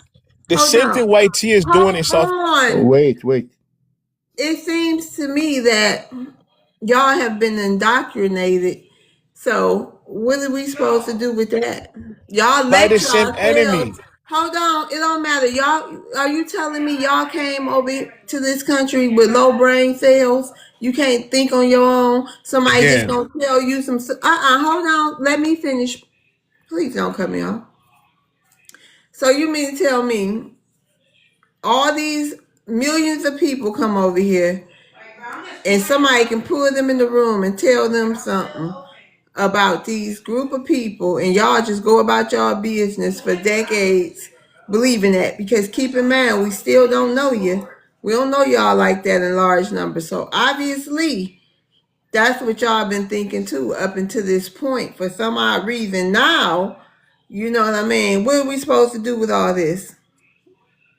The Hold same thing on. white tea is doing in Hold South. on. Wait, wait. It seems to me that y'all have been indoctrinated. So what are we supposed to do with that? Y'all By let the same yourselves. enemy. Hold on, it don't matter. Y'all, are you telling me y'all came over to this country with low brain cells? You can't think on your own. Somebody just Again, gonna tell you some. Hold on. Let me finish. Please don't cut me off. So you mean to tell me all these millions of people come over here and somebody can pull them in the room and tell them something about these group of people and y'all just go about y'all business for decades believing that, because keep in mind we still don't know you. We don't know y'all like that in large numbers. So obviously that's what y'all been thinking too up until this point for some odd reason. Now, you know what I mean? What are we supposed to do with all this?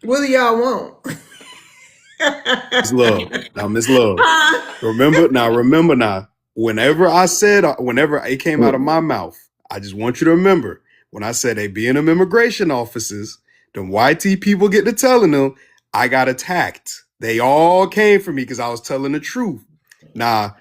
What do y'all want? Miss Love. Now, Miss Love. Huh? Remember now. Whenever it came out of my mouth, I just want you to remember when I said they be in them immigration offices, them YT people get to telling them I got attacked. They all came for me because I was telling the truth. Now,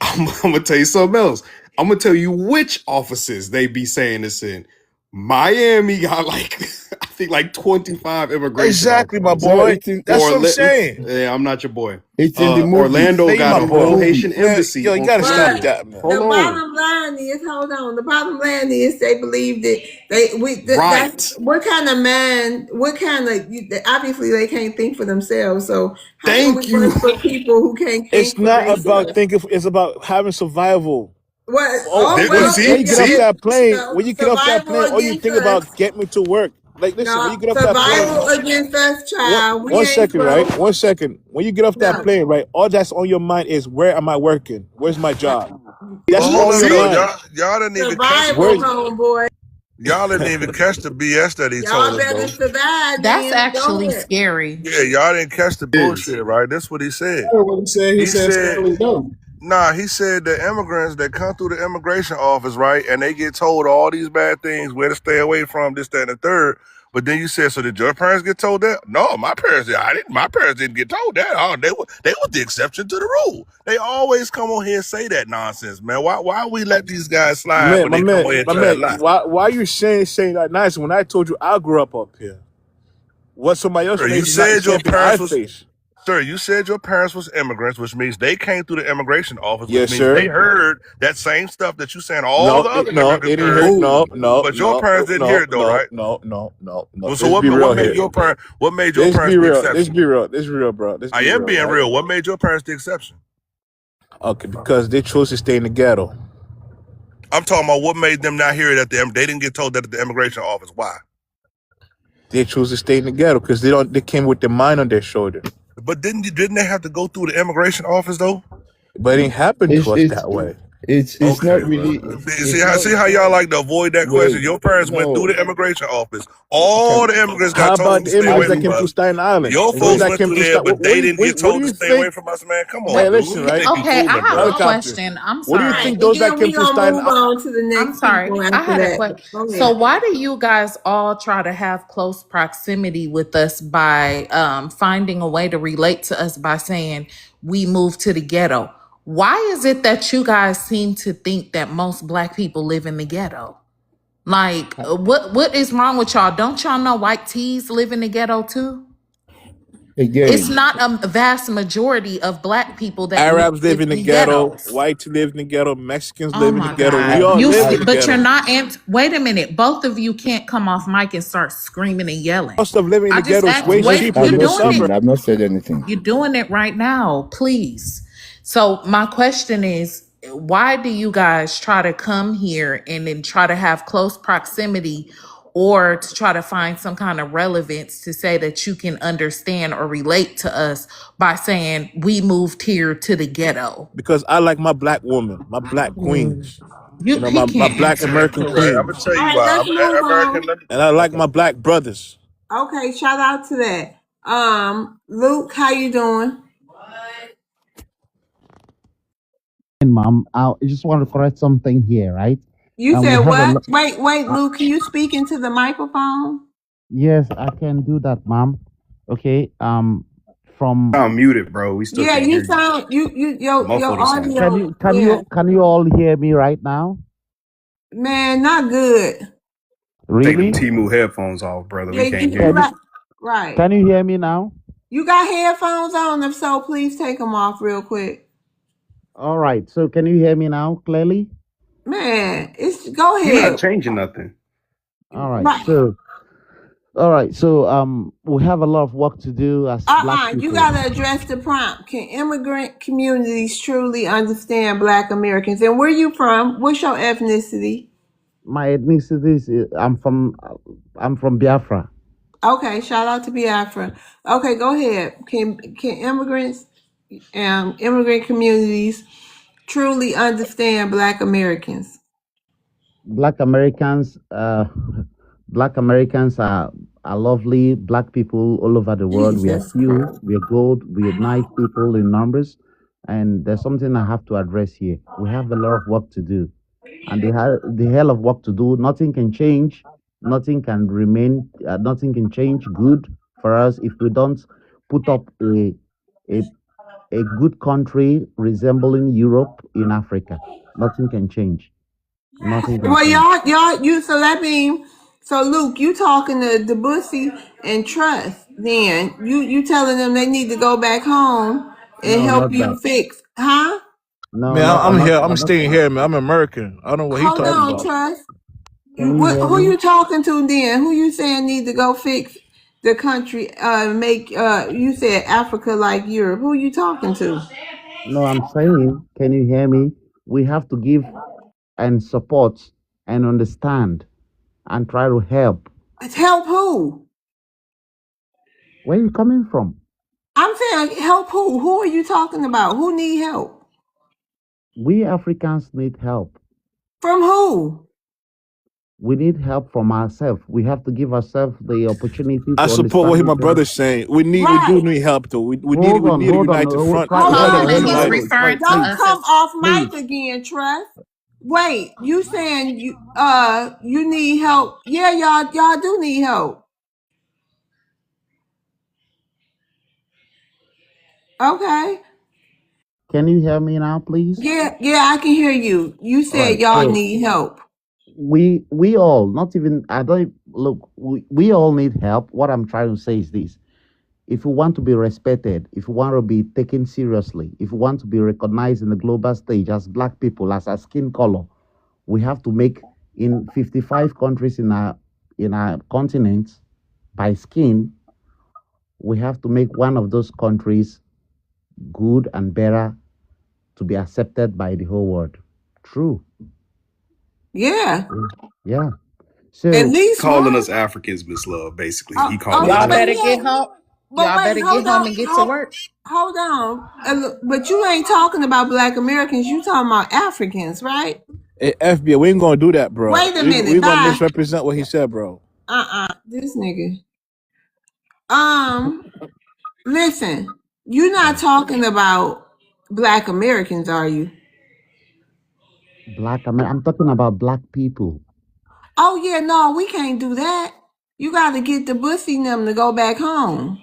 I'm gonna tell you something else. I'm gonna tell you which offices they be saying this in. Miami got like I think like 25 immigration exactly, my offices. No, boy. it's in That's what I'm saying. Yeah, I'm not your boy. it's in the movie. Yeah, Orlando you It's got my a in the boy. whole movie. Haitian Man, embassy yo, you on gotta stop But fire. that, man. Hold the on. bottom line is, hold on. The bottom line is, they believe that that's Right. what kind of man, what kind of obviously they can't think for themselves. So how can we Thank you. work for people who can't It's think for not about themselves? thinking. It's about having survival. What? Oh, Oh There, when you you well, when see, you if get off see, that plane, no when you get off that survival plane, all you against think us. about get me to work. Like, listen, when you No get off that plane, survival against us, one child. We one ain't second, right? supposed. 1 second. When you get off that No. plane, right, all that's on your mind is where am I working? Where's my job? That's Well, hold all on your though, see. mind. y'all didn't even catch Survival, Where homeboy. y'all didn't even catch the BS that he told Y'all us better though. survive. That's Then go actually ahead. scary. Yeah, y'all didn't catch the Is bullshit, right? That's what he said. What he said? He He said said Stanley Doe. Nah, he said the immigrants that come through the immigration office, right, and they get told all these bad things, where to stay away from, this, that, and the third. But then you said, so did your parents get told that? No, my parents did. I didn't. My parents didn't get told that. Oh, they were the exception to the rule. They always come on here and say that nonsense, man. Why we let these guys slide man, when they come on here and my try to man, lie? why are you saying that nice when I told you I grew up here? What somebody else Sir, you face is not the said your same thing I parents was face. Sir, you said your parents was immigrants, which means they came through the immigration office, which Yes, means they sir. heard that same stuff that you saying all No, the other no, immigrants they didn't heard, hear. Oh, No, no, but your no, parents didn't hear no, it though, no, right? no, no, no, no. Well, so Let's be what real made here. your parents Let's the be real. Let's exception? be real. Let's be real, bro. Let's I be am real, being right? real. What made your parents the exception? Okay, because they chose to stay in the ghetto. I'm talking about what made them not hear it they didn't get told that at the immigration office. Why? They chose to stay in the ghetto because they came with the mind on their shoulder. But didn't they have to go through the immigration office though? But it didn't happen to It's us it's that way. It's Okay, not bro. really. See It's how not. see how y'all like to avoid that question. Wait, Your parents went through no. the immigration office. All Can the immigrants How got told about to the stay immigrants away that from came Isaac? through us. Staten Island? Your Those folks Wait. that went came through through there, Staten. but they didn't get What do told to you stay away think? from us, man. Come on, Hey, dude. listen, You right? think you Okay, I fooling, have bro? a Helicopter. question. I'm What do you sorry. think Right, and those that then came we through gonna Staten move on to the I'm next sorry. people I after had a that. question. Go So, ahead. why do you guys all try to have close proximity with us by finding a way to relate to us by saying we moved to the ghetto? Why is it that you guys seem to think that most Black people live in the ghetto? Like, what is wrong with y'all? Don't y'all know white tees live in the ghetto too? It's Again, not a vast majority of Black people that Arabs live live in the in ghetto, ghettos. whites live in the ghetto, Mexicans Oh live in the my ghetto. We God. all live in the But you're ghetto. not wait a minute. Both of you can't come off mic and start screaming and yelling. Cost of living in I the just ghetto is asked, way wait, cheaper I'm you're than the not doing saying. it. suburbs. I've not said anything. You're doing it right now, please. So my question is, why do you guys try to come here and then try to have close proximity or to try to find some kind of relevance to say that you can understand or relate to us by saying we moved here to the ghetto? Because I like my black woman, my black Mm. queens. You You know, he my can't black answer that American Right. question. I'm gonna queens. tell All you right, why. let's I'm move on. American. And I like Okay. my black brothers. Okay, shout out to that. Luke, how you doing? Mom, I just want to correct something here, right? You We said have a what? lo- Wait, uh, Luke, can you speak into the microphone? yes, I can do that, Mom. Okay. From I'm muted, bro. We still Yeah, can't you hear you. sound you The your muffled or something. can audio, you can yeah. you can you all hear me right now? Man, not good. Take them Really? Timu headphones off, brother. Yeah, We can't hear you Can you. you got right. can you hear me now? You got headphones on, if so, please take them off real quick. All right. So can you hear me now clearly? Man, it's go You're not ahead. changing nothing. All right. Right. So we have a lot of work to do as Black You people. gotta address the prompt. Can immigrant communities truly understand Black Americans? And where you from? What's your ethnicity? My ethnicity is I'm from Biafra. Okay, shout out to Biafra. Okay, go ahead. Can immigrants immigrant communities truly understand Black Americans? Black Americans, Black Americans are lovely. Black people all over the world. We are Jesus few. Christ. We are good. We are nice people in numbers. And there's something I have to address here. We have a lot of work to do, and the hell of work to do. Nothing can change. Nothing can remain. Nothing can change good for us if we don't put up a a good country resembling Europe in Africa. Nothing can change. Nothing can Well, change. you. So that means, so Luke, you talking to Debussy and Trust? Then you telling them they need to go back home and No, help not you that. fix, huh? No, Man, no, I'm here. I'm I'm not. staying here, man. I'm American. I don't know what he Hold talking on, about. Trust. Can you hear Who me? you talking to then? Who you saying need to go fix the country? Make you said Africa like Europe. Who you talking to? No, I'm saying, can you hear me? We have to give and support and understand and try to help. Help who? Where you coming from? I'm saying help who? Who are you talking about? Who need help? We Africans need help. From who? We need help from ourselves. We have to give ourselves the opportunity I to support understand what my each other. brother's saying. We do Right. need help though. Hold We on, need a hold on. united front. Try, We Hold all hold got on, on, to hold And on, he's unite. hold on. referring to don't Please, us come as off please. mic again, Trust. Wait, you saying you need help? Yeah, y'all do need help. Okay. Can you hear me now, please? Yeah, I can hear you. You All said right. y'all So need help. we all, not even I don't look. We all need help. What I'm trying to say is this: if we want to be respected, if we want to be taken seriously, if we want to be recognized in the global stage as Black people, as our skin color, we have to make in 55 countries in our continent by skin. We have to make one of those countries good and better to be accepted by the whole world. True. Yeah. Yeah. At So least Calling one. us Africans, Miss Love, basically. He calling Okay, us y'all but better Africans. get yeah. home. But Y'all wait, better get home and get to work. hold on. But you ain't talking about Black Americans. You talking about Africans, right? Hey, FBA, we ain't gonna do that, bro. Wait a We minute. gonna Bye. misrepresent what he said, bro. This nigga. Listen. You're not talking about Black Americans, are you? I'm talking about black people. Oh yeah, no, we can't do that. You got to get the bussy them to go back home.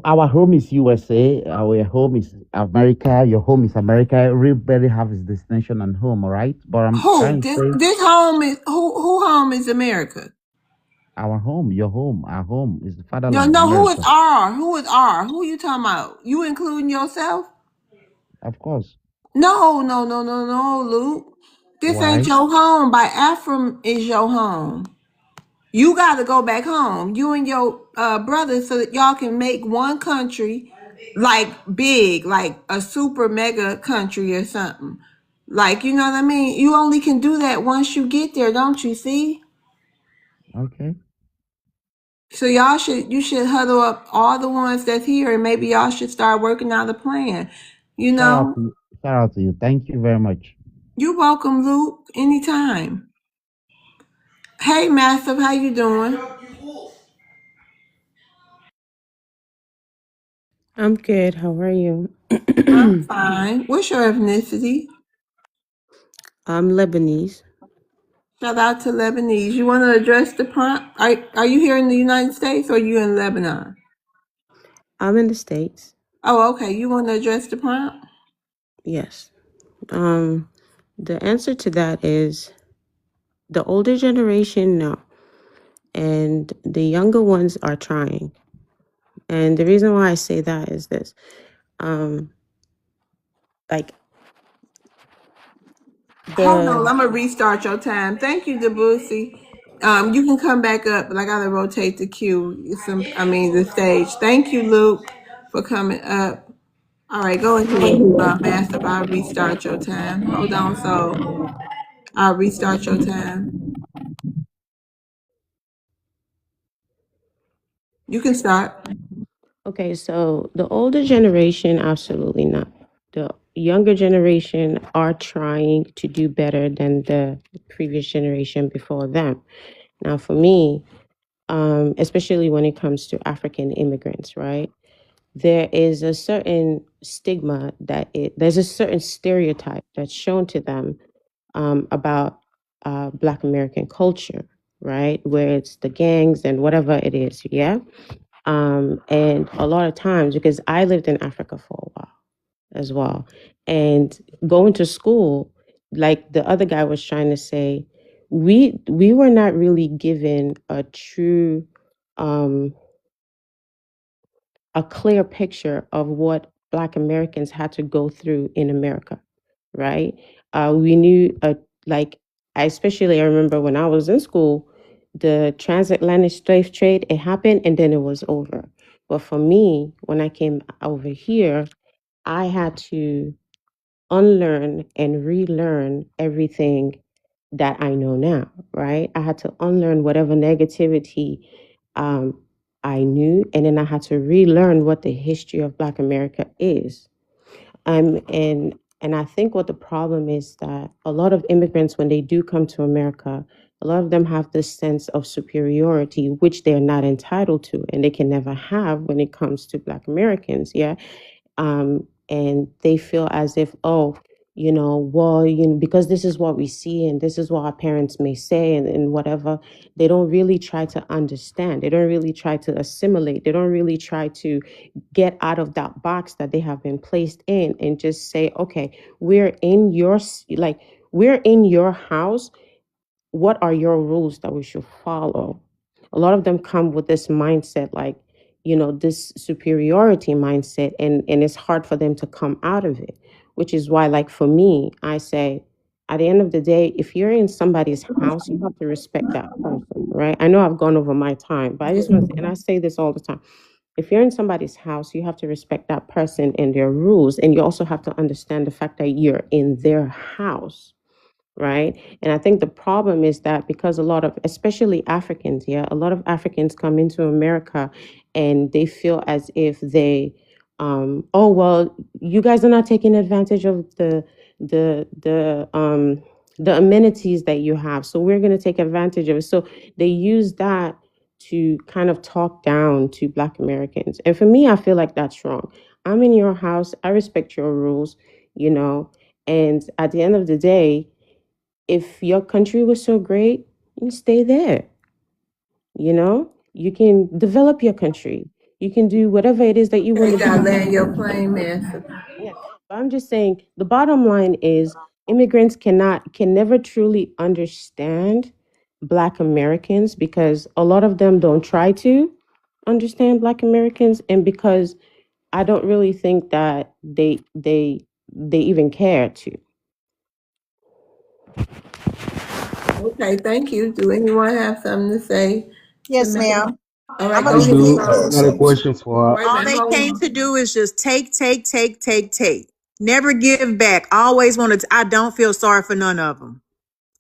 Our home is USA. Our home is America. Your home is America. Everybody has his destination and home, all right? But I'm Who? trying to say This home is who home is America? our home, your home, our home is the No, fatherland, no, who is America. R? Who is R? Who you talking about? You including yourself? Of course. No, no, no, no, no, Luke. This ain't Why? your home. By Ephraim is your home. You got to go back home. You and your brothers, so that y'all can make one country, like big, like a super mega country or something. Like, you know what I mean? You only can do that once you get there, don't you see? Okay. So you should huddle up all the ones that's here, and maybe y'all should start working out a plan. You Shout out know, to you. Shout out to you. Thank you very much. you're welcome, Luke, anytime. Hey, Massive, how you doing? I'm good. How are you? I'm fine. What's your ethnicity? I'm Lebanese. Shout out to Lebanese. You want to address the prompt? Are you here in the United States or are you in Lebanon? I'm in the States. Oh, okay. You want to address the prompt? Yes. The answer to that is the older generation, no. And the younger ones are trying. And the reason why I say that is this. Um, like Hold on. the I'm going to restart your time. Thank you, Debussy. You can come back up, but I got to rotate the the stage. Thank you, Luke, for coming up. All right, go ahead, Master. I'll restart your time. Hold on, so I'll restart your time. You can start. okay, so the older generation, absolutely not. The younger generation are trying to do better than the previous generation before them. Now, for me, especially when it comes to African immigrants, right? There is a certain stigma there's a certain stereotype that's shown to them about Black American culture, right? Where it's the gangs and whatever it is, yeah? And a lot of times, because I lived in Africa for a while as well, and going to school, like the other guy was trying to say, we were not really given a true a clear picture of what Black Americans had to go through in America, right? We knew, like, I remember when I was in school, the transatlantic slave trade, it happened and then it was over. But for me, when I came over here, I had to unlearn and relearn everything that I know now, right? I had to unlearn whatever negativity um, I knew, and then I had to relearn what the history of Black America is. And I think what the problem is that a lot of immigrants, when they do come to America, a lot of them have this sense of superiority, which they're not entitled to, and they can never have when it comes to Black Americans. Yeah, and they feel as if, oh, well, because this is what we see and this is what our parents may say and whatever, they don't really try to understand. They don't really try to assimilate. They don't really try to get out of that box that they have been placed in and just say, okay, we're in your house. What are your rules that we should follow? A lot of them come with this mindset, like, this superiority mindset, and it's hard for them to come out of it, which is why, like, for me, I say, at the end of the day, if you're in somebody's house, you have to respect that person, right? I know I've gone over my time, but I just want to, and I say this all the time. If you're in somebody's house, you have to respect that person and their rules, and you also have to understand the fact that you're in their house. right? And I think the problem is that because a lot of, especially Africans, yeah, a lot of Africans come into America and they feel as if they, oh well, you guys are not taking advantage of the amenities that you have, so we're going to take advantage of it. So they use that to kind of talk down to Black Americans, and for me, I feel like that's wrong. I'm in your house, I respect your rules, you know, and at the end of the day, if your country was so great, you stay there. You know, you can develop your country. You can do whatever it is that you want You to gotta do. land your plane, man. Yeah, but I'm just saying the bottom line is immigrants can never truly understand Black Americans because a lot of them don't try to understand Black Americans, and because I don't really think that they even care to. Okay, thank you. Do anyone have something to say Yes, tonight? ma'am. All I'm right, gonna go I ahead. speak. do. I had got a something. question for. Wait a All minute, they hold came on. to do is just take, take, take, take, take. Never give back. Always want to. I don't feel sorry for none of them.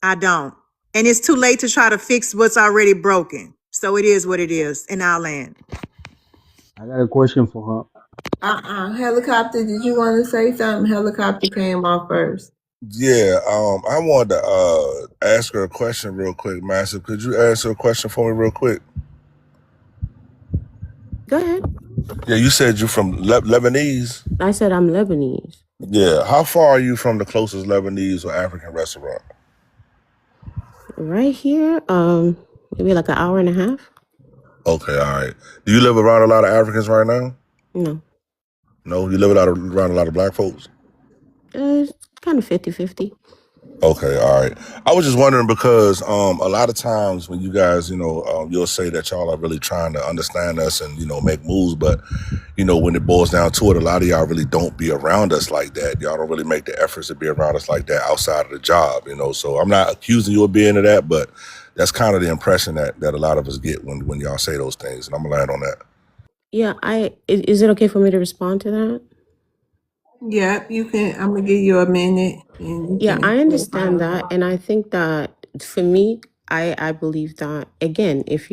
I don't. And it's too late to try to fix what's already broken. So it is what it is in our land. I got a question for her. Helicopter, did you want to say something? Helicopter came off first. Yeah, I wanted to ask her a question real quick, Master. Could you answer a question for me real quick? Go ahead. Yeah, you said you're from Lebanese. I said I'm Lebanese. Yeah, how far are you from the closest Lebanese or African restaurant? Right here, maybe like an hour and a half. Okay, all right. Do you live around a lot of Africans right now? No, No, you live around a lot of black folks. it's kind of 50-50. Okay, all right. I was just wondering because a lot of times when you guys, you'll say that y'all are really trying to understand us and make moves, but when it boils down to it, a lot of y'all really don't be around us like that. Y'all don't really make the efforts to be around us like that outside of the job, So I'm not accusing you of being of that, but that's kind of the impression that a lot of us get when y'all say those things, and I'm gonna land on that. Yeah, is it okay for me to respond to that? Yeah, you can. I'm gonna give you a minute, and you Yeah, can I understand respond. that, and I think that for me, I believe that again, if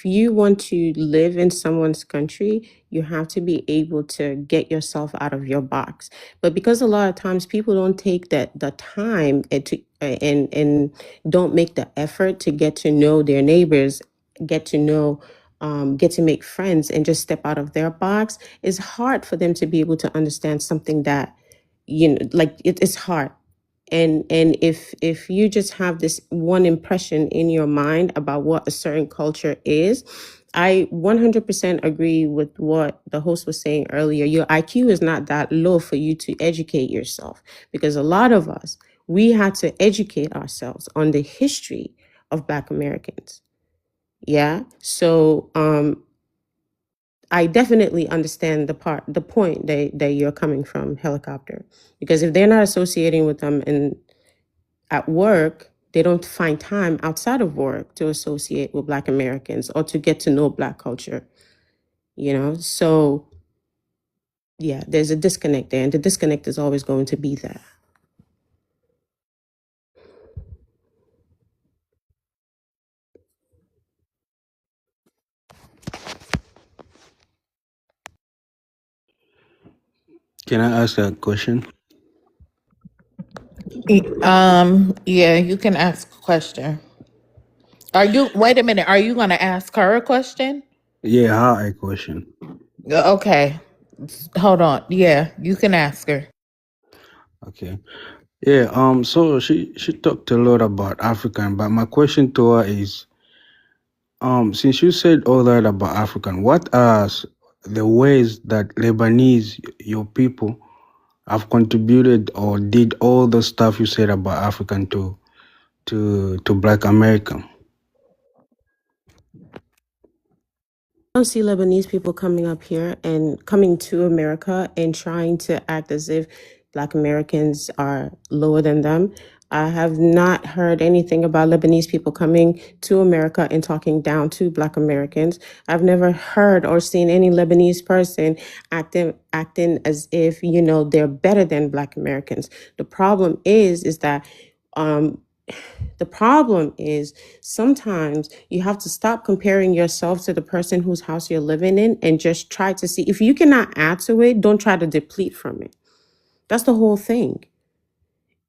you want to live in someone's country, you have to be able to get yourself out of your box. But because a lot of times people don't take the time and don't make the effort to get to know their neighbors, get to know get to make friends and just step out of their box, it's hard for them to be able to understand something that like it's hard. And if you just have this one impression in your mind about what a certain culture is, I 100% agree with what the host was saying earlier. Your IQ is not that low for you to educate yourself, because a lot of us, we had to educate ourselves on the history of Black Americans. Yeah, so I definitely understand the point that you're coming from, Helicopter, because if they're not associating with them in at work, they don't find time outside of work to associate with Black Americans or to get to know Black culture, So, yeah, there's a disconnect there, and the disconnect is always going to be there. Can I ask a question? Yeah, you can ask a question. Wait a minute, are you going to ask her a question? Yeah, how a question. Okay, hold on. Yeah, you can ask her. Okay. Yeah. So she talked a lot about African, but my question to her is, since you said all that about African, what are the ways that Lebanese, your people, have contributed or did all the stuff you said about African to Black American? I don't see Lebanese people coming up here and coming to America and trying to act as if Black Americans are lower than them. I have not heard anything about Lebanese people coming to America and talking down to Black Americans. I've never heard or seen any Lebanese person acting as if they're better than Black Americans. The problem is that Um, the problem is sometimes you have to stop comparing yourself to the person whose house you're living in and just try to see if you cannot add to it, don't try to deplete from it. That's the whole thing.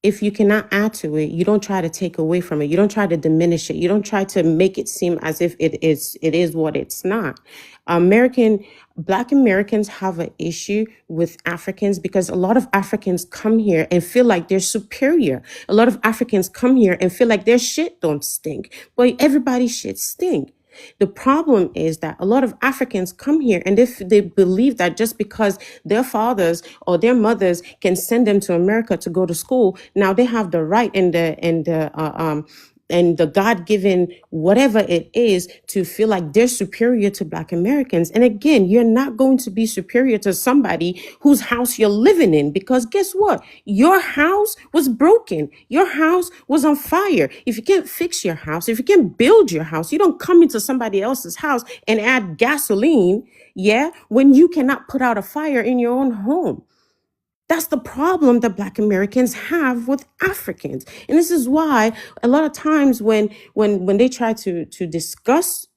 If you cannot add to it, you don't try to take away from it. You don't try to diminish it. You don't try to make it seem as if it is what it's not. Black Americans have an issue with Africans because a lot of Africans come here and feel like they're superior. A lot of Africans come here and feel like their shit don't stink. But everybody's shit stink. The problem is that a lot of Africans come here and they believe that just because their fathers or their mothers can send them to America to go to school, now they have the right and the God-given whatever it is to feel like they're superior to Black Americans. And again, you're not going to be superior to somebody whose house you're living in, because guess what? Your house was broken. Your house was on fire. If you can't fix your house, if you can't build your house, you don't come into somebody else's house and add gasoline, when you cannot put out a fire in your own home. That's the problem that Black Americans have with Africans. And this is why a lot of times when they try to discuss,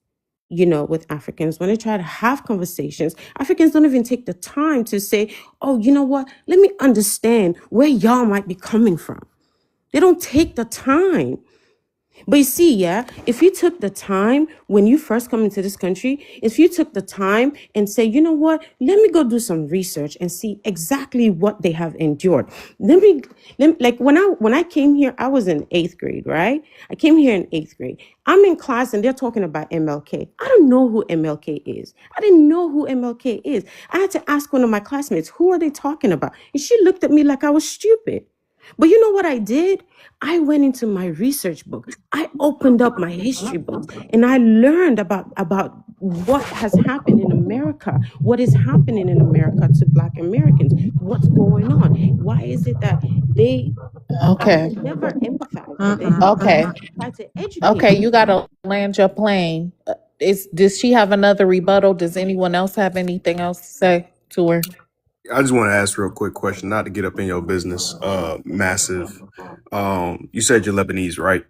with Africans, when they try to have conversations, Africans don't even take the time to say, oh, you know what? Let me understand where y'all might be coming from. They don't take the time. But you see, if you took the time when you first come into this country, if you took the time and say, you know what, let me go do some research and see exactly what they have endured. Like when I came here, I was in 8th grade, right? I came here in 8th grade. I'm in class and they're talking about MLK. I don't know who MLK is. I didn't know who MLK is. I had to ask one of my classmates, who are they talking about? And she looked at me like I was stupid. But you know what I did? I went into my research book. I opened up my history books and I learned about what has happened in America, what is happening in America to Black Americans, what's going on. Why is it that they Okay. never empathize, but they Okay. try to educate Okay, you people? gotta land your plane. Does she have another rebuttal? Does anyone else have anything else to say to her? I just want to ask a real quick question, not to get up in your business. Massive. You said you're Lebanese, right?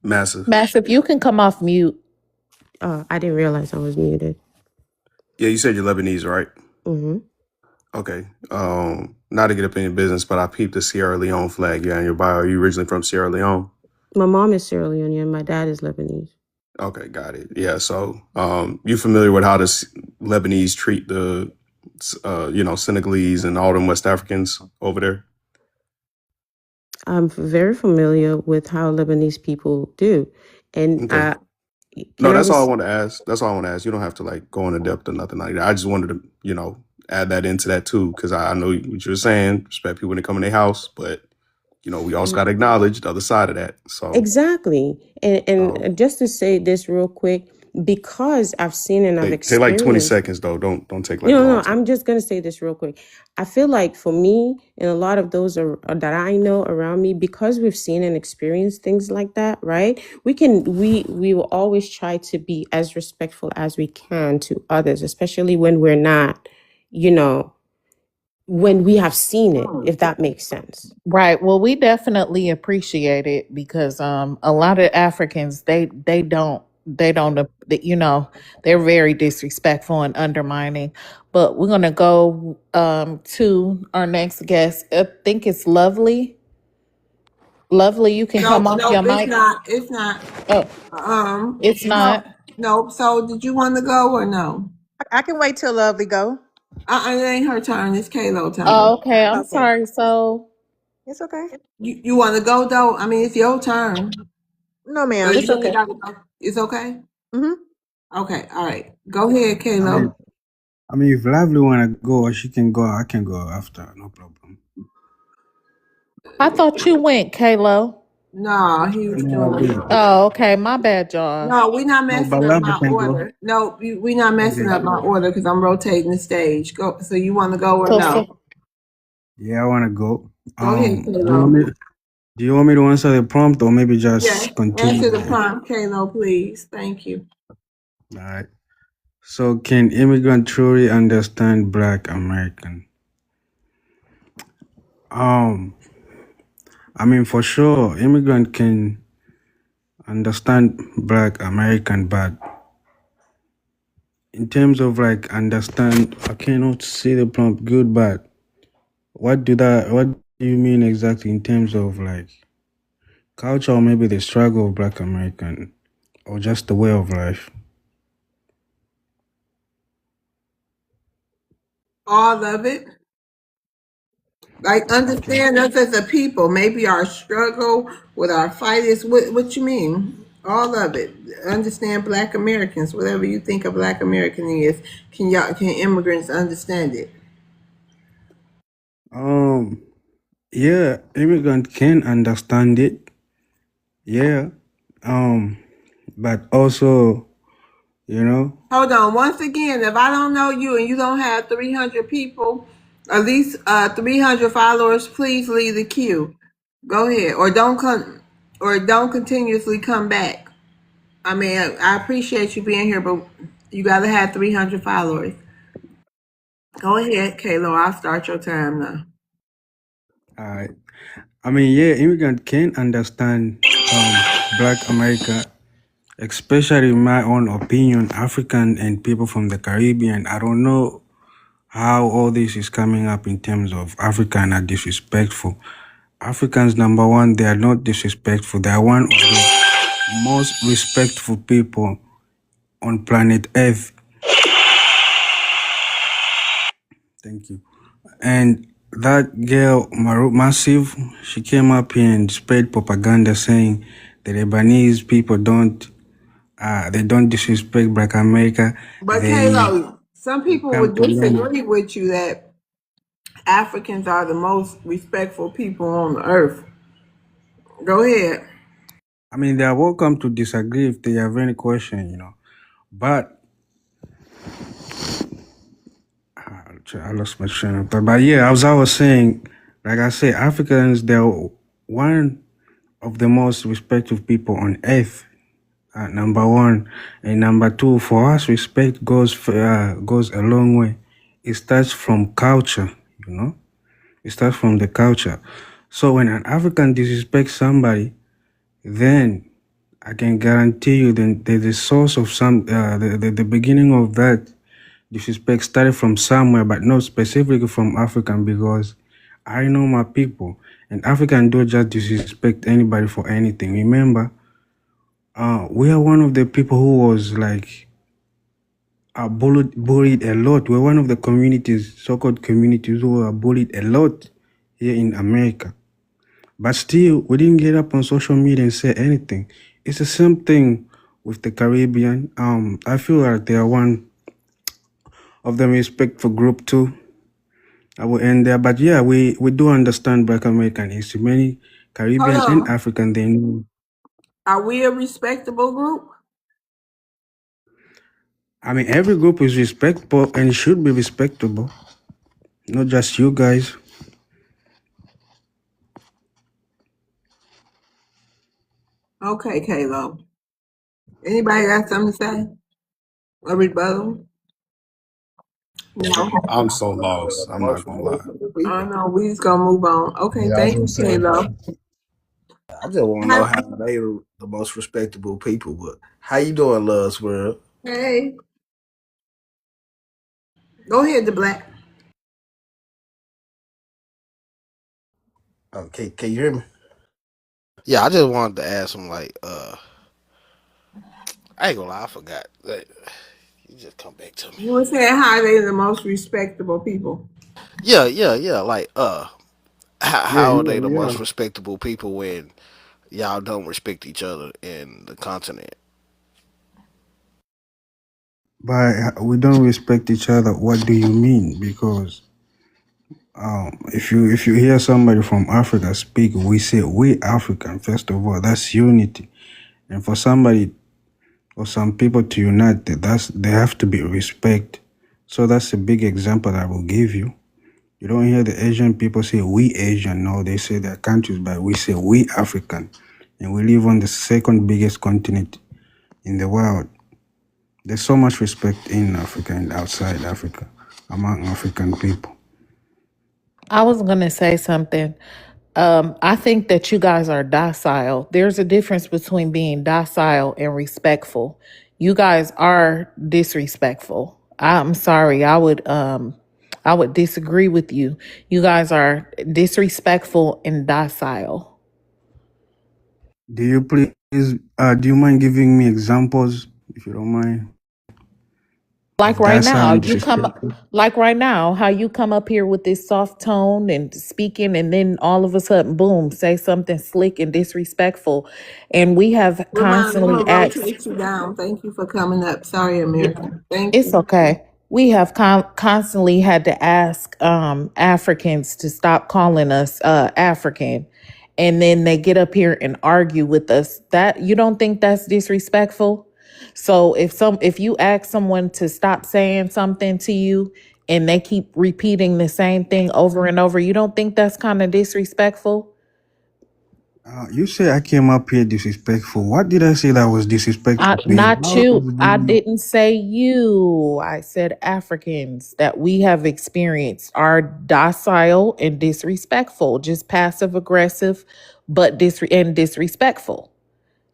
Massive. Massive, you can come off mute. I didn't realize I was muted. Yeah, you said you're Lebanese, right? Hmm. Okay. Not to get up in your business, but I peeped the Sierra Leone flag. Yeah, in your bio. Are you originally from Sierra Leone? My mom is Sierra Leonean. My dad is Lebanese. Okay, got it. Yeah, so you familiar with how the Lebanese treat the Senegalese and all them West Africans over there? I'm very familiar with how Lebanese people do. And Okay. No, can I that's all I just want to ask. That's all I want to ask. You don't have to like go into depth or nothing like that. I just wanted to, add that into that too, because I know what you're saying. Respect people when they come in their house, but we also got to acknowledge the other side of that. So exactly. And um, just to say this real quick, because I've seen and I've take like 20 experienced. seconds though. Don't take like a No, long time. I'm just gonna say this real quick. I feel like for me and a lot of those that I know around me, because we've seen and experienced things like that, right? We will always try to be as respectful as we can to others, especially when we're not, when we have seen it, if that makes sense. Right. Well, we definitely appreciate it because a lot of Africans they're very disrespectful and undermining. But we're gonna go to our next guest. I think it's Lovely. Lovely, you can come Nope, off nope, your it's mic. not. It's not. Oh, it's No, not. nope. So did you want to go or no? I can wait till Lovely go. It ain't her turn. It's Kaylo's Oh, turn. okay. I'm Okay, sorry. So it's okay. You want to go though? I mean, it's your turn. No, So ma'am, you it's really okay. gotta go. It's okay. Hmm. Okay. All right. Go ahead, I mean, Kaylo. if Lovely wanna go, she can go. I can go after. No problem. I thought you went, Kalo. No, he was No, I doing did. it. Oh, okay. My bad, y'all. No, we're not No, messing but up Lovely my can go. order. No, we're not messing Okay. up my order because I'm rotating the stage. Go. So you want to go or So, no? Yeah, I wanna go. Go ahead, Um, Kaylo. do you want me to answer the prompt or maybe Yes. just continue? Answer the prompt, Kaylo, please. Thank you. All right. So, can immigrant truly understand Black American? Um, I mean, for sure, immigrant can understand Black American, but in terms of like understand, I cannot say the prompt good, but what do you mean exactly in terms of like culture or maybe the struggle of Black American or just the way of life? All of it. Like Okay. understand us as a people. Maybe our struggle with our fight is what you mean. All of it. Understand Black Americans. Whatever you think a Black American is, can immigrants understand it? Um, yeah, immigrant can understand it. Yeah. Um, but also, you know, Hold on. Once again, if I don't know you and you don't have 300 people, at least 300 followers, please leave the queue. Go ahead, or don't continuously come back. I mean, I appreciate you being here, but you gotta have 300 followers. Go ahead, Kayla. I'll start your time now. uh, I mean, yeah, immigrant can understand Black America, especially in my own opinion, African and people from the Caribbean. I don't know how all this is coming up in terms of African are disrespectful. Africans, number one, they are not disrespectful. They are one of the most respectful people on planet Earth. Thank you. And that girl, Massive, she came up here and spread propaganda saying the Lebanese people they don't disrespect Black America. But They Kayla, some people come would to learn. disagree with you that Africans are the most respectful people on the earth. Go ahead. I mean, they are welcome to disagree if they have any question, But I lost my train of thought. But yeah, as I was saying, like I say, Africans, they're one of the most respectful people on earth. Number one, and number two, for us, respect goes a long way. It starts from culture, It starts from the culture. So when an African disrespects somebody, then I can guarantee you, then the source of the beginning of that disrespect started from somewhere, but not specifically from African, because I know my people, and African don't just disrespect anybody for anything. Remember, we are one of the people who was like bullied a lot. We're one of the communities, so-called communities, who are bullied a lot here in America. But still, we didn't get up on social media and say anything. It's the same thing with the Caribbean. I feel like they are one of the respectful group too. I will end there. But yeah, we do understand Black American history. Many Hold Caribbean and on. African, they know. Are we a respectable group? I mean, every group is respectable and it should be respectable. Not just you guys. Okay, Kayla. Anybody got something to say? A rebuttal? No. I'm so lost. I'm not gonna lie. I know. We just gonna move on. Okay, Yeah, I was thank gonna you, say. Kayla. I just want to know Hi- how they the most respectable people. But how you doing, Love's World? Hey, go ahead, the black. Okay, can you hear me? Yeah, I just wanted to ask him like, I ain't gonna lie, I forgot. Like, you just come back to me. You were saying how they the most respectable people. Yeah. Like, Yeah, how are they the you most are. respectable people when y'all don't respect each other in the continent? But we don't respect each other. What do you mean? Because if you hear somebody from Africa speak, we say we African. First of all, that's unity. And for somebody or some people to unite, they have to be respect. So that's a big example I will give you. You don't hear the Asian people say we Asian. No, they say their countries, but we say we African. And we live on the second biggest continent in the world. There's so much respect in Africa and outside Africa among African people. I was going to say something. I think that you guys are docile. There's a difference between being docile and respectful. You guys are disrespectful. I'm sorry. I would disagree with you. You guys are disrespectful and docile. Do you please, do you mind giving me examples, if you don't mind, Like of right that now, sound you come disrespectful? like right now, how you come up here with this soft tone and speaking, and then all of a sudden, boom, say something slick and disrespectful. And we have Ramon, I'm constantly gonna asked, rotate you down. Thank you for coming up. Sorry, yeah, America. Thank it's you. okay. We have constantly had to ask Africans to stop calling us African, and then they get up here and argue with us. That you don't think that's disrespectful? So if you ask someone to stop saying something to you and they keep repeating the same thing over and over, you don't think that's kind of disrespectful? You say I came up here disrespectful. What did I say that was disrespectful, please? Not How you. I possible? didn't say you. I said Africans that we have experienced are docile and disrespectful, just passive aggressive, but disrespectful.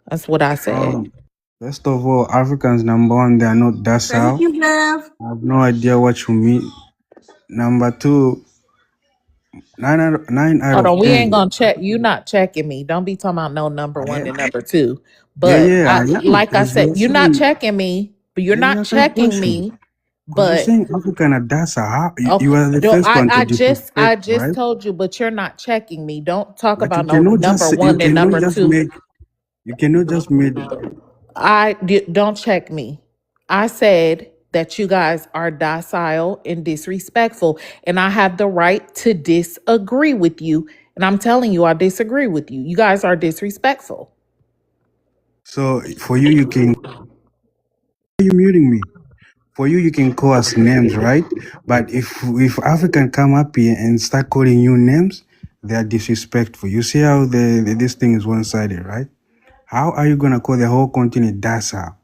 That's what I said. First of all, Africans, number one, they are not Thank docile. you, Bev. I have no idea what you mean. Number two, nine out Hold of on, we ain't 10. gonna check. You not checking me. Don't be talking about no number one and number two. Yeah, But yeah, I, I am. like I Because you said, are you're not saying, checking me. But you're let me not ask you a checking question. me. Because you're But saying African are docile. You okay, are the don't first one to I just disrespect, I just right? told you, but you're not checking me. Don't talk But you about no cannot just number say, you one and cannot number just two. make, you cannot just make, Don't check me. I said that you guys are docile and disrespectful, and I have the right to disagree with you. And I'm telling you, I disagree with you. You guys are disrespectful. so for you, you can, why are you muting me? For you, you can call us names, right? But if African come up here and start calling you names, they are disrespectful. You see how this thing is one sided, right? How are you gonna call the whole continent docile?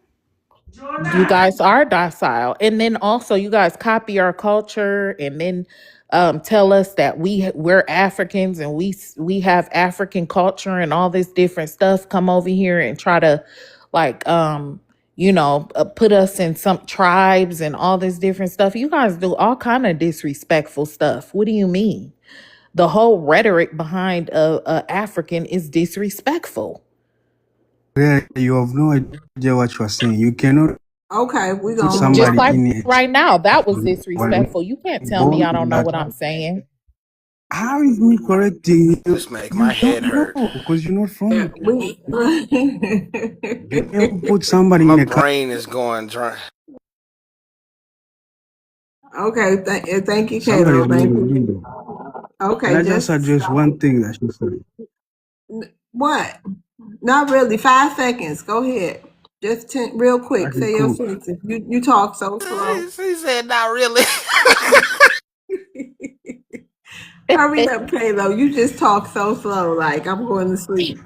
You guys are docile, and then also you guys copy our culture, and then tell us that we're Africans and we have African culture and all this different stuff. Come over here and try to like put us in some tribes and all this different stuff. You guys do all kind of disrespectful stuff. What do you mean? The whole rhetoric behind a African is disrespectful. Yeah, you have no idea what you are saying. You cannot Okay, we're put gonna move Just somebody like on. in it right now, that was when disrespectful. You can't tell me born I don't in know that. what I'm saying. How is me correcting you? This make my You don't head hurt. know because you're not from Yeah, it. we You can put somebody My in a brain is going dry. okay. Thank you, somebody's Kalo. name Thank is you. Lindo. Can Okay, I just just address stop one it. thing that she said? What? Not really. 5 seconds. Go ahead. Just real quick. Okay, Say your cool. sentence. You talk so slow. She said, not really. Hurry up, Kalo. You just talk so slow. Like I'm going to sleep.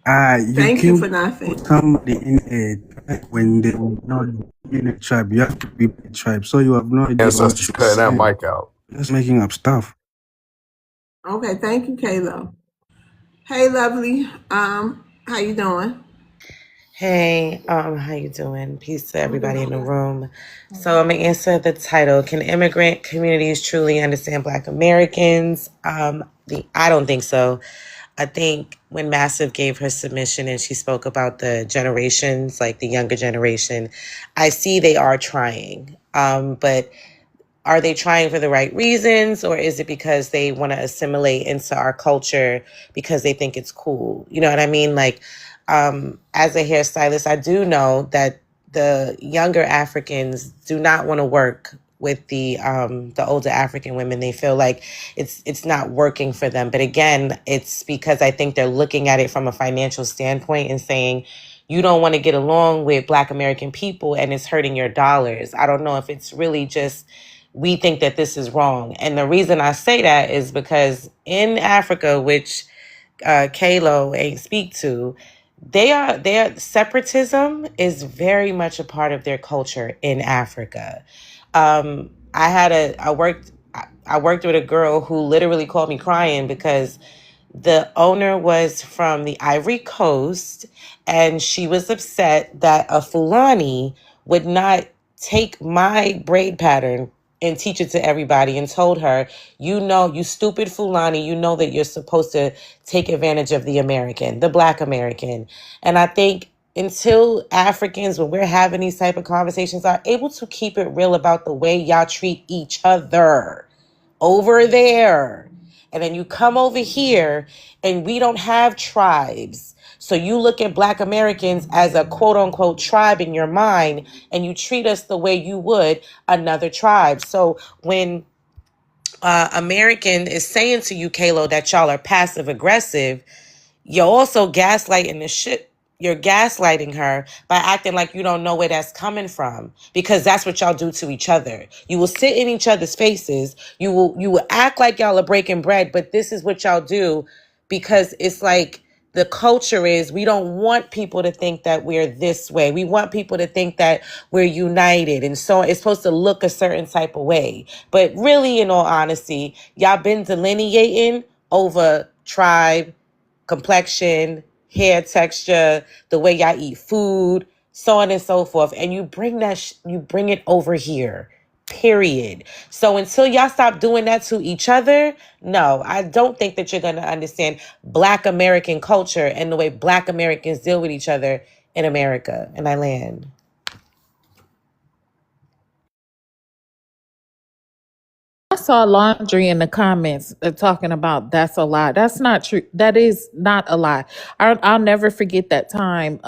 You Thank you for can nothing. put somebody in a tribe when they were not in a tribe. You have to be in a tribe. So you have no idea what Ancestors you're cutting that saying. mic out. Just making up stuff. Okay. Thank you, Kalo. Hey, lovely. How you doing? Hey, how you doing? Peace to everybody in the room. So I'm gonna answer the title. Can immigrant communities truly understand Black Americans? I don't think so. I think when Massive gave her submission and she spoke about the generations, like the younger generation, I see they are trying. But are they trying for the right reasons, or is it because they want to assimilate into our culture because they think it's cool? You know what I mean? Like, as a hairstylist, I do know that the younger Africans do not want to work with the older African women. They feel like it's not working for them. But again, it's because I think they're looking at it from a financial standpoint and saying, you don't want to get along with Black American people and it's hurting your dollars. I don't know if it's really just we think that this is wrong. And the reason I say that is because in Africa, which Kalo ain't speak to, their separatism is very much a part of their culture in Africa. I worked with a girl who literally called me crying because the owner was from the Ivory Coast, and she was upset that a Fulani would not take my braid pattern and teach it to everybody, and told her, you know, you stupid Fulani, you know that you're supposed to take advantage of the American, the Black American. And I think until Africans, when we're having these type of conversations, are able to keep it real about the way y'all treat each other over there. And then you come over here and we don't have tribes. So you look at Black Americans as a quote unquote tribe in your mind, and you treat us the way you would another tribe. So when American is saying to you, Kalo, that y'all are passive aggressive, you're also gaslighting the shit. You're gaslighting her by acting like you don't know where that's coming from, because that's what y'all do to each other. You will sit in each other's faces. You will act like y'all are breaking bread, but this is what y'all do, because it's like the culture is, we don't want people to think that we're this way. We want people to think that we're united. And so it's supposed to look a certain type of way. But really, in all honesty, y'all been delineating over tribe, complexion, hair texture, the way y'all eat food, so on and so forth. And you bring you bring it over here, period. So until y'all stop doing that to each other, no, I don't think that you're going to understand Black American culture and the way Black Americans deal with each other in America. And I land. I saw Laundry in the comments talking about that's a lie. That's not true. That is not a lie. I'll never forget that time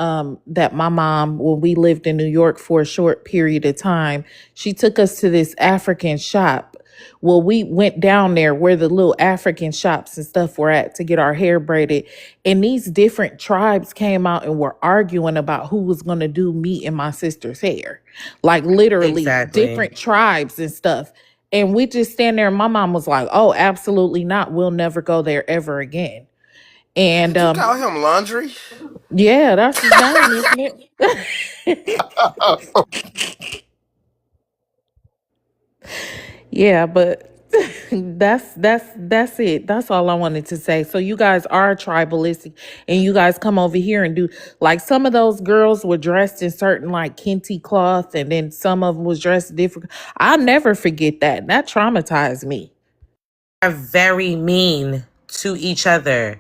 that my mom, when we lived in New York for a short period of time, she took us to this African shop. Well, we went down there where the little African shops and stuff were at to get our hair braided. And these different tribes came out and were arguing about who was going to do me and my sister's hair. Like literally Exactly. different tribes and stuff. And we just stand there and my mom was like, oh, absolutely not. We'll never go there ever again. And Did you call him Laundry? yeah, that's his name, isn't it? Yeah, but that's it. That's all I wanted to say. So you guys are tribalistic and you guys come over here and do, like, some of those girls were dressed in certain like kente cloth, and then some of them was dressed different. I'll never forget that. That traumatized me. Are very mean to each other.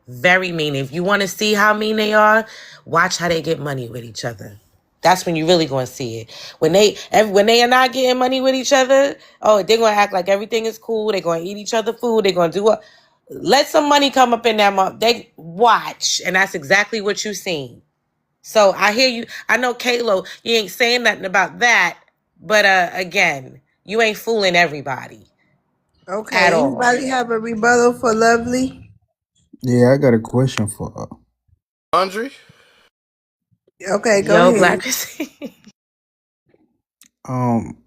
Very mean. If you want to see how mean they are, watch how they get money with each other. That's when you really going to see it. When they are not getting money with each other, oh, they're going to act like everything is cool. They're going to eat each other food. They're going to do what? Let some money come up in that month. They watch, and that's exactly what you seen. So I hear you. I know, Kalo, you ain't saying nothing about that, but again, you ain't fooling everybody at Okay, all. anybody have a rebuttal for Lovely? Yeah, I got a question for her. Laundry? Okay, go Yo, Black ahead. Christine. Um,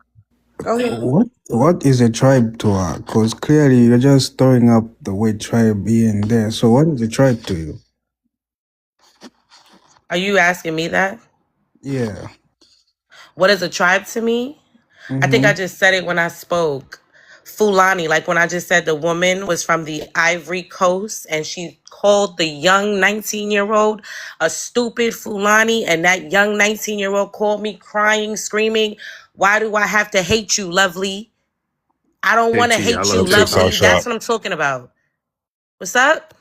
Go ahead. what is a tribe to her? Because clearly you're just throwing up the word tribe here and there. So what is a tribe to you? Are you asking me that? Yeah. What is a tribe to me? I think I Mm-hmm. just said it when I spoke. Fulani, like when I just said the woman was from the Ivory Coast and she called the young 19-year-old a stupid Fulani, and that young 19-year-old called me crying, screaming, why do I have to hate you, Lovely? I don't want to JT, I hate you, love Lovely. TikTok That's shop. what I'm talking about. What's up?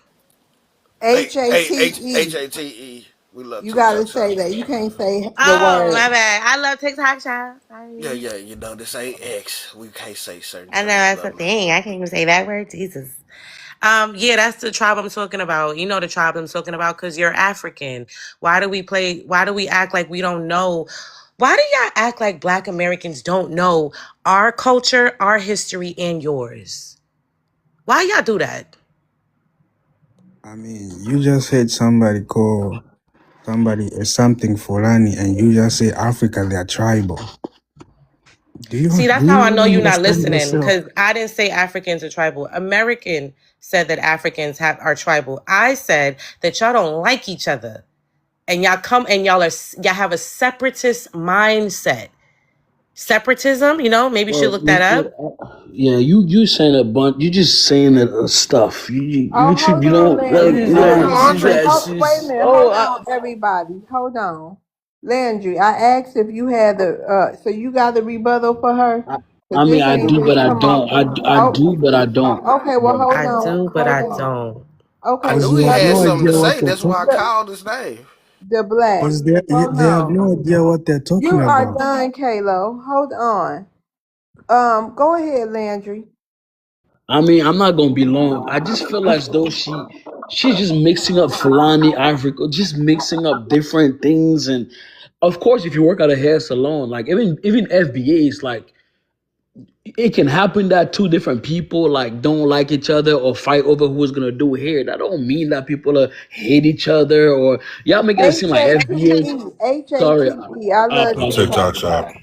H A T E. HATE. We love You gotta TikTok say shop. that. You can't say the Oh, word. my bad. I love TikTok shop. Yeah, Sorry. yeah, you know, this ain't X. We can't say certain I know things, that's a lovely. thing. I can't even say that word. Jesus. Yeah, that's the tribe I'm talking about. You know the tribe I'm talking about because you're African. Why do we act like we don't know? Why do y'all act like Black Americans don't know our culture, our history, and yours? Why y'all do that? I mean, you just heard somebody call somebody a something Fulani, and you just say Africa, they are tribal. See, Do that's how you I know really you're not understand listening yourself? because I didn't say Africans are tribal. American said that Africans are tribal. I said that y'all don't like each other. And y'all come and y'all have a separatist mindset. Separatism, maybe you should Well, look that up. yeah, you saying a bunch. You just saying that stuff. You Oh, should hold you on, know like Landry. yeah. Hold This is on. yeah. Oh, This wait a is minute. oh. Hold on, everybody. Hold on. Landry, I asked if you had so you got the rebuttal for her? Because I mean, this I ain't do, just but I come don't. up. I Oh, do, but I don't. okay, well, But hold I on. do, but Hold I on. don't. I Okay, knew Because he they you have got had no something idea to what say. they're That's why I talking. called his name. the black. Because Hold they have on. no idea what they're talking You are about. done, Kalo. Hold on. Go ahead, Landry. I mean, I'm not gonna be long. I just feel as though she's just mixing up Fulani, Africa, just mixing up different things. And of course, if you work at a hair salon, like even FBA's, like it can happen that two different people like don't like each other or fight over who's gonna do hair. That don't mean that people hate each other or y'all making it seem like FBA. HATE. Sorry, HATE. I I love apologize. TikTok TikTok shop. shop.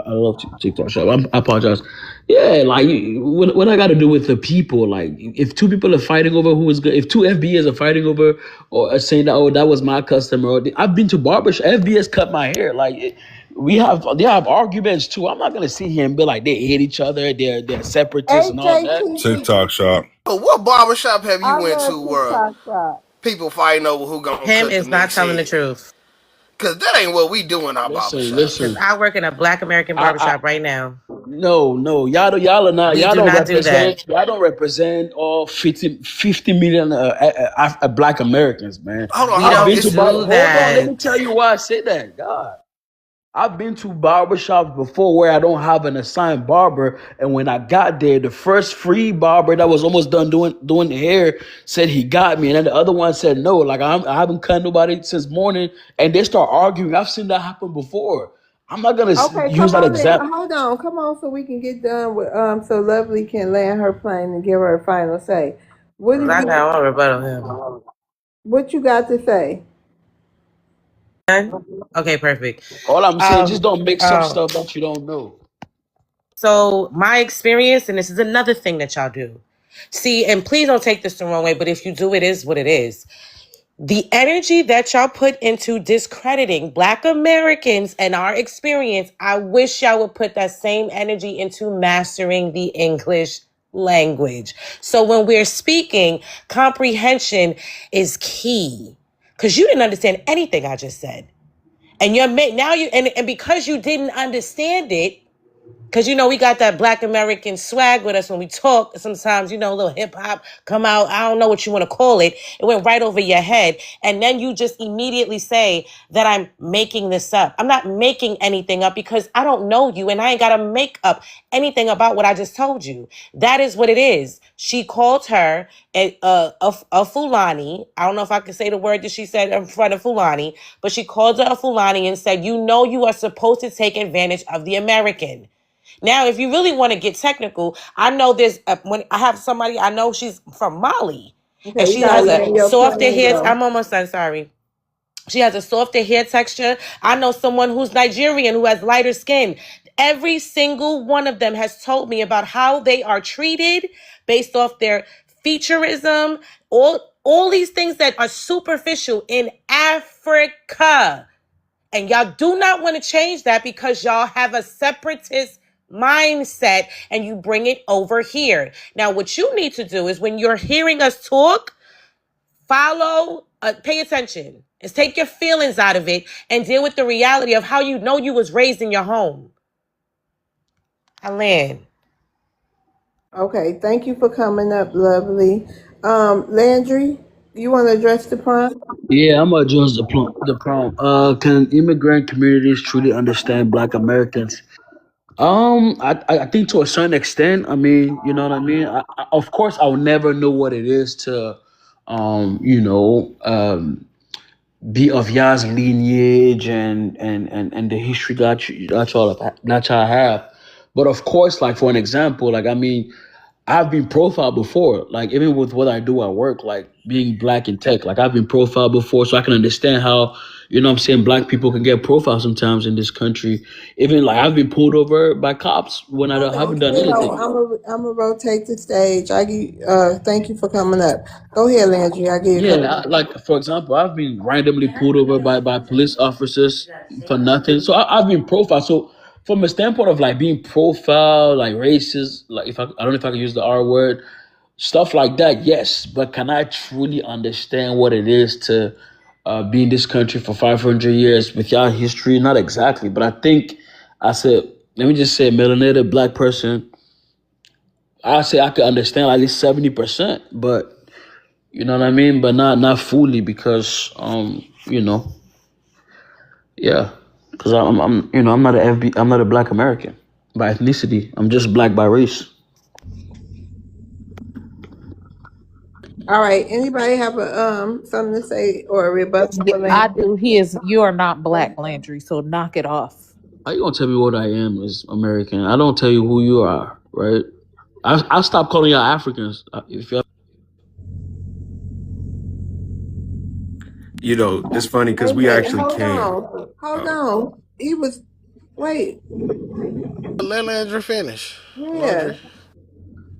I love TikTok shop. I apologize. Yeah, like what I got to do with the people? Like if two people are fighting over who is good, if two FBAs are fighting over or are saying that that was my customer. I've been to barbershop. FBAs cut my hair. Like they have arguments too. I'm not gonna sit here and be like they hate each other. They're separatists and all that. TikTok shop. Oh, what barbershop have you I went love to where TikTok shop. people fighting over who gonna Him cut the is not next telling the head? truth. Cause that ain't what we do in our Listen, Because barbershops. listen. I work in a Black American I barbershop right now. no, y'all are not. We Y'all do don't not do that. represent. Y'all don't represent all 50 million Black Americans, man. Hold on, We hold I've on. been don't to It's bar. do Hold on, let me that. tell you why I say that. God, I've been to barbershops before where I don't have an assigned barber, and when I got there, the first free barber that was almost done doing the hair said he got me, and then the other one said no. Like I haven't cut nobody since morning, and they start arguing. I've seen that happen before. I'm not gonna Okay, use come that on in. example. Hold on. Come on so we can get done with so Lovely can land her plane and give her a final say. What do Because I you got to rebuttal him. what you got to say? Done? Okay, perfect. All I'm saying, just Um, don't mix up um, stuff that you don't know. so my experience, and this is another thing that y'all do. See, and please don't take this the wrong way, but if you do, it is what it is. The energy that y'all put into discrediting Black Americans and our experience, I wish y'all would put that same energy into mastering the English language. So when we're speaking, comprehension is key. Because you didn't understand anything I just said. And now and because you didn't understand it, because, we got that Black American swag with us when we talk. Sometimes, a little hip hop come out. I don't know what you want to call it. It went right over your head. And then you just immediately say that I'm making this up. I'm not making anything up because I don't know you and I ain't got to make up anything about what I just told you. That is what it is. She called her a Fulani. I don't know if I can say the word that she said in front of Fulani, but she called her a Fulani and said, you are supposed to take advantage of the American. Now, if you really want to get technical, I know when I have somebody, I know she's from Mali and Okay, you she gotta has a land your softer plane, hair. bro. I'm almost done, sorry. She has a softer hair texture. I know someone who's Nigerian who has lighter skin. Every single one of them has told me about how they are treated based off their featureism, all these things that are superficial in Africa. And y'all do not want to change that because y'all have a separatist mindset and you bring it over here. Now, what you need to do is when you're hearing us talk, pay attention. Is take your feelings out of it and deal with the reality of how you was raised in your home. Alan. Okay, thank you for coming up, Lovely. Landry, you want to address the prompt? Yeah, I'm gonna adjust the prompt. Can immigrant communities truly understand Black Americans? I think to a certain extent. I mean, you know what I mean. Of course, I'll never know what it is to, be of Yah's lineage and the history that y'all have. But of course, like for an example, like I mean, I've been profiled before, like even with what I do at work, like being black in tech, like I've been profiled before, so I can understand how, what I'm saying, black people can get profiled sometimes in this country. Even like I've been pulled over by cops when I Hold on, haven't done Kalo. anything. I'm gonna rotate the stage. Thank you for coming up. Go ahead, Landry. I give you a Yeah, couple. like for example, I've been randomly pulled over by police officers for nothing. So I've been profiled. So from a standpoint of like being profile, like racist, like if I don't know if I can use the R word, stuff like that, yes. But can I truly understand what it is to be in this country for 500 years with y'all history? Not exactly, but I think I said, let me just say, melanated black person, I say I could understand at least 70%, but you know what I mean, but not fully because you know, yeah, because I'm you know I'm not a I'm not a black American by ethnicity. I'm just black by race. All right. Anybody have a something to say or a rebuttal Yeah, for I Landry? do. He is. You are not black, Landry. So knock it off. How you gonna tell me what I am as American? I don't tell you who you are, right? I stop calling y'all Africans if y'all. You know, it's funny because Wait a we minute. actually Hold can. on. Hold Oh, on. He was. Wait. Let Landry finish. Yeah. Landry.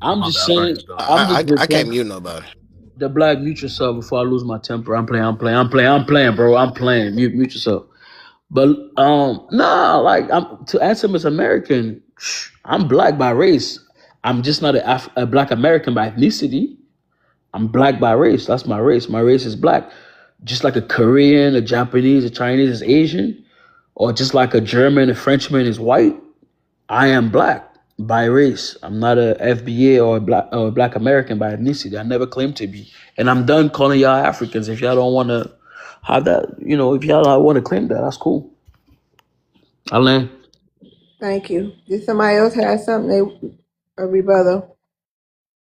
I'm my just bad. I thought he saying. was done. I'm just I can't defending mute nobody. the black. Mute yourself before I lose my temper. I'm playing, bro. I'm playing. Mute yourself. But nah, like I'm to answer Miss American. I'm black by race. I'm just not a black American by ethnicity. I'm black by race. That's my race. My race is black. Just like a Korean, a Japanese, a Chinese is Asian, or just like a German, a Frenchman is white. I am black by race. I'm not a FBA or a black American by ethnicity. I never claimed to be. And I'm done calling y'all Africans. If y'all don't want to have that, you know, if y'all don't want to claim that, that's cool. I land. Thank you. Did somebody else have something a rebuttal?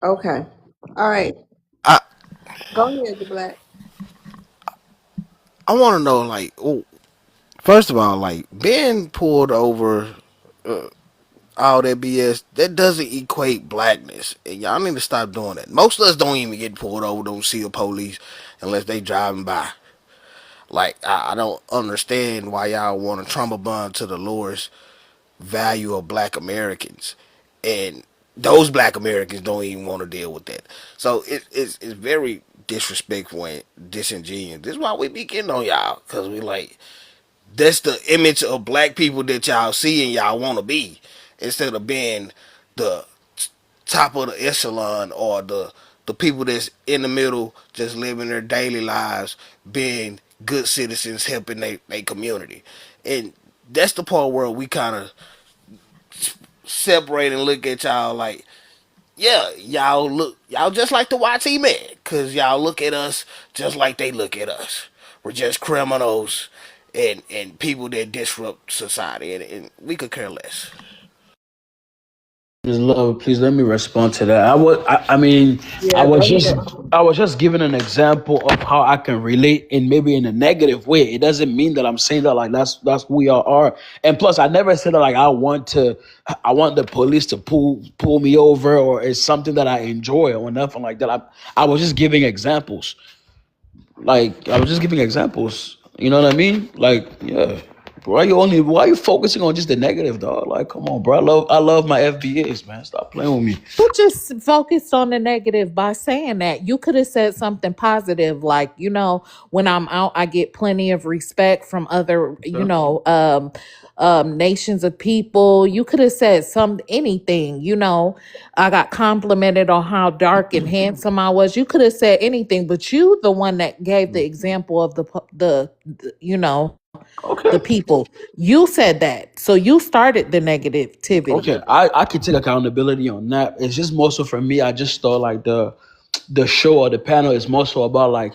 Okay. All right. I Go ahead, the black. I want to know, like, first of all, like being pulled over, all that BS, that doesn't equate blackness, and y'all need to stop doing that. Most of us don't even get pulled over, don't see the police unless they driving by. Like, I don't understand why y'all want to trauma bond to the lowest value of black Americans. And those black Americans don't even want to deal with that. So it's very disrespectful and disingenuous. This is why we be getting on y'all. Because we like, that's the image of black people that y'all see and y'all want to be. Instead of being the top of the echelon or the people that's in the middle just living their daily lives, being good citizens, helping their community. And that's the part where we kind of separate and look at y'all like, yeah, y'all just like the YT man, cause y'all look at us just like they look at us. We're just criminals and people that disrupt society, and we could care less. Ms. Love, please let me respond to that. I mean, I Yeah, go was just, ahead. I was just giving an example of how I can relate, in maybe in a negative way. It doesn't mean that I'm saying that like that's who we all are. And plus, I never said that like I want the police to pull me over, or it's something that I enjoy or nothing like that. I was just giving examples. Like I was just giving examples. You know what I mean? Like, yeah. Why are you focusing on just the negative, dog? Like, come on, bro. I love my FBAs, man. Stop playing with me. You just focused on the negative by saying that. You could have said something positive, like, when I'm out, I get plenty of respect from other, nations of people. You could have said anything, I got complimented on how dark and handsome I was. You could have said anything, but you, the one that gave the example of the Okay. people, you said that. So you started the negativity. Okay. I can take accountability on that. It's just more so for me. I just thought like the show or the panel is more so about like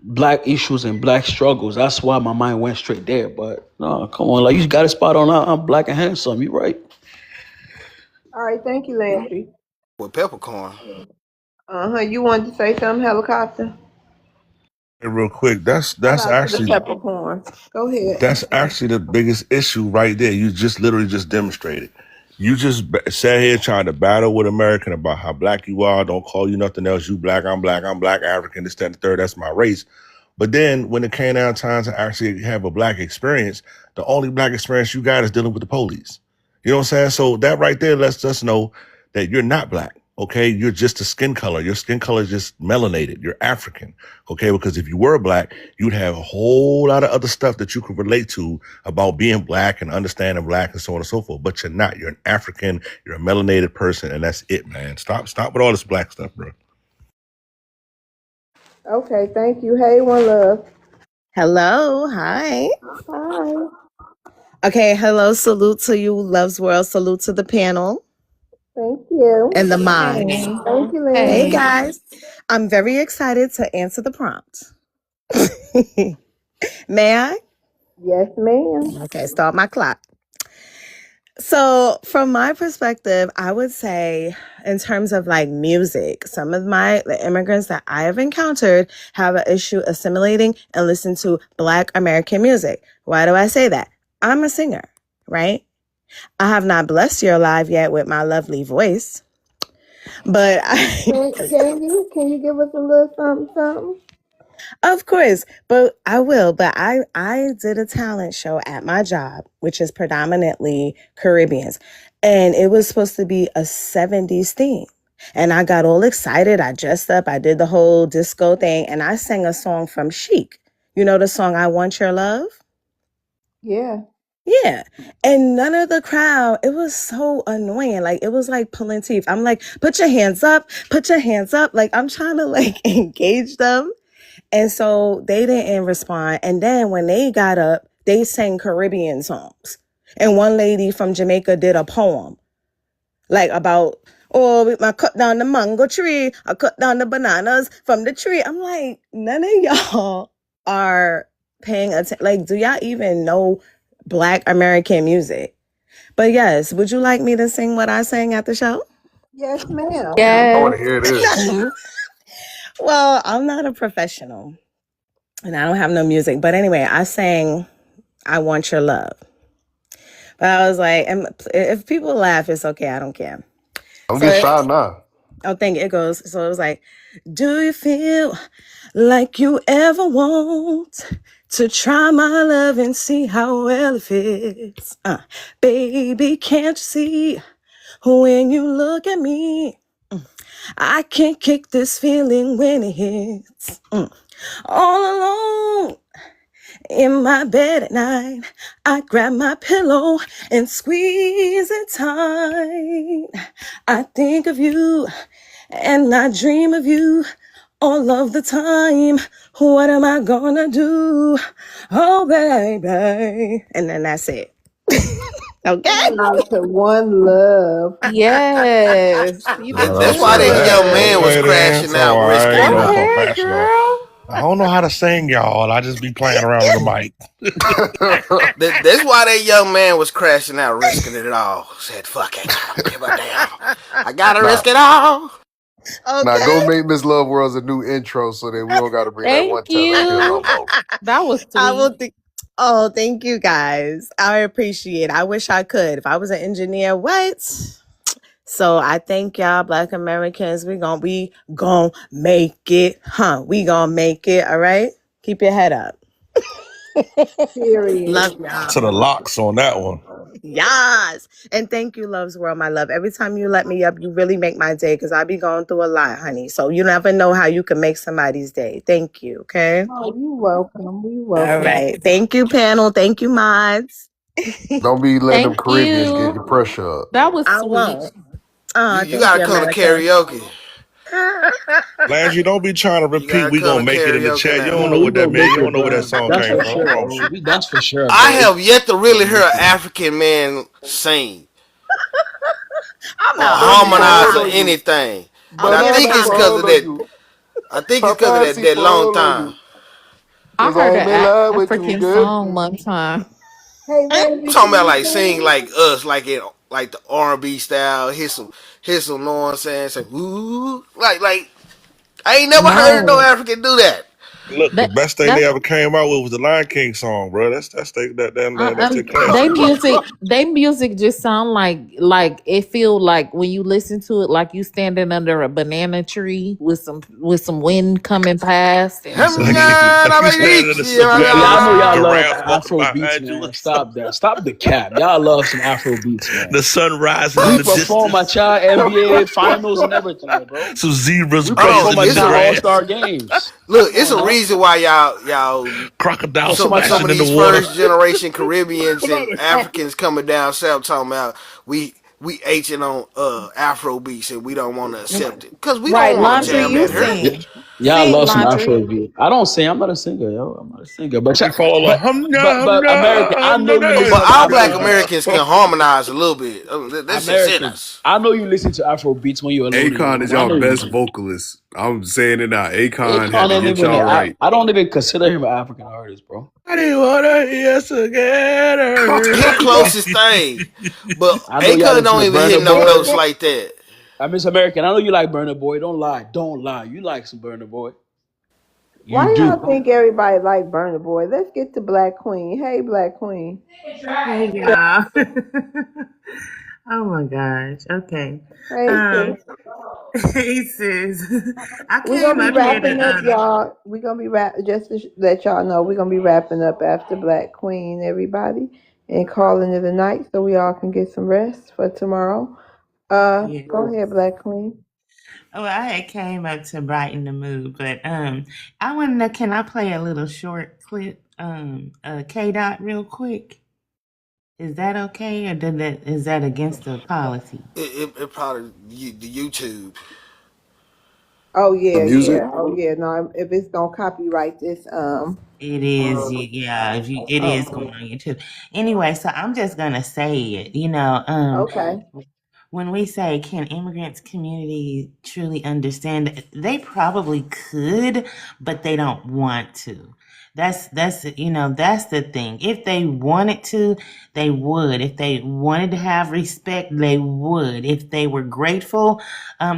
black issues and black struggles. That's why my mind went straight there. But no, come on, like you got a spot on. I'm black and handsome. You right? All right. Thank you, Landry. With peppercorn. You wanted to say something, helicopter? Hey, real quick, that's Shout that's out to the actually peppercorn. Go ahead. that's actually the biggest issue right there. You just literally just demonstrated. You just sat here trying to battle with American about how black you are. Don't call you nothing else. You black, I'm black, African, this, that, and the third. That's my race. But then when it came down time to actually have a black experience, the only black experience you got is dealing with the police. You know what I'm saying? So that right there lets us know that you're not black. Okay, you're just a skin color. Your skin color is just melanated. You're African. Okay, because if you were black, you'd have a whole lot of other stuff that you could relate to about being black and understanding black and so on and so forth. But you're not. You're an African. You're a melanated person, and that's it, man. Stop with all this black stuff, bro. Okay, thank you. Hey, one love. Hello, hi. Hi. Okay, hello, salute to you, Love's World, salute to the panel Thank you. and the mods. Hey, Thank you, Hey Lynn. hey. guys, I'm very excited to answer the prompt. May I? Yes, ma'am. Okay, start my clock. So, from my perspective, I would say, in terms of like music, some of the immigrants that I have encountered have an issue assimilating and listening to Black American music. Why do I say that? I'm a singer, right? I have not blessed your life yet with my lovely voice, but Can you give us a little something, something? of course, but I will. But I did a talent show at my job, which is predominantly Caribbeans, and it was supposed to be a 70s theme. And I got all excited. I dressed up. I did the whole disco thing, and I sang a song from Chic. You know the song "I Want Your Love"? Yeah. Yeah. And none of the crowd, it was so annoying. Like, it was like pulling teeth. I'm like, put your hands up, put your hands up. Like, I'm trying to like engage them. And so they didn't respond. And then when they got up, they sang Caribbean songs. And one lady from Jamaica did a poem like about, oh, I cut down the mango tree. I cut down the bananas from the tree. I'm like, none of y'all are paying attention. Like, do y'all even know Black American music? But yes, would you like me to sing what I sang at the show? Yes, ma'am. I want Yes. to hear this. Well, I'm not a professional and I don't have no music. But anyway, I sang I Want Your Love. But I was like, if people laugh, it's okay. I don't care. Don't So get shy now. oh, thank you. It goes. So it was like, do you feel like you ever want to try my love and see how well it fits? Baby, can't you see when you look at me? I can't kick this feeling when it hits. All alone in my bed at night, I grab my pillow and squeeze it tight. I think of you and I dream of you all of the time. What am I gonna do? Oh, baby. And then that's it. Okay? Shout out to One Love. Yes. You That, did No, that's that's why what's that up. young good. man was Okay then. crashing So out, I risking ain't it no Go all. ahead, professional. girl. I don't know how to sing, y'all. I just be playing around with the mic. That's why that young man was crashing out, risking it all. Said, "Fuck it, I don't give a damn. I gotta Nah, risk it all." now go Okay. make Miss Love World's a new intro so that we don't got to bring that one Thank time up here no you. more. That was I will sweet. think. Oh, thank you guys. I appreciate it. I wish I could. If I was an engineer, what? So I thank y'all, Black Americans. We gon' make it, huh? We gonna make it. All right. Keep your head up. Period. Love y'all. To the locks on that one. Yes. And thank you, Love's World, my love. Every time you let me up, you really make my day because I be going through a lot, honey. So you never know how you can make somebody's day. Thank you. Okay. Oh, you welcome. We All welcome. right. Thank you, panel. Thank you, mods. Don't be letting them Thank Caribbeans get your you. pressure up. That was I sweet. won't. You Thank gotta you, come to America. karaoke. Last you don't be trying to You repeat gotta we come gonna to make it in the karaoke chat. You now. don't No, know we what that gonna mean. make You don't it, know where that bro. song That's came for from. I sure, promise bro. you. That's for sure, I bro. have yet to We really gonna hear make an it. African man sing I'm or not Bunny harmonize or follow harmonizing. you. anything. I'm And I never think Banana it's because of follow that. harmonizing. you. I think it's because of that, Paparazzi that long follow time. you. I Cause heard I'm in an love with you, African girl. song one time. Hey, I'm Reggie, talking can about you like sing sing? like us, like in like the R&B style. Hit some, know what I'm saying? Say ooh, like I ain't never heard no No. African do that. Look, the That best thing they that's ever came out with was the Lion King song, bro. That's their they classic. music just sound like it feel like when you listen to it like you standing under a banana tree with some wind coming past and Like, some like you standing in the Yeah, I savannah, know y'all love giraffe walking Afro beats, behind you. man. Stop that. Stop the cap. Y'all love some Afro beats, man. The sun rising in We the perform at distance. y'all NBA finals and everything, bro. Some zebras We grazing perform in at the y'all All grass. Star games. Look, Come it's on a now. reason why y'all Crocodile some of splashing in the these water. first generation Caribbeans and Africans coming down south talking about we Hing on Afro beats and we don't want to accept it because we don't right. want to Laundry, jam you that Yeah, here. sing. y'all Sing love some laundry. Afrobeat. I don't sing. I'm not a singer, yo. I'm not a singer. We fall a But American, I know you listen But to all black Afrobeats. Americans can harmonize a little bit. That's just in Americans, us. I know you listen to Afrobeats when you're alone in your Akon is room. I y'all know you best do. vocalist. I'm saying it now. Akon had Akon to ain't get even. y'all right. I don't even consider him an African artist, bro. I didn't want to hear He together. closest thing, but I know y'all Akon listen don't to even hit Burner no Boy. notes like that. I Miss American. I know you like Burner Boy. Don't lie. Don't lie. You like some Burner Boy. Why You y'all do. think everybody like Burna Boy? Let's get to Black Queen. Hey, Black Queen. Hey y'all. Oh my gosh. Okay. Hey, Um, sis. hey sis. I We're gonna came be up here wrapping to up, y'all. We're gonna be just to let y'all know we're gonna be wrapping up after Black Queen, everybody, and calling it a night so we all can get some rest for tomorrow. yeah. Go ahead, Black Queen. Well, I had came up to brighten the mood, but I wanna know, can I play a little short clip K Dot real quick? Is that okay, or is that against the policy? It probably the YouTube. Oh The yeah, music? yeah. Oh yeah. No, if it's gonna copyright this, It is, yeah. If you, it is going oh, on YouTube. Anyway, so I'm just gonna say it. okay. When we say, can immigrants community truly understand it? They probably could, but they don't want to. That's the thing. If they wanted to, they would. If they wanted to have respect, they would. If they were grateful,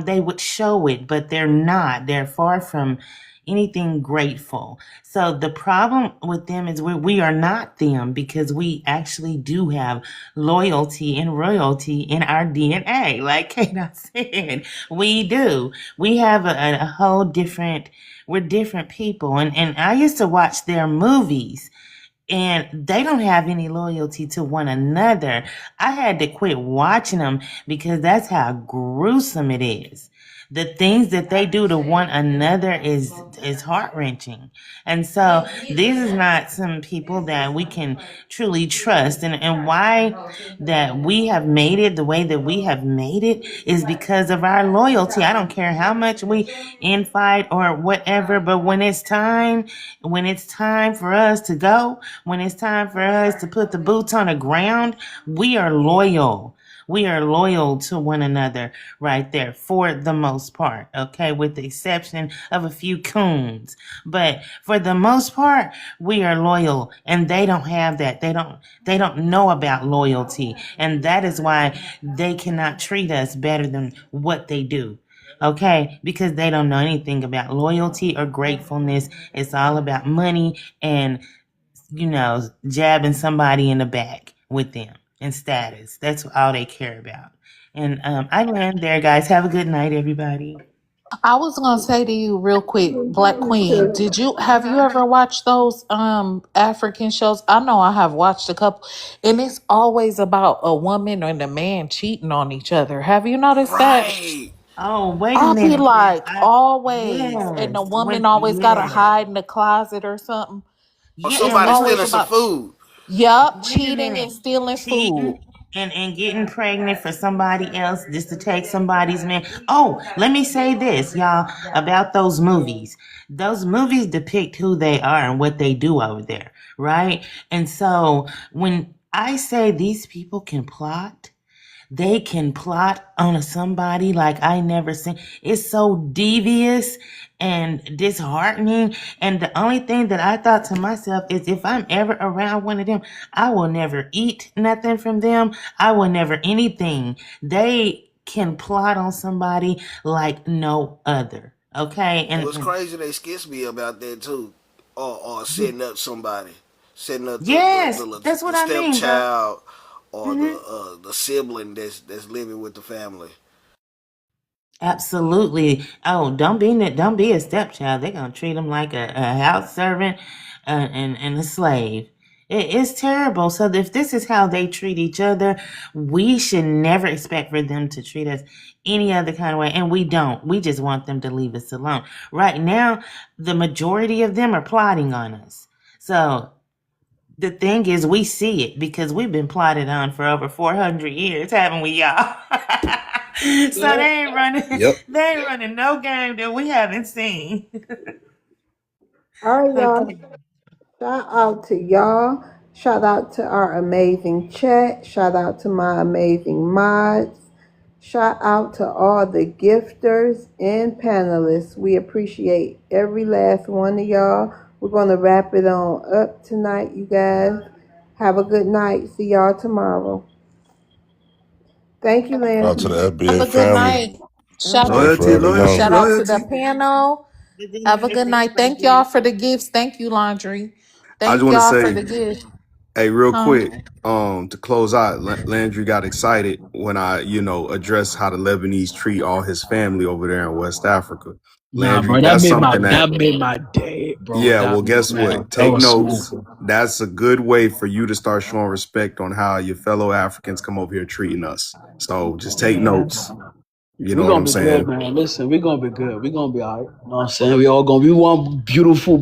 they would show it, but they're not. They're far from anything grateful. So the problem with them is we are not them, because we actually do have loyalty and royalty in our DNA. Like Kate said, we do. We have a whole different, we're different people. And I used to watch their movies, and they don't have any loyalty to one another. I had to quit watching them because that's how gruesome it is. The things that they do to one another is heart-wrenching. And so these is not some people that we can truly trust. And why that we have made it the way that we have made it is because of our loyalty. I don't care how much we infight or whatever, but when it's time for us to go, when it's time for us to put the boots on the ground, we are loyal. We are loyal to one another right there for the most part, okay, with the exception of a few coons. But for the most part, we are loyal, and they don't have that. They don't know about loyalty, and that is why they cannot treat us better than what they do. Okay, because they don't know anything about loyalty or gratefulness. It's all about money and, jabbing somebody in the back with them and status. That's all they care about. And I land there, guys. Have a good night, everybody. I was gonna say to you real quick, Black Queen, have you ever watched those African shows? I know I have watched a couple, and it's always about a woman and a man cheating on each other. Have you noticed that? Right. Oh, wait a Oh, minute. yeah. I'll be like, always, and yes. Yes. the woman When always gotta yeah. hide in the closet or something. Or Yeah, it's somebody always stealing some about food. wait a Cheating minute, and stealing food. cheating and getting pregnant for somebody else just to take somebody's man. Oh, let me say this, y'all, about those movies. Those movies depict who they are and what they do over there, right? And so when I say these people can plot, they can plot on somebody like I never seen. It's so devious and disheartening. And the only thing that I thought to myself is, if I'm ever around one of them, I will never eat nothing from them. I will never anything. They can plot on somebody like no other. Okay. It was And crazy they skits me about that too. or setting up somebody, setting up Yes, that's the what I mean, bro. stepchild or Hmm. the sibling that's living with the family. Absolutely. Oh, don't be a stepchild. They're gonna treat them like a house servant and a slave. It's terrible. So if this is how they treat each other, we should never expect for them to treat us any other kind of way. And we don't. We just want them to leave us alone. Right now, the majority of them are plotting on us. So the thing is, we see it because we've been plotted on for over 400 years, haven't we, y'all? So they ain't running. Yep. They ain't running no game that we haven't seen. All right, y'all. Okay. Shout out to y'all. Shout out to our amazing chat. Shout out to my amazing mods. Shout out to all the gifters and panelists. We appreciate every last one of y'all. We're going to wrap it on up tonight, you guys. Have a good night. See y'all tomorrow. Thank you, Shout out to Landry. the Have FBA a good family. night. All Shout right. Jennifer Loyalty, already loyalty, know. shout out to the loyalty. panel. Good Have a night. good Thank you night. for the Thank y'all gift. for the gifts. Thank you, Laundry. I just Thank want to y'all for the say, gift. hey, real Huh? quick, to close out, Landry got excited when I, addressed how the Lebanese treat all his family over there in West Africa. Nah, Landry, bro, that that's made something that, my day, bro. yeah, That well, guess man, what? that Take was smooth. notes. That's a good way for you to start showing respect on how your fellow Africans come over here treating us. So just take Yeah. notes. You We're know what gonna I'm be good, saying? man. Listen, we're gonna be good. We're gonna be all right. You know what I'm saying? We all gonna be one beautiful